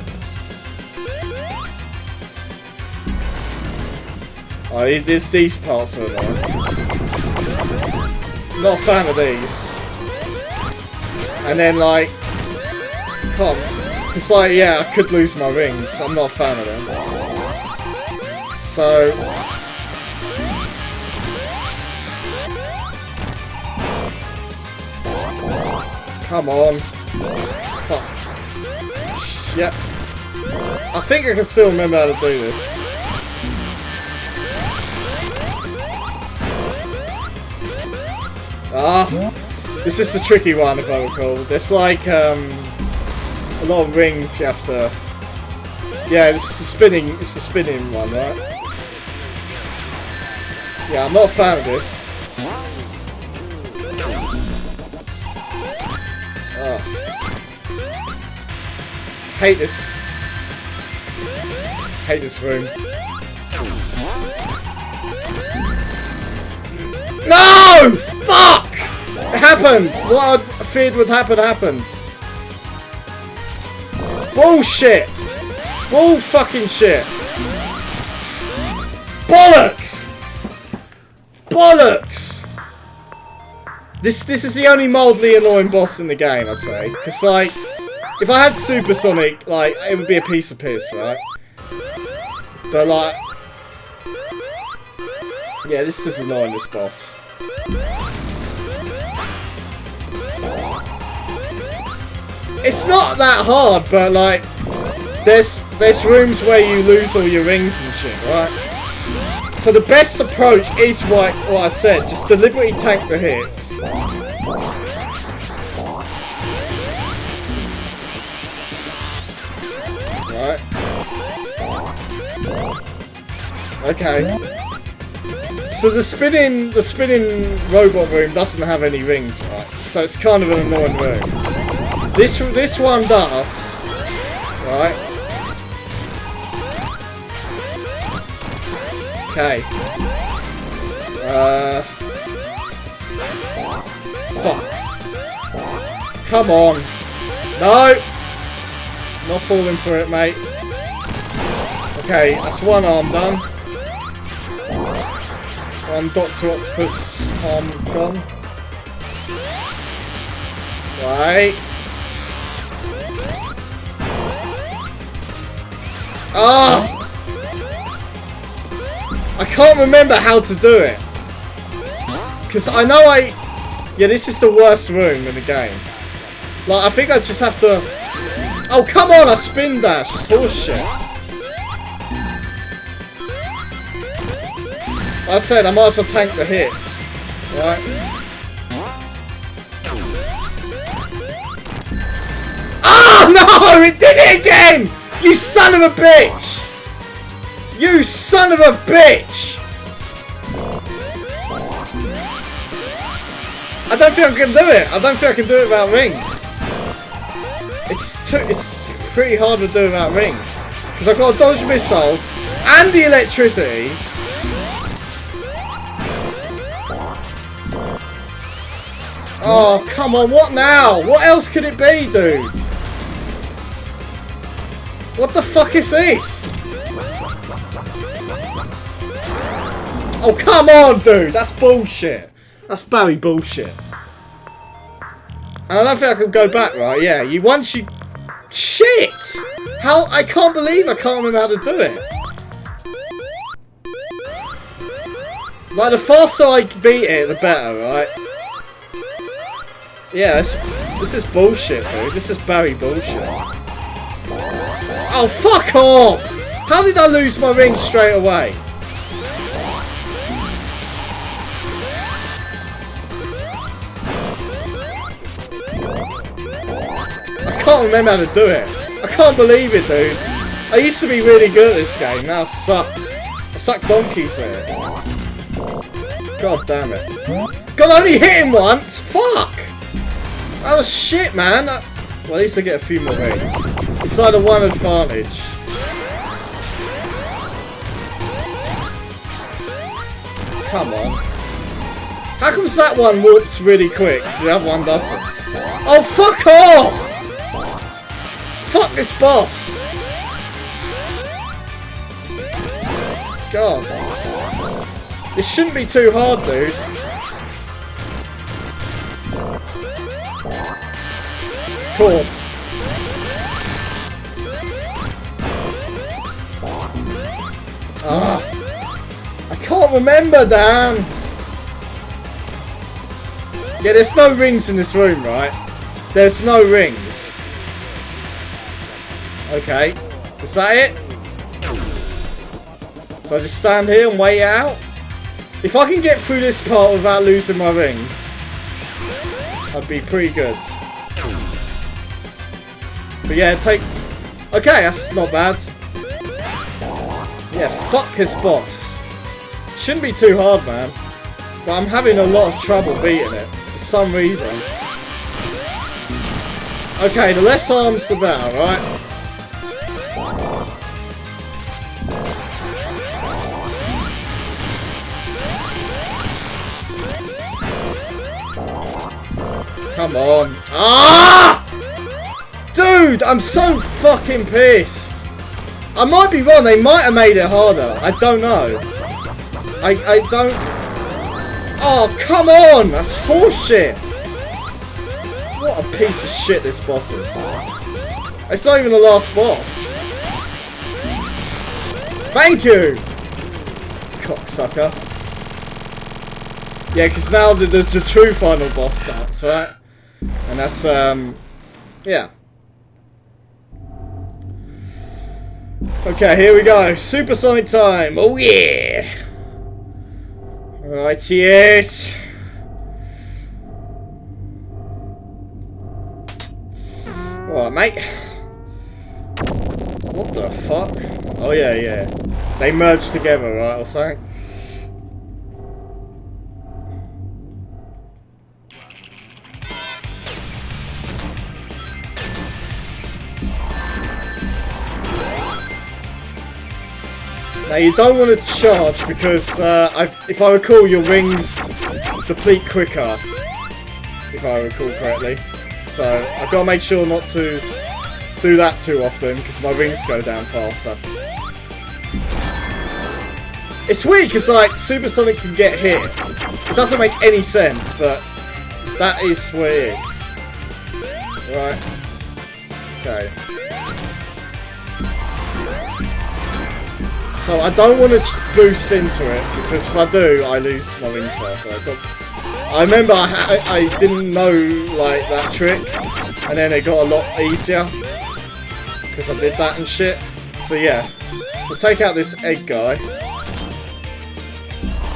Oh, there's these parts of it. Not a fan of these. And then like, come, it's like, yeah, I could lose my rings. I'm not a fan of them. So. Come on. Fuck. Yep. I think I can still remember how to do this. Ah. This is the tricky one, if I recall. There's like, a lot of rings you have to... Yeah, this is it's the spinning one, right? Yeah, I'm not a fan of this. Oh. Hate this. Hate this room. No! Fuck! It happened! What I feared would happen happened. Bullshit! Bull fucking shit! Bollocks! Bollocks! This is the only mildly annoying boss in the game, I'd say. Because, like, if I had Supersonic, like, it would be a piece of piss, right? But, like... Yeah, this is annoying, this boss. It's not that hard, but, like... There's rooms where you lose all your rings and shit, right? So the best approach is what I said. Just deliberately tank the hits. Right. Okay. So the spinning robot room doesn't have any rings, right? So it's kind of an annoying room. This one does. Right. Okay. Fuck. Come on. No! Not falling for it, mate. Okay, that's one arm done. One Dr. Octopus arm gone. Right. Ah! I can't remember how to do it. Because I know yeah, this is the worst room in the game. Like, I think I just have to... Oh, come on, I spin dash. It's horseshit. Like I said, I might as well tank the hits. Right? Oh, no! It did it again! You son of a bitch! You son of a bitch! I don't think I can do it. I don't think I can do it without rings. It's pretty hard to do without rings. Because I've got to dodge missiles and the electricity. Oh, come on. What now? What else could it be, dude? What the fuck is this? Oh, come on, dude. That's bullshit. That's Barry bullshit. And I don't think I can go back, right? Yeah, once you... Shit! How... I can't believe I can't remember how to do it. Like, the faster I beat it, the better, right? Yeah, this is bullshit, dude. This is Barry bullshit. Oh, fuck off! How did I lose my ring straight away? can't remember how to do it. I can't believe it, dude. I used to be really good at this game. Now I suck. I suck donkeys at it. God damn it. God, I only hit him once. Fuck. That was shit, man. Well, at least I get a few more rings. It's like a one advantage. Come on. How comes that one whoops really quick? The other one doesn't. Oh, fuck off! Fuck this boss. God. This shouldn't be too hard, dude. Of course. Ah. I can't remember, Dan. Yeah, there's no rings in this room, right? There's no rings. Okay. Is that it? Do I just stand here and wait it out? If I can get through this part without losing my rings, I'd be pretty good. But yeah, take... Okay, that's not bad. Yeah, fuck his boss. Shouldn't be too hard, man. But I'm having a lot of trouble beating it. For some reason. Okay, the less arms the better, right? Come on. Ah! Dude, I'm so fucking pissed. I might be wrong, they might have made it harder. I don't know. I don't... Oh, come on! That's horseshit! What a piece of shit this boss is. It's not even the last boss. Thank you! Cocksucker. Yeah, because now the true final boss starts, right? And that's, yeah. Okay, here we go. Supersonic time. Oh, yeah! Right, yes. Alright, mate. What the fuck? Oh, yeah, yeah. They merged together, right, or something? Now you don't want to charge because if I recall, your rings deplete quicker, if I recall correctly. So I've got to make sure not to do that too often because my rings go down faster. It's weird because like Supersonic can get hit. It doesn't make any sense, but that is what it is. Right. Okay. So I don't want to boost into it, because if I do, I lose my rings faster. I remember I didn't know like that trick, and then it got a lot easier, because I did that and shit. So yeah, we'll take out this egg guy.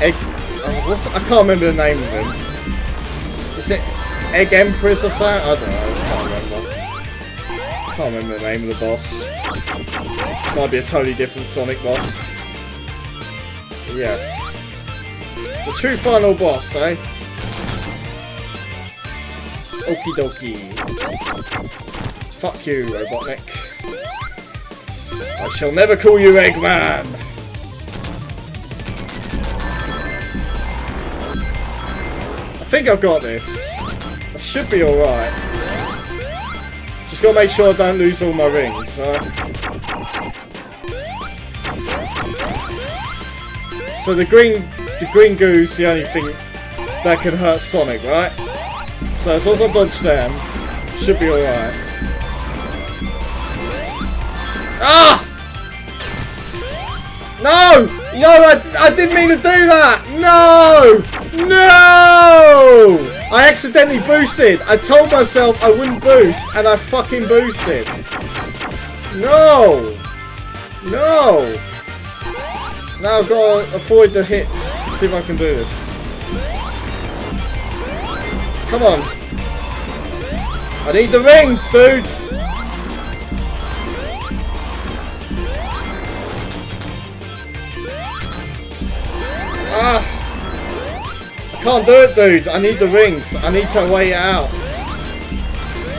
Egg... I can't remember the name of him. Is it Egg Empress or something? I don't know, I can't remember the name of the boss. Might be a totally different Sonic boss. But yeah. The true final boss, eh? Okie dokie. Fuck you, Robotnik. I shall never call you Eggman! I think I've got this. I should be alright. Just gotta make sure I don't lose all my rings, right? So the green goo's the only thing that can hurt Sonic, right? So as long as I dodge them, should be alright. Ah! No! No, I didn't mean to do that! No! No! I accidentally boosted. I told myself I wouldn't boost, and I fucking boosted. No! No! Now I've got to avoid the hits. See if I can do this. Come on. I need the rings, dude! Ah! I can't do it, dude. I need the rings. I need to wait it out.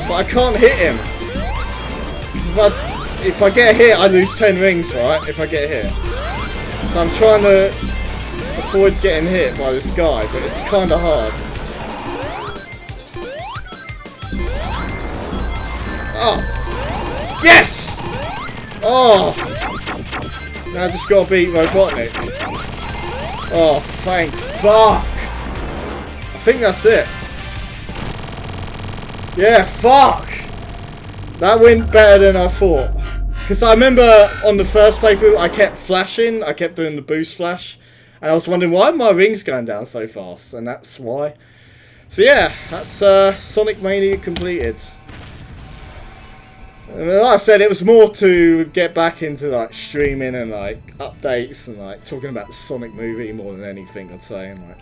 But I can't hit him. If I get hit, I lose 10 rings, right? If I get hit. So I'm trying to avoid getting hit by this guy, but it's kind of hard. Oh! Yes! Oh! Now I just gotta beat Robotnik. Oh, thank fuck! I think that's it. Yeah, fuck! That went better than I thought. Because I remember on the first playthrough I kept flashing, I kept doing the boost flash. And I was wondering why my rings going down so fast, and that's why. So yeah, that's Sonic Mania completed. And like I said, it was more to get back into like streaming and like updates and like talking about the Sonic movie more than anything, I'd say. And like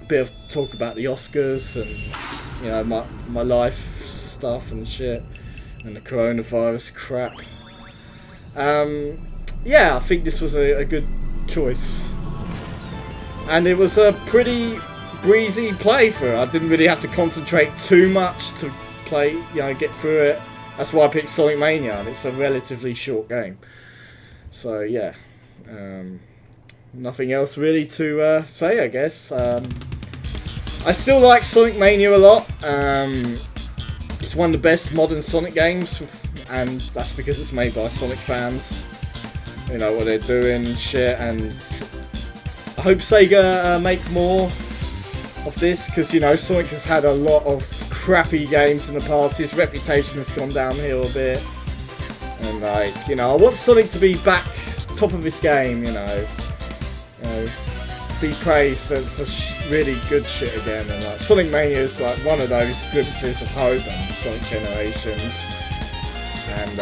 a bit of talk about the Oscars and, you know, my life stuff and shit. And the coronavirus crap. Yeah, I think this was a good choice. And it was a pretty breezy playthrough. I didn't really have to concentrate too much to play, you know, get through it. That's why I picked Sonic Mania, and it's a relatively short game. So yeah, nothing else really to say, I guess. I still like Sonic Mania a lot. It's one of the best modern Sonic games, and that's because it's made by Sonic fans. You know what they're doing and shit, and I hope Sega make more of this, because, you know, Sonic has had a lot of crappy games in the past. His reputation has gone downhill a bit, and like, you know, I want Sonic to be back top of his game, you know, be praised for really good shit again. And like Sonic Mania is like one of those glimpses of hope and Sonic Generations. And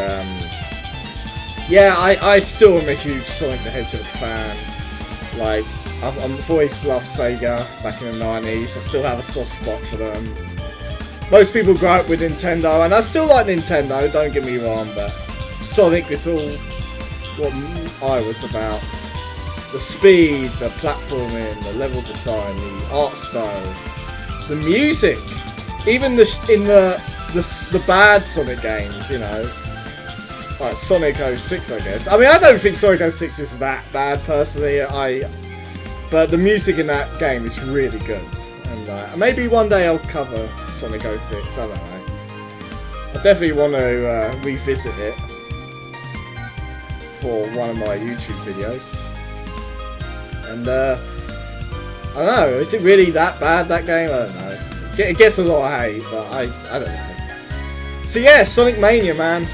yeah, I still am a huge Sonic the Hedgehog fan. Like, I've always loved Sega back in the 90s. I still have a soft spot for them. Most people grow up with Nintendo, and I still like Nintendo, don't get me wrong, but Sonic is all what I was about. The speed, the platforming, the level design, the art style, the music, even in the bad Sonic games, you know, like Sonic 06, I guess. I mean, I don't think Sonic 06 is that bad personally. But the music in that game is really good, and maybe one day I'll cover Sonic 06. I don't know. I definitely want to revisit it for one of my YouTube videos. And I don't know, is it really that bad, that game? I don't know. It gets a lot of hate, but I don't know. So yeah, Sonic Mania, man.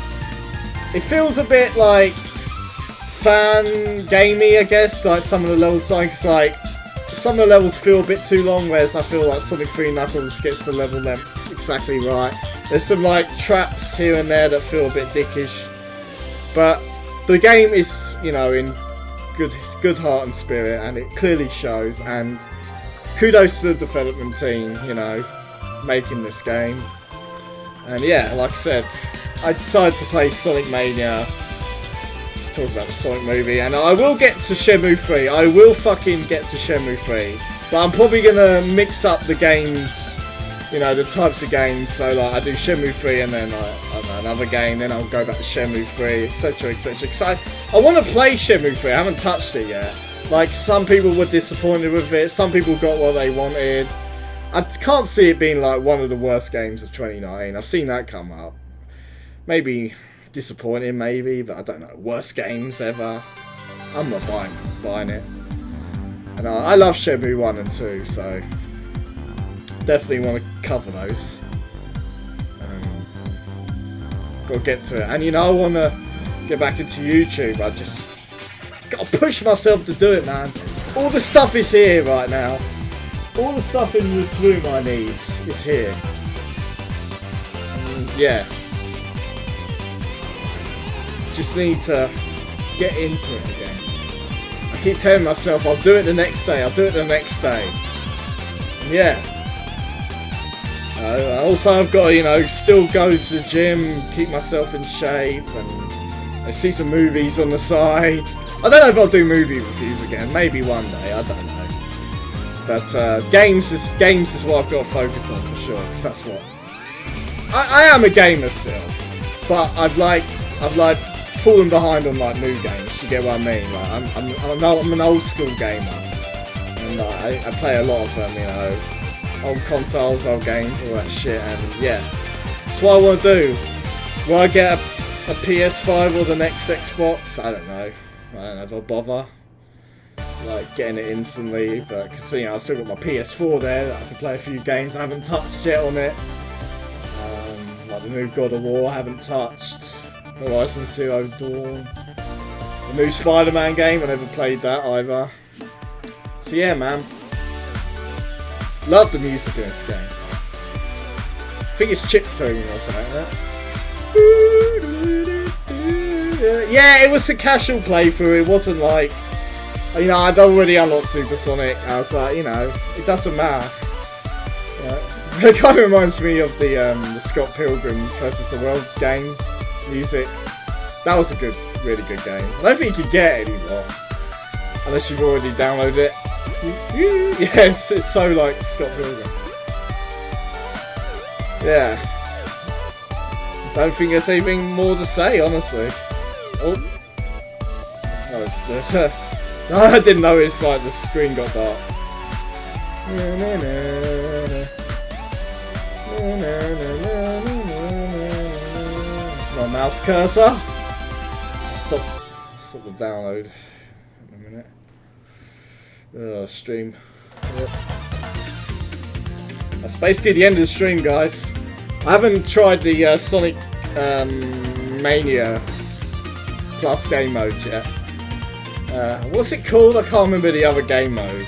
It feels a bit like fan gamey, I guess. Like some of the levels, some of the levels feel a bit too long, whereas I feel like Sonic 3 Knuckles gets the level length exactly right. There's some like traps here and there that feel a bit dickish, but the game is, you know, in good heart and spirit, and it clearly shows. And kudos to the development team, you know, making this game. And yeah, like I said, I decided to play Sonic Mania to talk about the Sonic movie, and I will get to Shenmue 3. I will fucking get to Shenmue 3, but I'm probably gonna mix up the games, you know, the types of games. So like I do Shenmue 3 and then I don't know, another game, then I'll go back to Shenmue 3, etc, etc. Because I want to play Shenmue 3. I haven't touched it yet. Like, some people were disappointed with it, some people got what they wanted. I can't see it being like one of the worst games of 2019. I've seen that come up. Maybe disappointing, maybe, but I don't know. Worst games ever. I'm not buying it. And I love Shenmue 1 and 2, so definitely want to cover those. Gotta get to it. And you know, I want to get back into YouTube. I just gotta push myself to do it, man. All the stuff is here right now. All the stuff in this room I need is here. Yeah. Just need to get into it again. I keep telling myself I'll do it the next day, I'll do it the next day. Yeah. Also, I've got to, you know, still go to the gym, keep myself in shape, and see some movies on the side. I don't know if I'll do movie reviews again, maybe one day, I don't know. But games is what I've got to focus on for sure, because that's what I am a gamer still. But I've fallen behind on like new games. You get what I mean? Like I'm an old school gamer, and I play a lot of them. You know, old consoles, old games, all that shit. And yeah, that's what I want to do. Will I get a PS5 or the next Xbox? I don't know. I don't ever bother like getting it instantly, but cause, you know, I've still got my PS4 there that I can play a few games I haven't touched yet on it. Like the new God of War I haven't touched. Horizon Zero Dawn. The new Spider-Man game, I never played that either. So yeah, man. Love the music in this game. I think it's chiptune or something like that. Yeah, it was a casual playthrough. It wasn't like, you know, I'd already unlocked Supersonic. I was like, you know, it doesn't matter. It kind of reminds me of the Scott Pilgrim versus the World game music. That was a really good game. I don't think you can get it anymore unless you've already downloaded it. Yes, it's so like Scott Pilgrim. Yeah. Don't think there's anything more to say, honestly. Oh. No, I didn't notice like the screen got dark. It's my mouse cursor. Stop the download in a minute. Stream. Yep. That's basically the end of the stream, guys. I haven't tried the Sonic Mania Plus game mode yet. What's it called? I can't remember the other game mode.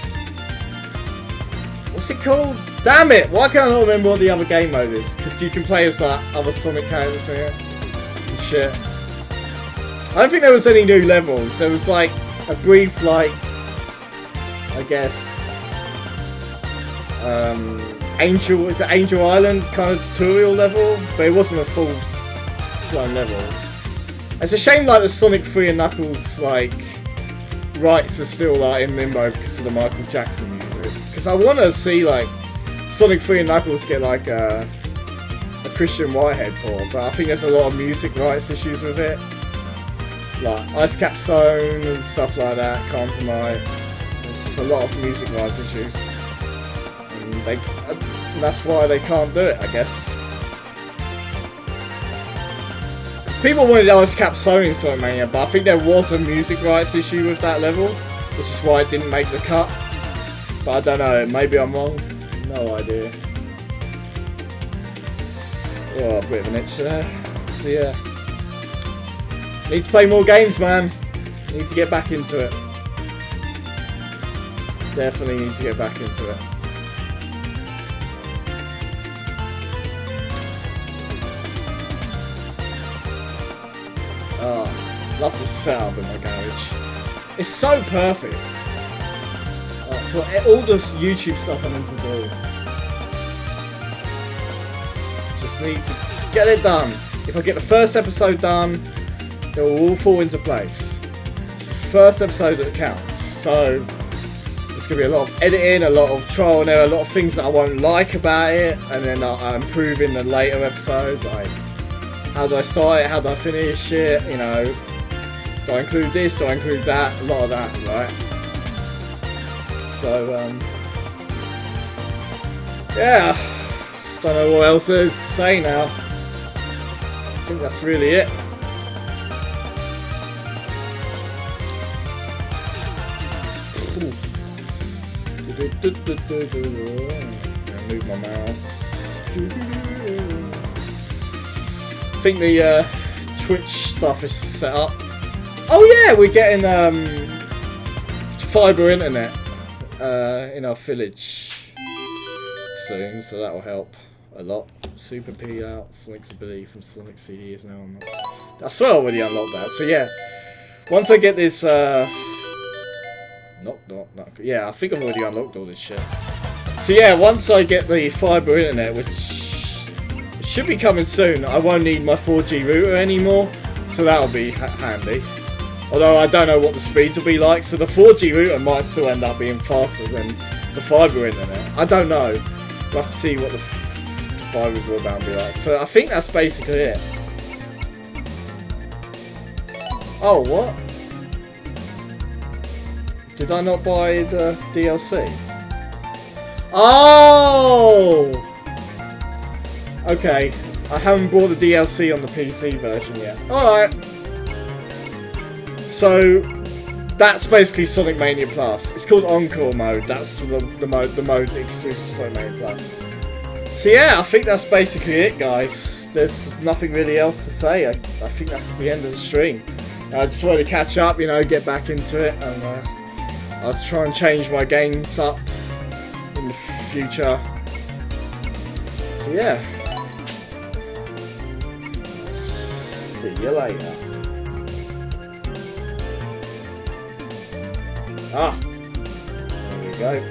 What's it called? Damn it! Why can't I not remember what the other game mode is? Because you can play as like other Sonic characters in it and shit. I don't think there was any new levels. There was like a brief, like, I guess, Angel Island kind of tutorial level, but it wasn't a full-blown level. It's a shame like the Sonic 3 and Knuckles like rights are still like in limbo because of the Michael Jackson music. Because I want to see like Sonic 3 and Knuckles get like a Christian Whitehead for, but I think there's a lot of music rights issues with it. Like Ice Cap Zone and stuff like that, Compromise. There's just a lot of music rights issues. And that's why they can't do it, I guess. Because people wanted Ice Cap Zone in Sonic Mania, but I think there was a music rights issue with that level, which is why it didn't make the cut. But I don't know, maybe I'm wrong. No idea. Oh, a bit of an itch there. So yeah. Need to play more games, man. Need to get back into it. Definitely need to get back into it. Oh, love this setup in my garage. It's so perfect. For all this YouTube stuff I need to do. Just need to get it done. If I get the first episode done, it will all fall into place. It's the first episode that counts. So there's going to be a lot of editing, a lot of trial and error, a lot of things that I won't like about it, and then I'll improve in the later episode. Like, how do I start it? How do I finish it? You know, do I include this? Do I include that? A lot of that, right? So, yeah, don't know what else there is to say now. I think that's really it. Move my mouse. I think the Twitch stuff is set up. Oh yeah, we're getting fibre internet in our village soon, so that will help a lot. Super P out, Sonic's ability from Sonic CD is now unlocked. I swear I already unlocked that. So yeah, once I get this knock. Yeah, I think I've already unlocked all this shit. So yeah, once I get the fibre internet, which should be coming soon, I won't need my 4G router anymore, so that'll be handy. Although I don't know what the speeds will be like, so the 4G router might still end up being faster than the fibre internet. I don't know. We'll have to see what the fibre broadband will be like. So I think that's basically it. Oh, what? Did I not buy the DLC? Oh! Okay. I haven't bought the DLC on the PC version yet. Alright. So, that's basically Sonic Mania Plus. It's called Encore Mode. That's the mode exclusive to Sonic Mania Plus. So yeah, I think that's basically it, guys. There's nothing really else to say. I think that's the end of the stream. I just wanted to catch up, you know, get back into it, and I'll try and change my games up in the future. So yeah. See you later. Ah, there we go.